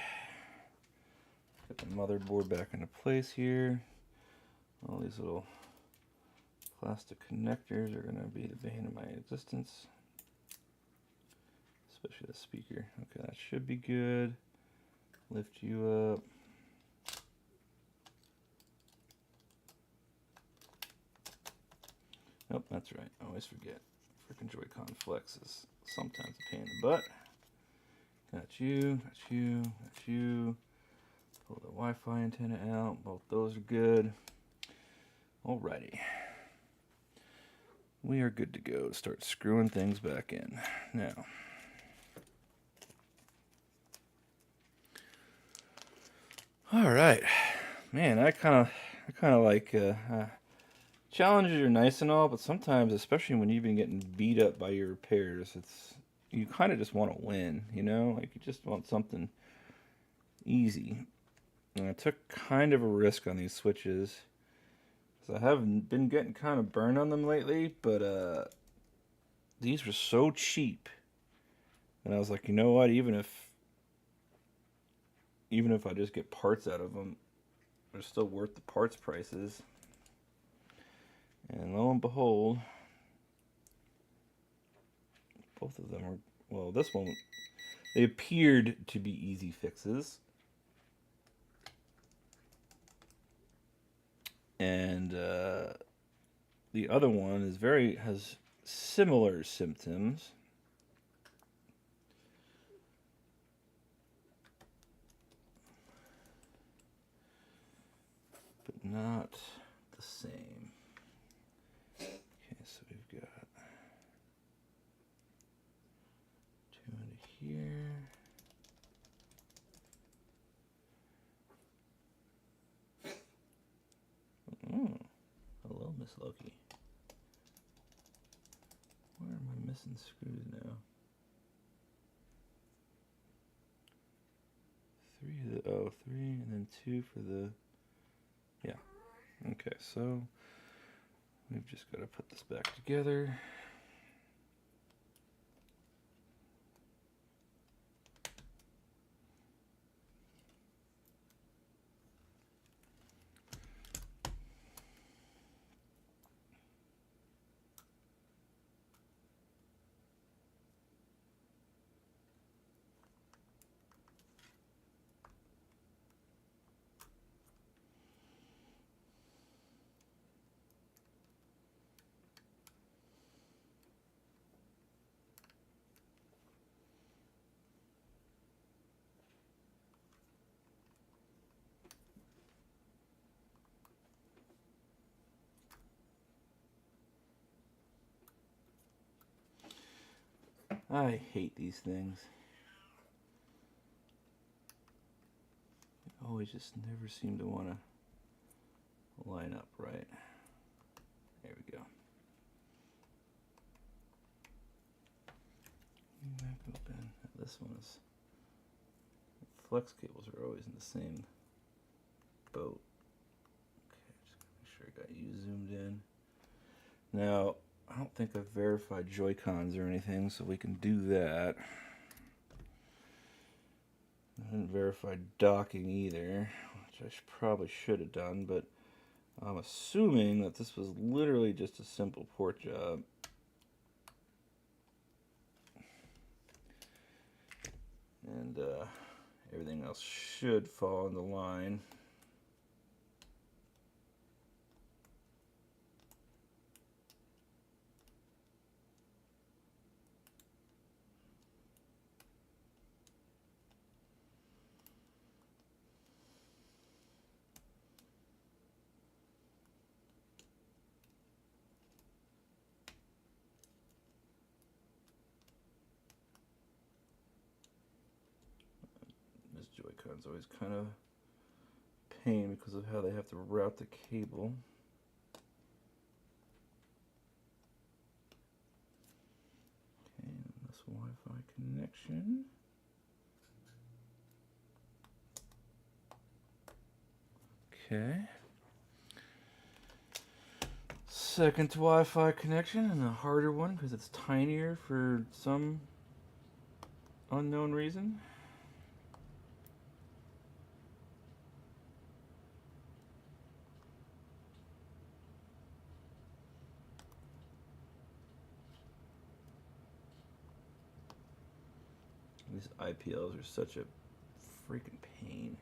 Get the motherboard back into place here. All these little plastic connectors are going to be the bane of my existence. Especially the speaker. Okay, that should be good. Lift you up. Nope, that's right. I always forget. Freaking Joy-Con Flex is sometimes a pain in the butt. Got you, got you, got you. Pull the Wi-Fi antenna out. Both those are good. Alrighty. We are good to go to start screwing things back in. Now, all right, man. I kind of like challenges are nice and all, but sometimes, especially when you've been getting beat up by your repairs, you kind of just want to win. You know, like you just want something easy. And I took kind of a risk on these switches. I have been getting kind of burned on them lately, but these were so cheap, and I was like, you know what? Even if I just get parts out of them, they're still worth the parts prices. And lo and behold, both of them are, well, this one, they appeared to be easy fixes. And the other one has similar symptoms. But not the same. Okay, so we've got two into here. Hello, Miss Loki. Where am I missing screws now? 3 and then 2 for the, yeah. Okay, so we've just got to put this back together. I hate these things. I always just never seem to want to line up right. There we go. Back open. This one is, flex cables are always in the same boat. Okay, just gotta make sure I got you zoomed in. Now, I don't think I've verified Joy-Cons or anything, so we can do that. I didn't verify docking either, which I probably should have done, but I'm assuming that this was literally just a simple port job. And everything else should fall into line. This Joy-Con's always kind of a pain because of how they have to route the cable. Okay, and this Wi-Fi connection. Okay. Second Wi-Fi connection, and a harder one because it's tinier for some unknown reason. These IPLs are such a freaking pain.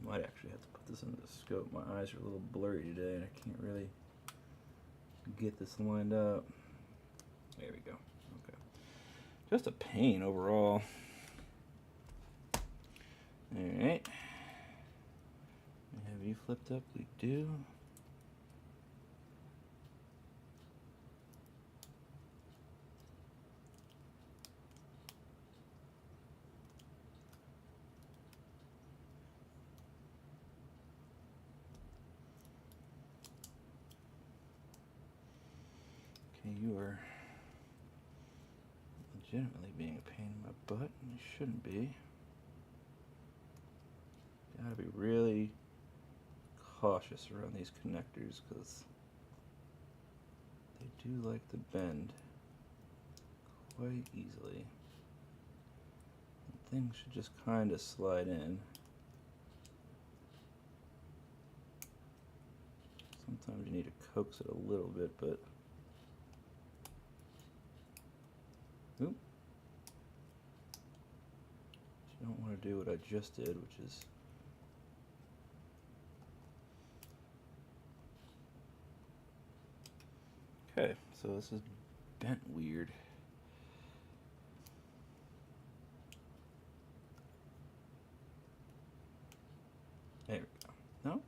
Might actually have to put this under the scope. My eyes are a little blurry today and I can't really get this lined up. There we go. Okay. Just a pain overall. Alright. Have you flipped up? We do. Okay, you are legitimately being a pain in my butt, and you shouldn't be. Gotta be really cautious around these connectors because they do like to bend quite easily. And things should just kind of slide in. Sometimes you need to coax it a little bit, but oop. You don't want to do what I just did, which is okay, so this is bent weird. There we go. No?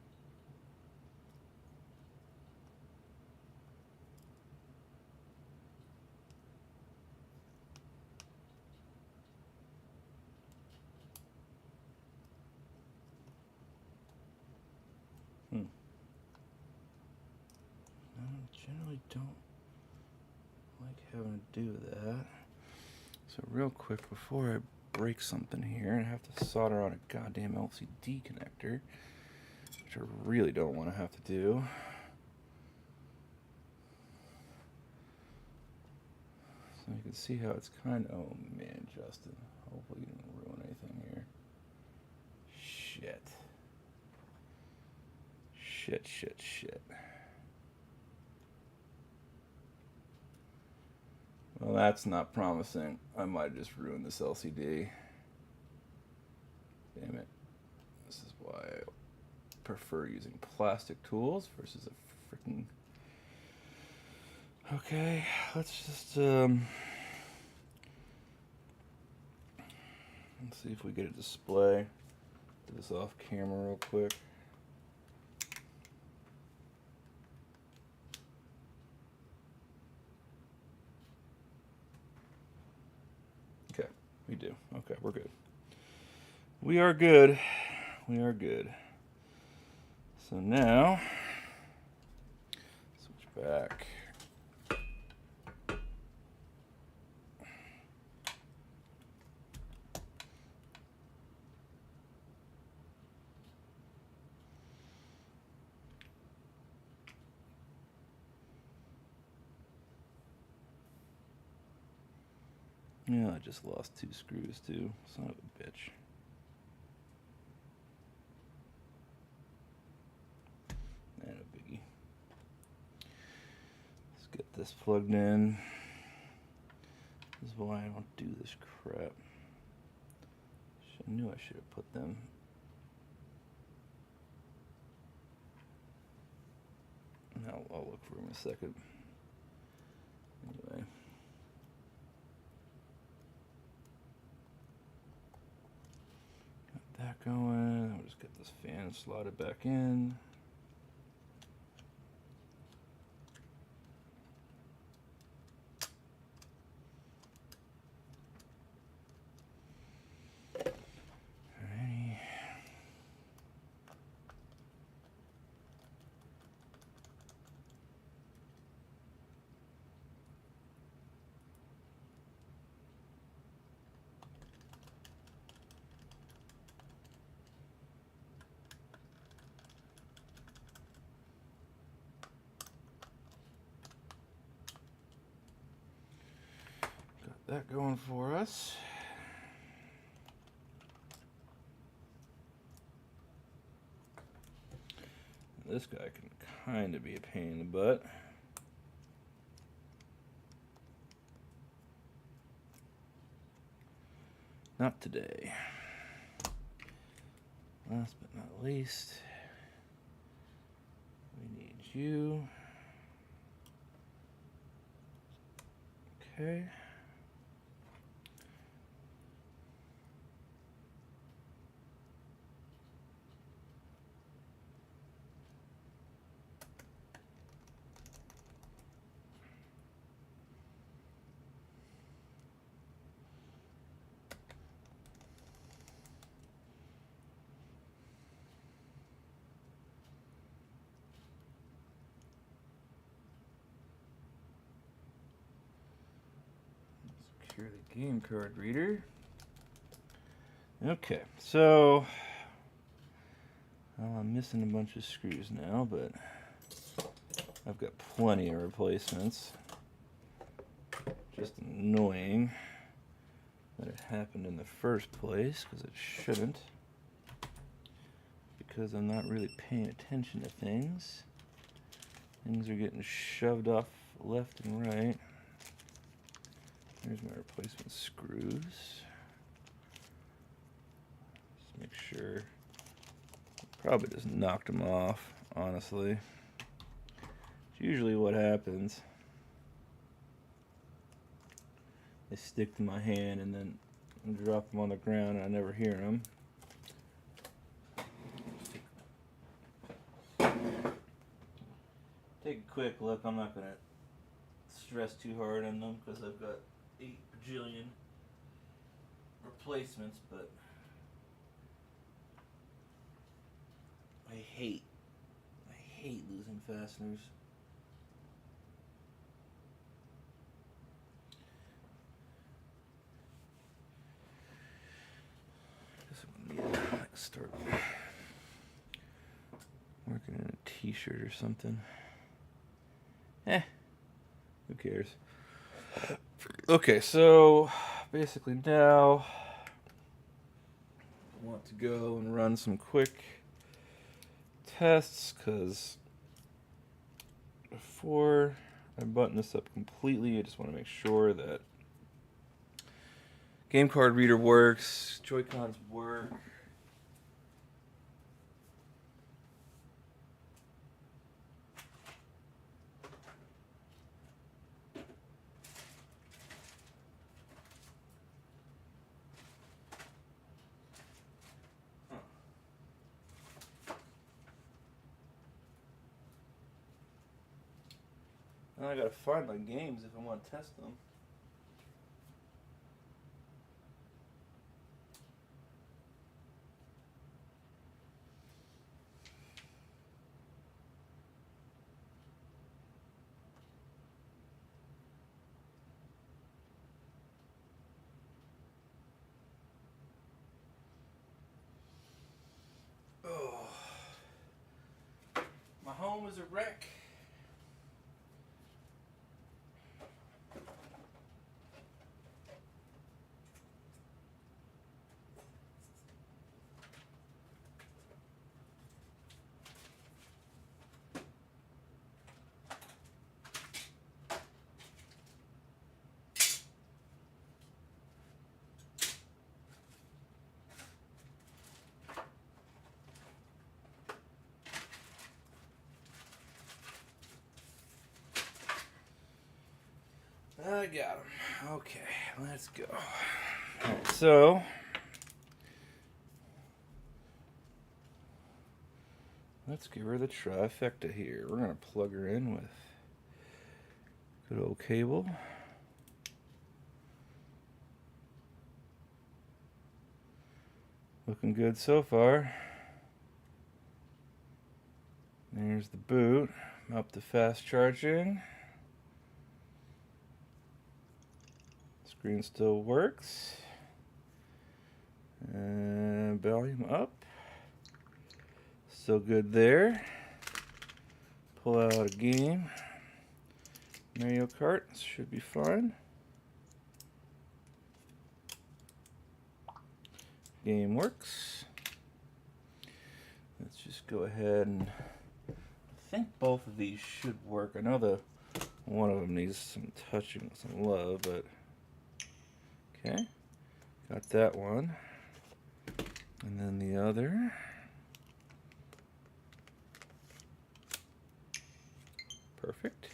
No, I generally don't like having to do that. So real quick, before I break something here, I have to solder on a goddamn LCD connector, which I really don't want to have to do. So you can see how it's kind of, oh man, Justin, hopefully you didn't ruin anything here. Shit. Shit. Well, that's not promising. I might just ruin this LCD. Damn it. This is why I prefer using plastic tools versus a freaking... Okay, let's just let's see if we get a display. Do this off camera real quick. Okay, we do. Okay, we're good. We are good. We are good. So now, switch back. Yeah, I just lost 2 screws too. Son of a bitch. And a biggie. Let's get this plugged in. This is why I don't do this crap. I knew I should have put them. I'll look for them in a second. Anyway. Got that going. I'll just get this fan slotted back in. Alrighty. That going for us. This guy can kind of be a pain in the butt. Not today. Last but not least, we need you. Okay. Secure the game card reader. Okay, so well, I'm missing a bunch of screws now, but I've got plenty of replacements. Just annoying that it happened in the first place, because it shouldn't. Because I'm not really paying attention to things. Things are getting shoved off left and right. Here's my replacement screws. Just make sure. Probably just knocked them off, honestly. It's usually what happens. They stick to my hand and then drop them on the ground and I never hear them. Take a quick look. I'm not going to stress too hard on them because I've got 8 bajillion replacements, but I hate losing fasteners. I guess I'm gonna need to start working on a t-shirt or something. Who cares? Okay, so basically now I want to go and run some quick tests, because before I button this up completely, I just want to make sure that game card reader works, Joy-Cons work. Now I gotta find my games if I want to test them. Oh, my home is a wreck. I got him. Okay, let's go. Alright, so let's give her the trifecta here. We're gonna plug her in with good old cable. Looking good so far. There's the boot. Up to fast charging. Screen still works. And volume up. Still good there. Pull out a game. Mario Kart should be fine. Game works. Let's just go ahead and I think both of these should work. I know the one of them needs some touching, some love, but okay. Got that one. And then the other. Perfect.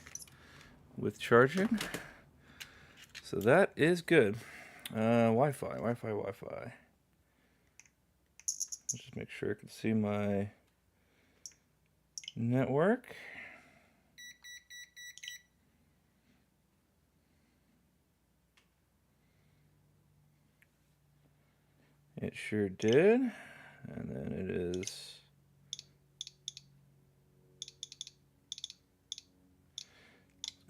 With charging. So that is good. Wi-Fi. Let's just make sure I can see my network. It sure did. And then it is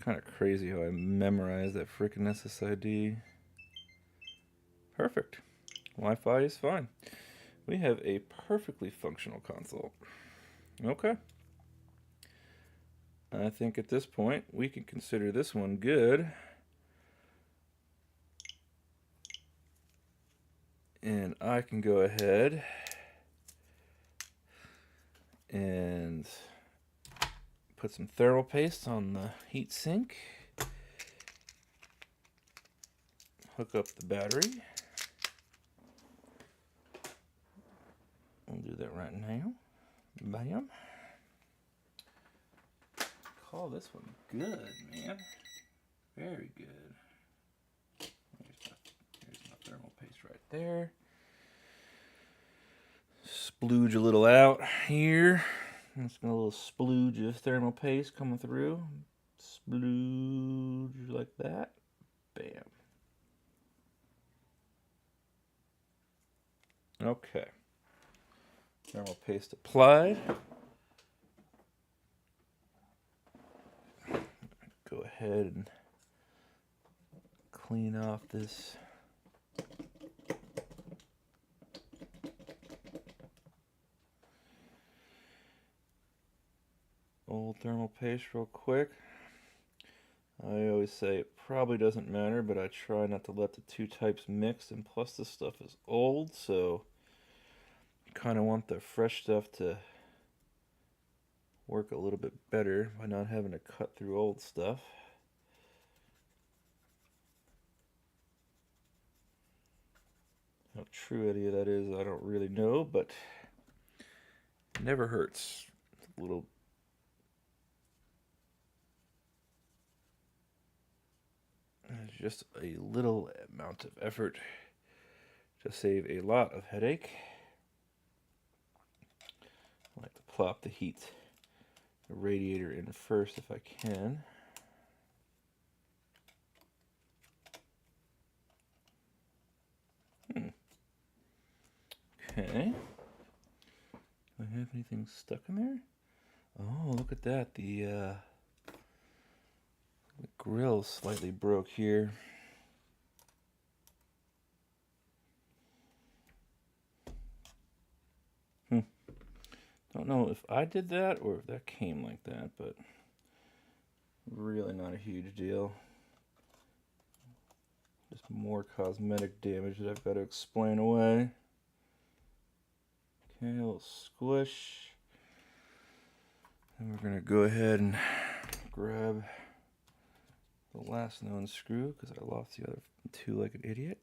kind of crazy how I memorized that frickin' SSID. Perfect. Wi-Fi is fine. We have a perfectly functional console. Okay. I think at this point we can consider this one good. And I can go ahead and put some thermal paste on the heat sink. Hook up the battery. We'll do that right now. Bam. Call this one good, man. Very good. Here's my thermal paste right there. Splooge a little out here. That's got a little splooge of thermal paste coming through. Splooge like that. Bam. Okay. Thermal paste applied. Go ahead and clean off this old thermal paste real quick. I always say it probably doesn't matter, but I try not to let the two types mix, and plus this stuff is old, so you kind of want the fresh stuff to work a little bit better by not having to cut through old stuff. How true any of that is, I don't really know, but it never hurts. A little just a little amount of effort to save a lot of headache. I like to plop the radiator in first if I can. Okay. Do I have anything stuck in there? Oh, look at that. The grill slightly broke here. Don't know if I did that or if that came like that, but really not a huge deal. Just more cosmetic damage that I've got to explain away. Okay, a little squish. And we're going to go ahead and grab the last known screw because I lost the other two like an idiot.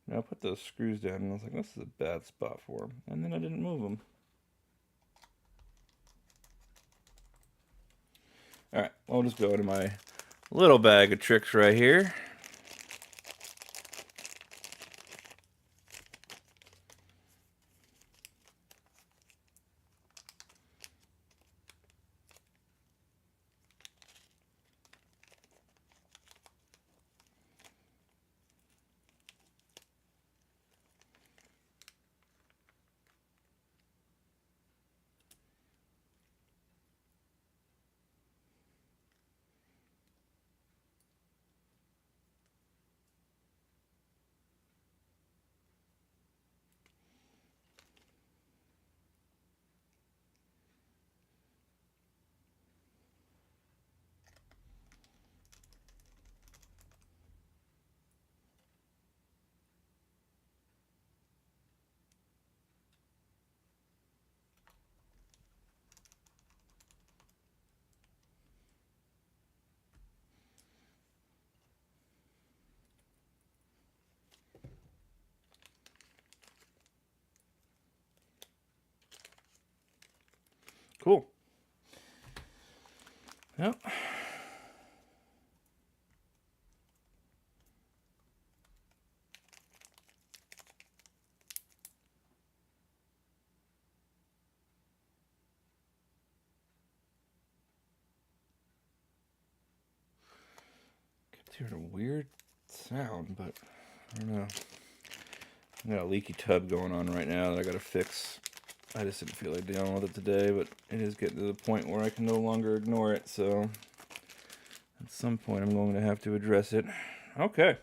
Now I put those screws down and I was like, this is a bad spot for them. And then I didn't move them. Alright, I'll just go into my Little bag of tricks right here. Cool. Yep. Kept hearing a weird sound, but I don't know. I got a leaky tub going on right now that I gotta fix. I just didn't feel like dealing with it today, but it is getting to the point where I can no longer ignore it, so at some point I'm going to have to address it. Okay.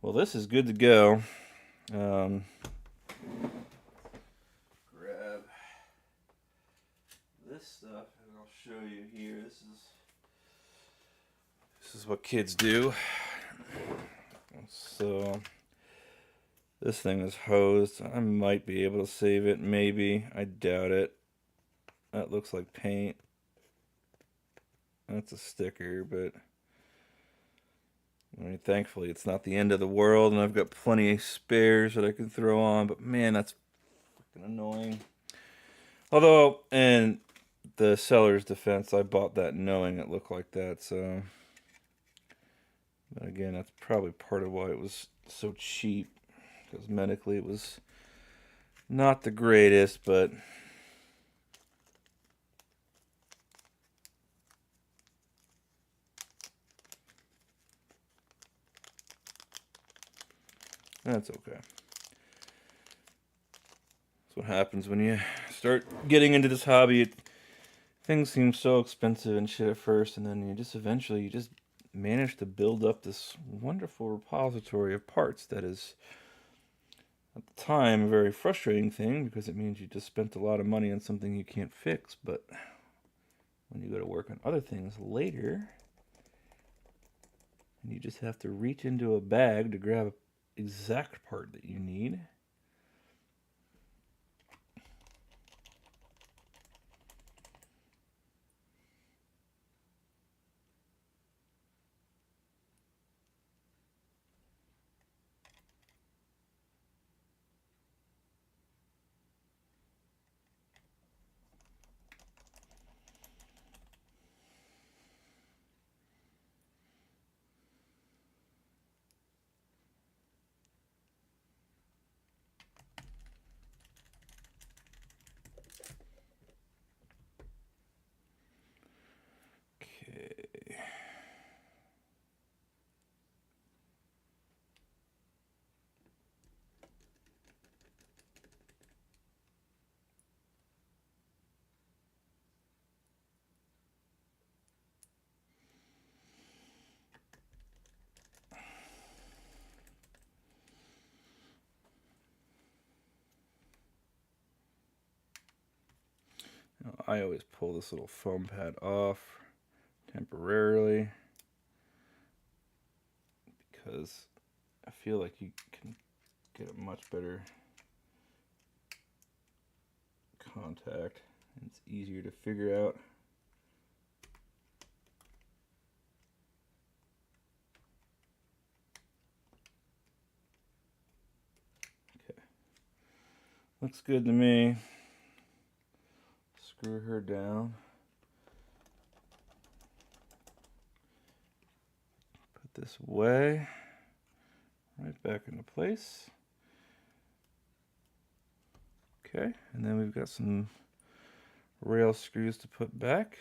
Well, this is good to go. Grab this stuff and I'll show you here. This is what kids do. So this thing is hosed. I might be able to save it, maybe. I doubt it. That looks like paint. That's a sticker, but I mean, thankfully it's not the end of the world, and I've got plenty of spares that I can throw on, but man, that's freaking annoying. Although, in the seller's defense, I bought that knowing it looked like that, so... But again, that's probably part of why it was so cheap. Cosmetically, it was not the greatest, but... that's okay. That's what happens when you start getting into this hobby. Things seem so expensive and shit at first, and then you just eventually manage to build up this wonderful repository of parts that is, at the time, a very frustrating thing because it means you just spent a lot of money on something you can't fix. But when you go to work on other things later, and you just have to reach into a bag to grab an exact part that you need. Okay. Now, I always pull this little foam pad off temporarily because I feel like you can get a much better contact and it's easier to figure out. Okay, looks good to me. Screw her down. Put this away, right back into place. Okay, and then we've got some rail screws to put back.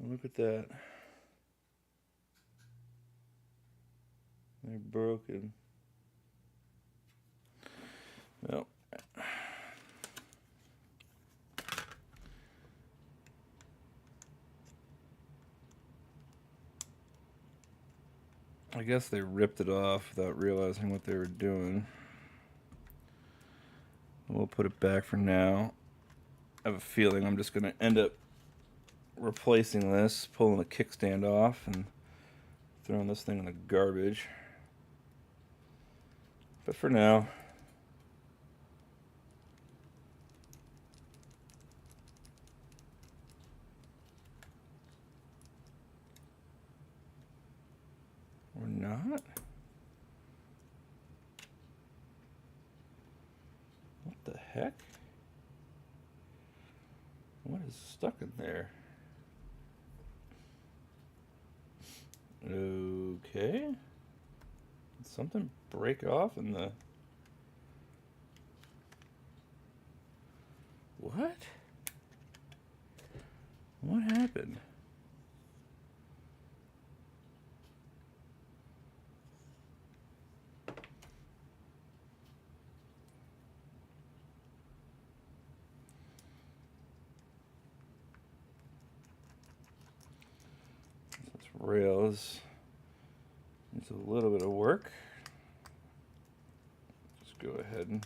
Look at that. They're broken. Well, I guess they ripped it off without realizing what they were doing. We'll put it back for now. I have a feeling I'm just going to end up replacing this, pulling the kickstand off, and throwing this thing in the garbage. But for now, we're not. What the heck? What is stuck in there? Okay. Did something break off in the... What? What happened? This rails needs a little bit of work. Just go ahead and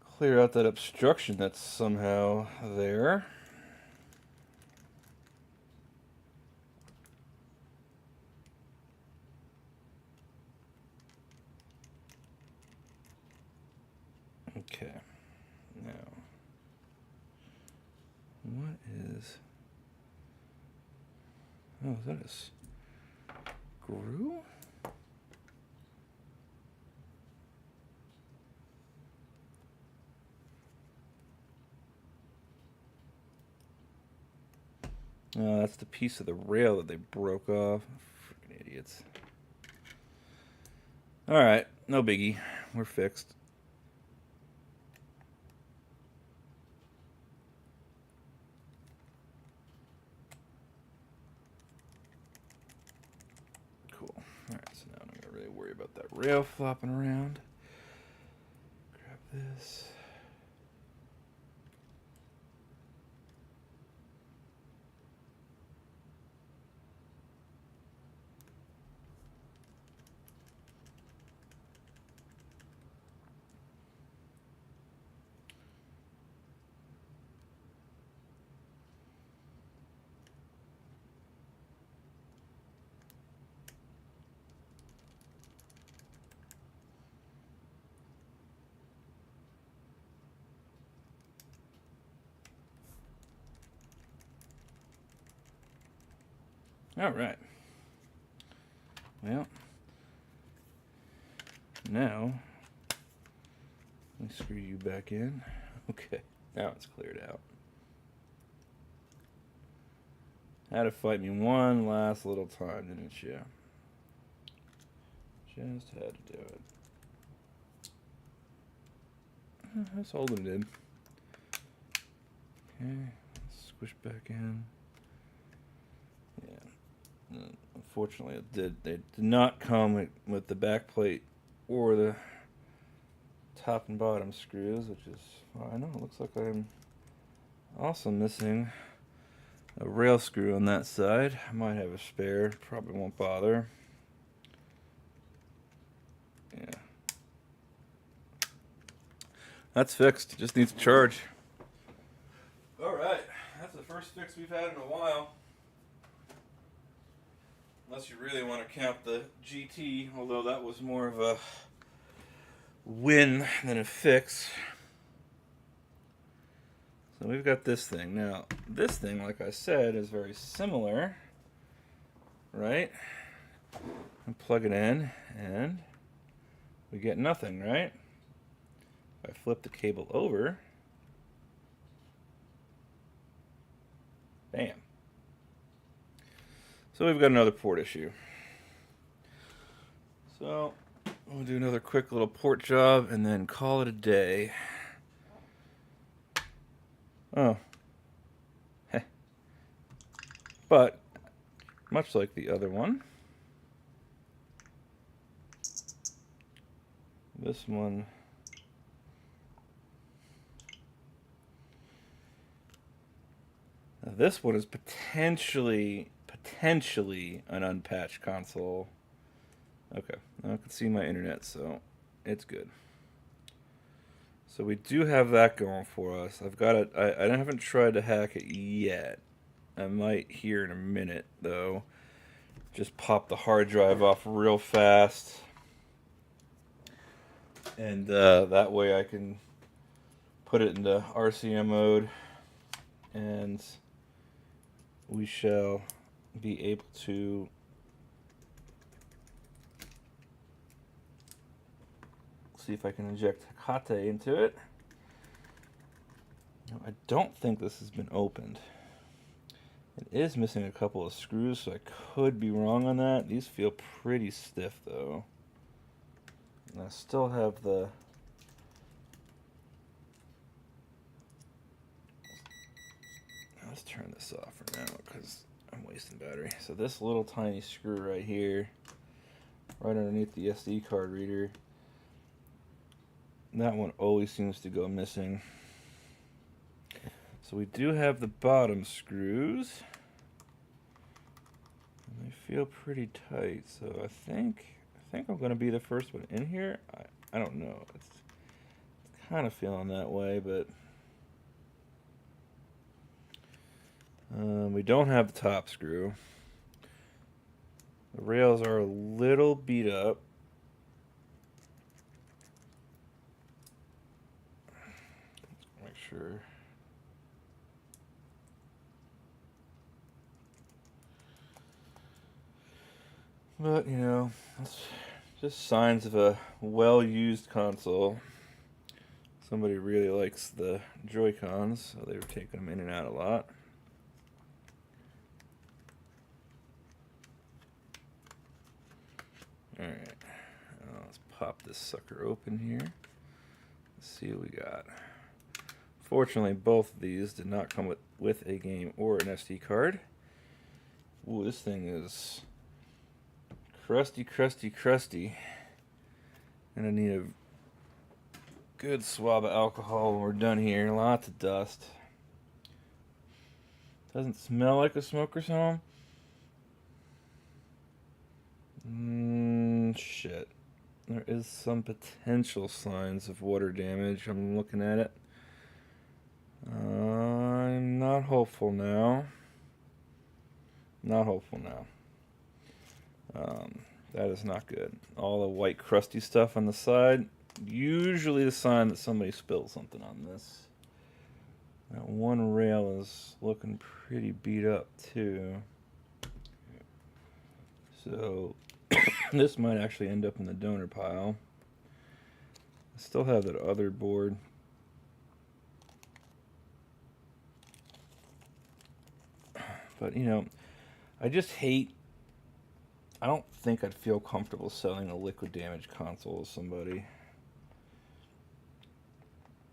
clear out that obstruction that's somehow there. Okay, now, what is, oh, is that a screw? Oh, that's the piece of the rail that they broke off. Freaking idiots. Alright, no biggie. We're fixed. Cool. Alright, so now I'm not going to really worry about that rail flopping around. Grab this. All right. Well, now let me screw you back in. Okay, now it's cleared out. Had to fight me one last little time, didn't you? Just had to do it. Let's hold it in. Okay, squish back in. Yeah. Unfortunately, they did not come with the back plate or the top and bottom screws, which is fine. It looks like I'm also missing a rail screw on that side. I might have a spare, probably won't bother. Yeah. That's fixed, just needs to charge. Alright, that's the first fix we've had in a while. Unless you really want to count the GT, although that was more of a win than a fix. So we've got this thing. Now, this thing, like I said, is very similar right? And plug it in, and we get nothing, right? If I flip the cable over, bam. So we've got another port issue. So we'll do another quick little port job and then call it a day. Oh. Heh. But, much like the other one, this one is potentially an unpatched console. Okay, now I can see my internet, so it's good. So we do have that going for us. I've got it. I haven't tried to hack it yet. I might here in a minute, though. Just pop the hard drive off real fast. And that way I can put it into RCM mode. And we shall be able to see if I can inject Hecate into it. Now, I don't think this has been opened. It is missing a couple of screws, so I could be wrong on that. These feel pretty stiff, though. And I still have the... Let's turn this off for now, because I'm wasting battery. So this little tiny screw right here, right underneath the SD card reader, that one always seems to go missing. So we do have the bottom screws. And they feel pretty tight, so I think I'm going to be the first one in here. I don't know. It's kind of feeling that way, but we don't have the top screw. The rails are a little beat up. Make sure. But, you know, it's just signs of a well-used console. Somebody really likes the Joy-Cons, so they were taking them in and out a lot. Alright, let's pop this sucker open here. Let's see what we got. Fortunately, both of these did not come with a game or an SD card. Ooh, this thing is crusty. And I need a good swab of alcohol when we're done here. Lots of dust. Doesn't smell like a smoker's home. Shit. There is some potential signs of water damage. I'm looking at it. I'm not hopeful now. That is not good. All the white crusty stuff on the side, usually the sign that somebody spilled something on this. That one rail is looking pretty beat up too. So this might actually end up in the donor pile. I still have that other board. But, you know, I just hate... I don't think I'd feel comfortable selling a liquid damage console to somebody.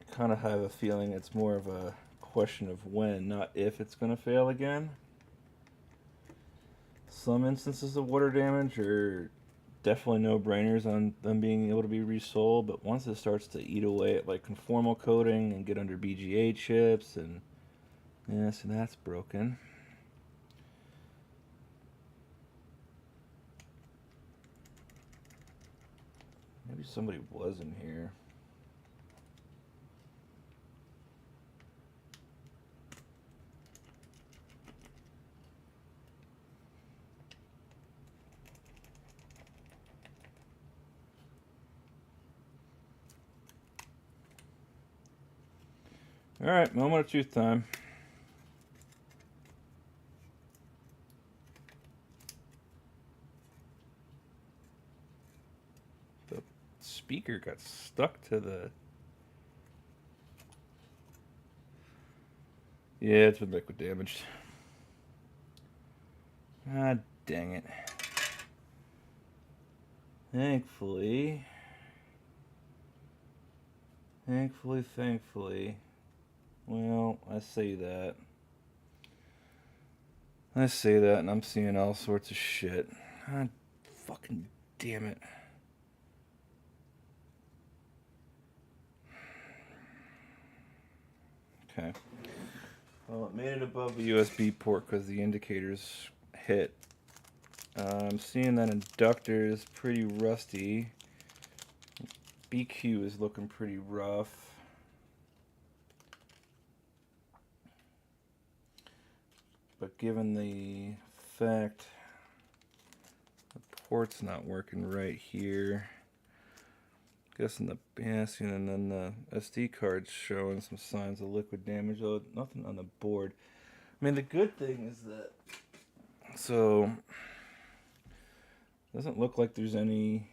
I kind of have a feeling it's more of a question of when, not if it's going to fail again. Some instances of water damage are definitely no-brainers on them being able to be resold, but once it starts to eat away at like conformal coating and get under BGA chips, and yeah, so that's broken. Maybe somebody was in here. Alright, moment of truth time. speaker got stuck to the... Yeah, it's been liquid damaged. Ah, dang it. Thankfully, well, I say that, and I'm seeing all sorts of shit. Ah, fucking damn it. Okay. Well, it made it above the USB port because the indicators hit. I'm seeing that inductor is pretty rusty. BQ is looking pretty rough. But given the fact the port's not working right here, guessing the BASIN and then the SD card's showing some signs of liquid damage, though nothing on the board. I mean, the good thing is that, so, it doesn't look like there's any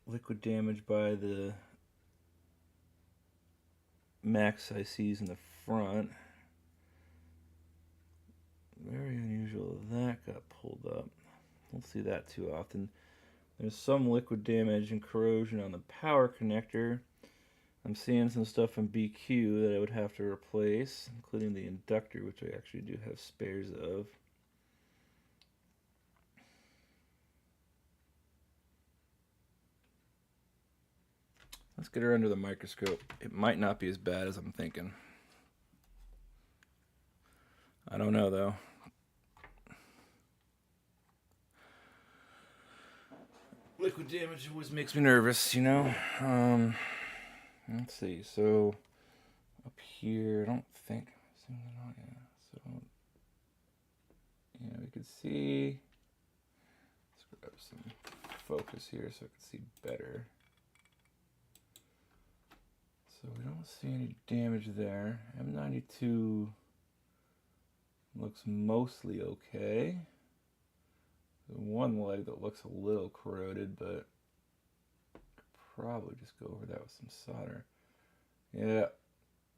liquid damage by the max ICs in the front. Very unusual that got pulled up. Don't see that too often. There's some liquid damage and corrosion on the power connector. I'm seeing some stuff in BQ that I would have to replace, including the inductor, which I actually do have spares of. Let's get her under the microscope. It might not be as bad as I'm thinking. I don't know, though. Liquid damage always makes me nervous, you know? Let's see. So, up here, I don't think... So, yeah, we can see... Let's grab some focus here so I can see better. So we don't see any damage there. M92 looks mostly okay. The one leg that looks a little corroded, but could probably just go over that with some solder. Yeah,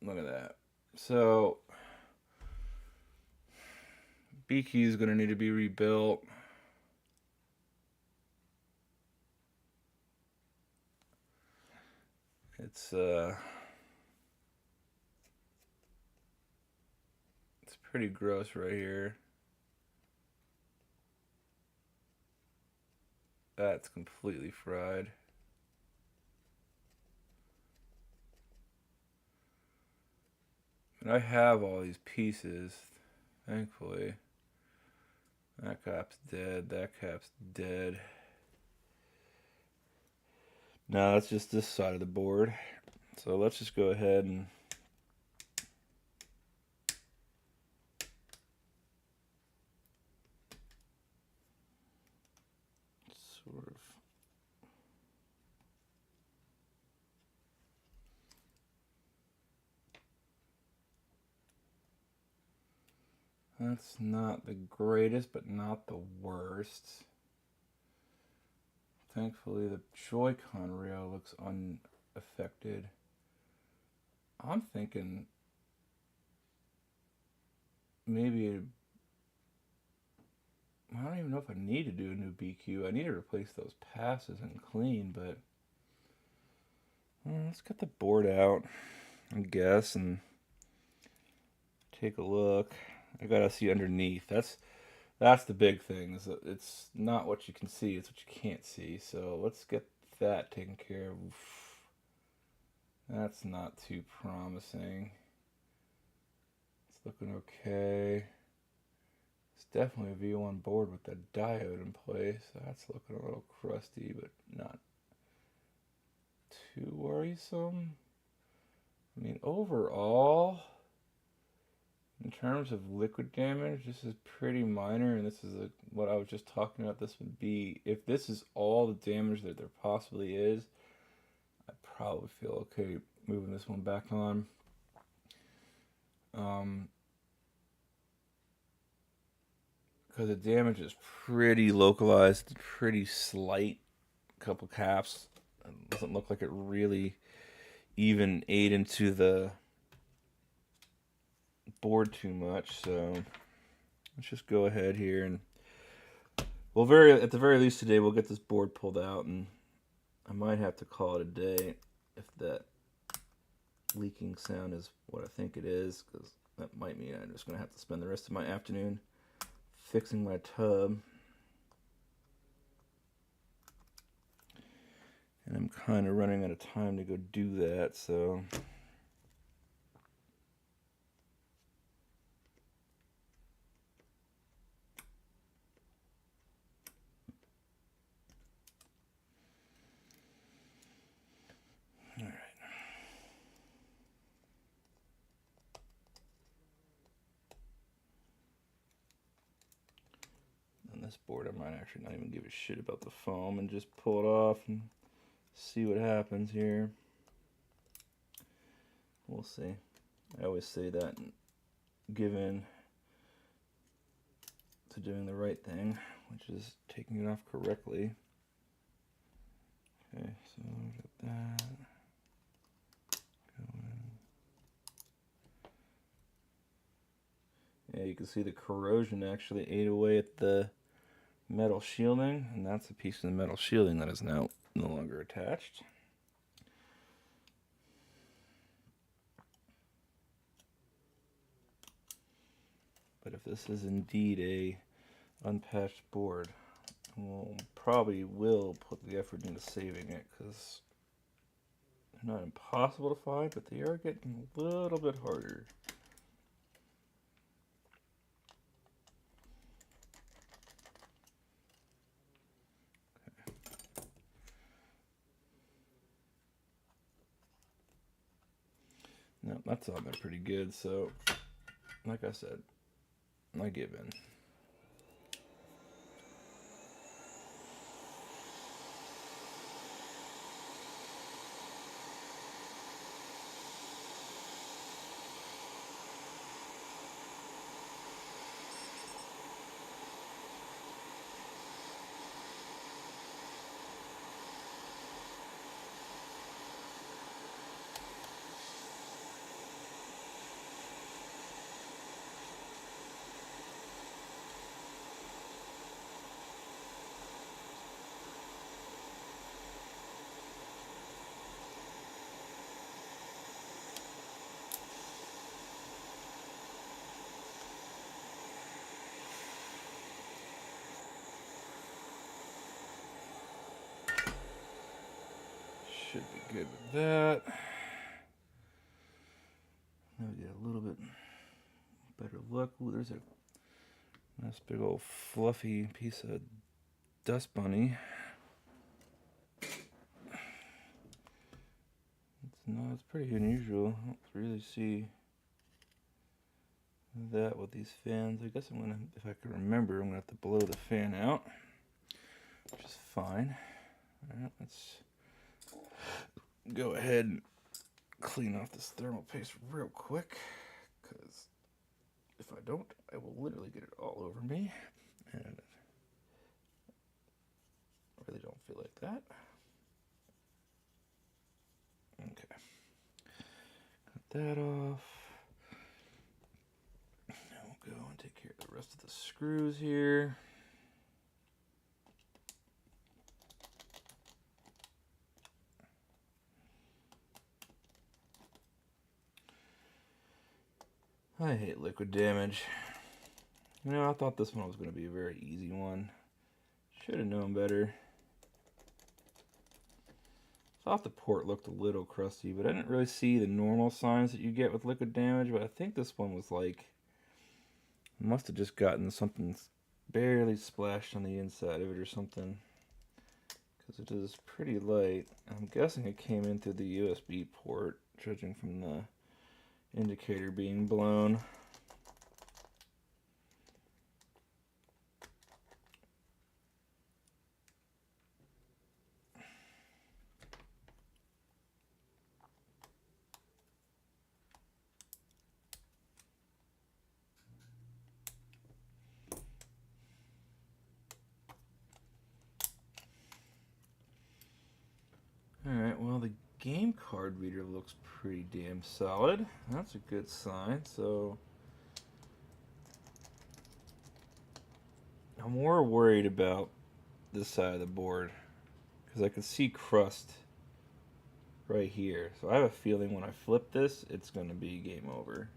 look at that. So BQ is going to need to be rebuilt. It's pretty gross right here. That's completely fried. And I have all these pieces, thankfully. That cap's dead, that cap's dead. Now that's just this side of the board. So let's just go ahead and sort of that's not the greatest, but not the worst. Thankfully, the Joy-Con rail looks unaffected. I'm thinking maybe I don't even know if I need to do a new BQ. I need to replace those passes and clean, but let's get the board out, I guess, and take a look. I gotta see underneath. That's the big thing, is that it's not what you can see, it's what you can't see. So let's get that taken care of. That's not too promising. It's looking okay. It's definitely a V1 board with that diode in place. That's looking a little crusty, but not too worrisome. I mean, overall, in terms of liquid damage, this is pretty minor, and this is what I was just talking about. This would be, if this is all the damage that there possibly is, I probably feel okay moving this one back on. Because the damage is pretty localized, pretty slight. couple caps. It doesn't look like it really even ate into the board too much, so let's just go ahead here and at the very least today we'll get this board pulled out, and I might have to call it a day if that leaking sound is what I think it is, because that might mean I'm just going to have to spend the rest of my afternoon fixing my tub. And I'm kind of running out of time to go do that, so all right. On this board, I might actually not even give a shit about the foam and just pull it off and see what happens here. We'll see. I always say that and give in to doing the right thing, which is taking it off correctly. Okay, so got that. Yeah, you can see the corrosion actually ate away at the metal shielding, and that's a piece of the metal shielding that is now no longer attached. But if this is indeed a unpatched board, we'll probably will put the effort into saving it, because they're not impossible to find, but they are getting a little bit harder. No, that's all been pretty good, so like I said, I give in. Should be good with that. Now we get a little bit better look. Ooh, there's a nice big old fluffy piece of dust bunny. It's pretty unusual. I don't really see that with these fans. I guess I'm gonna, if I can remember, I'm gonna have to blow the fan out, which is fine. All right, let's go ahead and clean off this thermal paste real quick, because if I don't, I will literally get it all over me, and I really don't feel like that. Okay, cut that off. Now we'll go and take care of the rest of the screws here. I hate liquid damage. You know, I thought this one was going to be a very easy one. Should have known better. Thought the port looked a little crusty, but I didn't really see the normal signs that you get with liquid damage. But I think this one was like, must have just gotten something barely splashed on the inside of it or something, because it is pretty light. I'm guessing it came in through the USB port, judging from the indicator being blown. card reader looks pretty damn solid. That's a good sign. So I'm more worried about this side of the board because I can see crust right here. So I have a feeling when I flip this, it's going to be game over.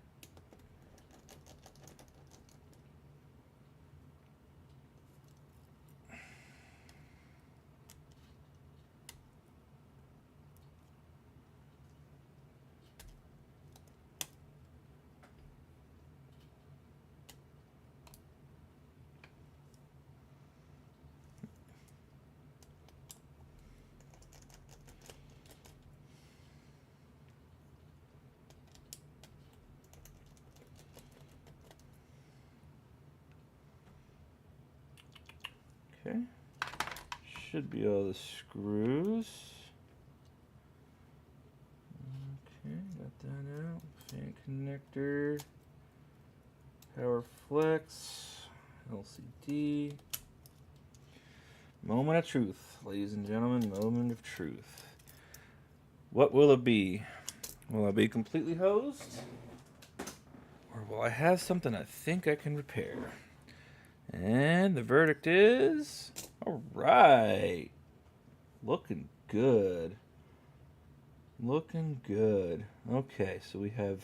Okay, should be all the screws. Okay, got that out. Fan connector, power flex, LCD. Moment of truth, ladies and gentlemen, moment of truth. What will it be? Will I be completely hosed? Or will I have something I think I can repair? And the verdict is, all right, looking good. Looking good. Okay, so we have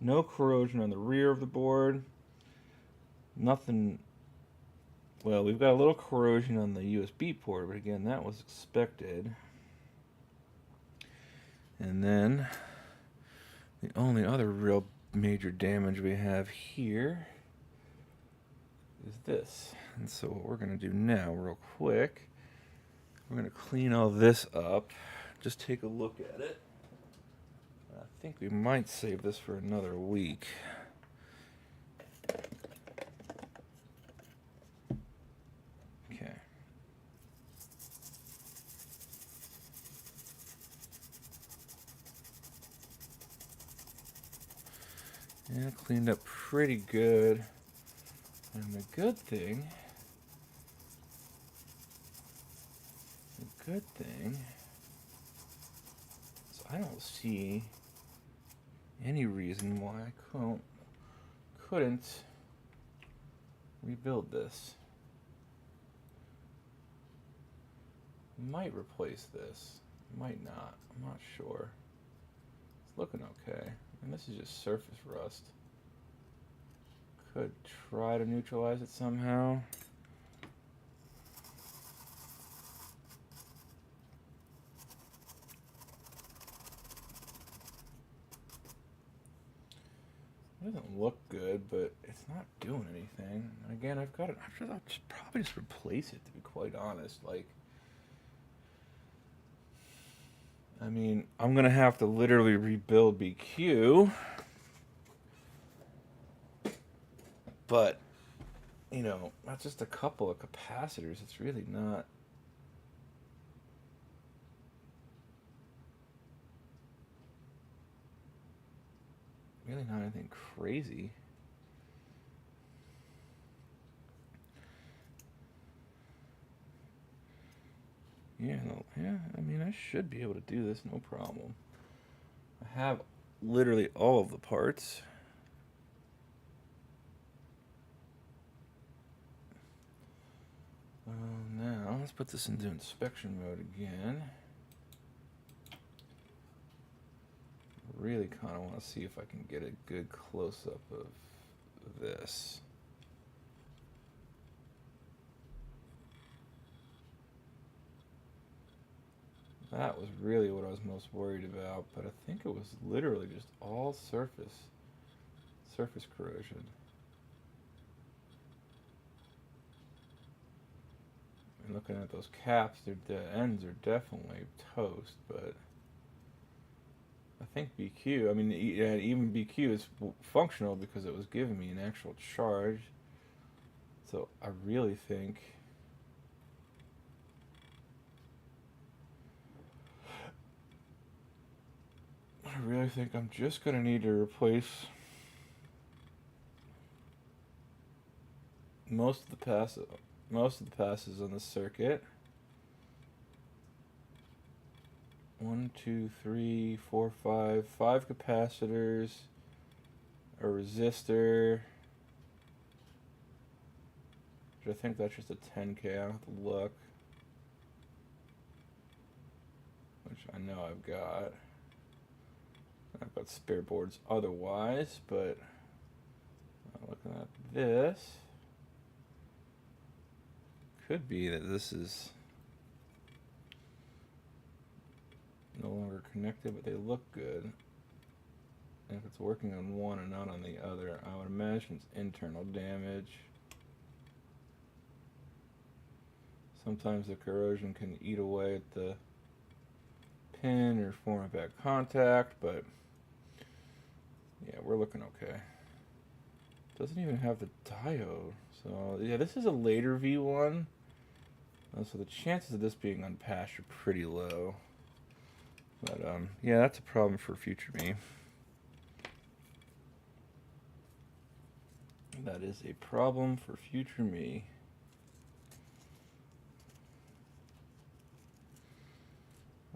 no corrosion on the rear of the board. Nothing, well, we've got a little corrosion on the USB port, but again, that was expected. And then the only other real major damage we have here is this. And so what we're going to do now, real quick, we're going to clean all this up. Just take a look at it. I think we might save this for another week. Okay. Yeah, cleaned up pretty good. And the good thing is I don't see any reason why I couldn't rebuild this. Might replace this, might not, I'm not sure. It's looking okay, and this is just surface rust. Could try to neutralize it somehow. It doesn't look good, but it's not doing anything. And again, I've got it. I'll probably just replace it, to be quite honest. Like, I mean, I'm gonna have to literally rebuild BQ, but you know, not just a couple of capacitors. It's really not. Really not anything crazy. Yeah, I mean, I should be able to do this, no problem. I have literally all of the parts. Now, let's put this into inspection mode again. Really kind of want to see if I can get a good close-up of this. That was really what I was most worried about, but I think it was literally just all surface corrosion. And looking at those caps, the ends are definitely toast, but I think BQ, I mean, even BQ is functional because it was giving me an actual charge. So I really think I'm just going to need to replace most of the passes on the circuit. 1, 2, 3, 4, 5. 5 capacitors, a resistor. I think that's just a 10K. I'll have to look. Which I know I've got. I've got spare boards otherwise, but looking at this, could be that this is no longer connected, but they look good. And if it's working on one and not on the other, I would imagine it's internal damage. Sometimes the corrosion can eat away at the pin or form a bad contact, but yeah, we're looking okay. Doesn't even have the diode. So yeah, this is a later V1. So the chances of this being unpatched are pretty low. But yeah, that's a problem for future me. That is a problem for future me.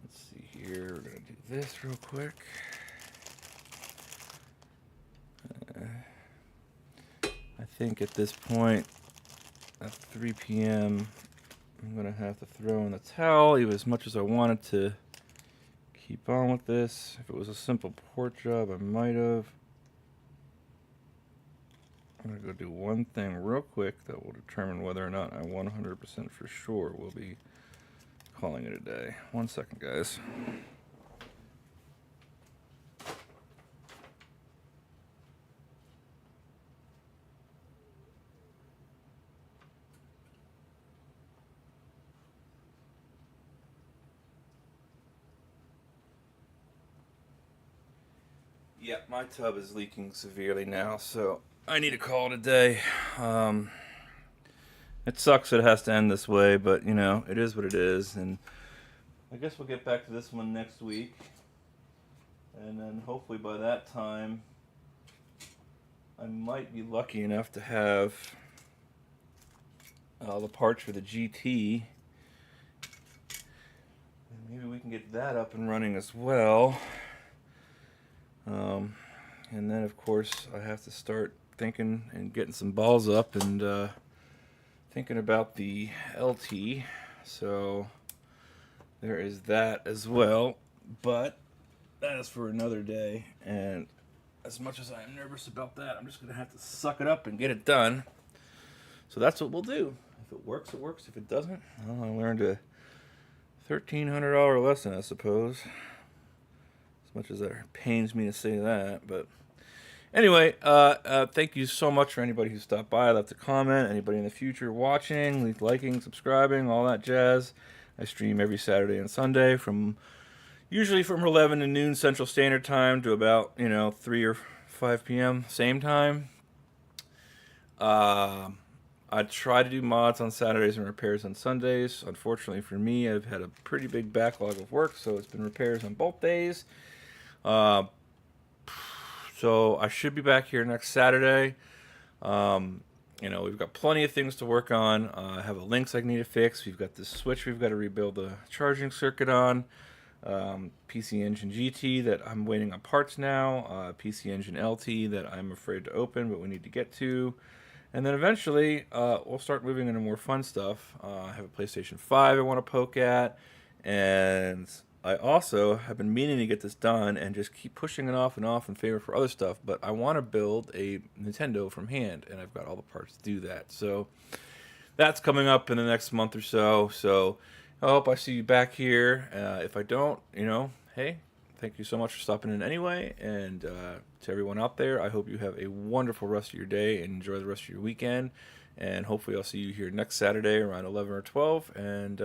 Let's see here. We're gonna do this real quick. I think at this point, at 3 p.m., I'm gonna have to throw in the towel. Even as much as I wanted to keep on with this, if it was a simple port job, I might have. I'm gonna go do one thing real quick that will determine whether or not I 100% for sure will be calling it a day. 1 second, guys. Yeah, my tub is leaking severely now, so I need to call it a day. It sucks that it has to end this way, but you know, it is what it is, and I guess we'll get back to this one next week, and then hopefully by that time I might be lucky enough to have the parts for the GT, and maybe we can get that up and running as well. And then of course I have to start thinking and getting some balls up and thinking about the LT, so there is that as well, but that is for another day. And as much as I am nervous about that, I'm just gonna have to suck it up and get it done. So that's what we'll do. If it works, it works. If it doesn't, well, I learned a $1,300 lesson, I suppose. As much as it pains me to say that, but anyway, thank you so much for anybody who stopped by, left a comment, anybody in the future watching, liking, subscribing, all that jazz. I stream every Saturday and Sunday usually from 11 to noon Central Standard Time to about 3 or 5 p.m. same time. I try to do mods on Saturdays and repairs on Sundays. Unfortunately for me, I've had a pretty big backlog of work, so it's been repairs on both days. So I should be back here next Saturday. We've got plenty of things to work on. I have a Lynx I need to fix. We've got this switch we've got to rebuild the charging circuit on. PC Engine GT that I'm waiting on parts now. PC Engine LT that I'm afraid to open, but we need to get to. And then eventually, we'll start moving into more fun stuff. I have a PlayStation 5 I want to poke at, and I also have been meaning to get this done and just keep pushing it off in favor for other stuff, but I want to build a Nintendo from hand, and I've got all the parts to do that. So that's coming up in the next month or so. So I hope I see you back here. If I don't, hey, thank you so much for stopping in anyway. And to everyone out there, I hope you have a wonderful rest of your day and enjoy the rest of your weekend. And hopefully I'll see you here next Saturday around 11 or 12. And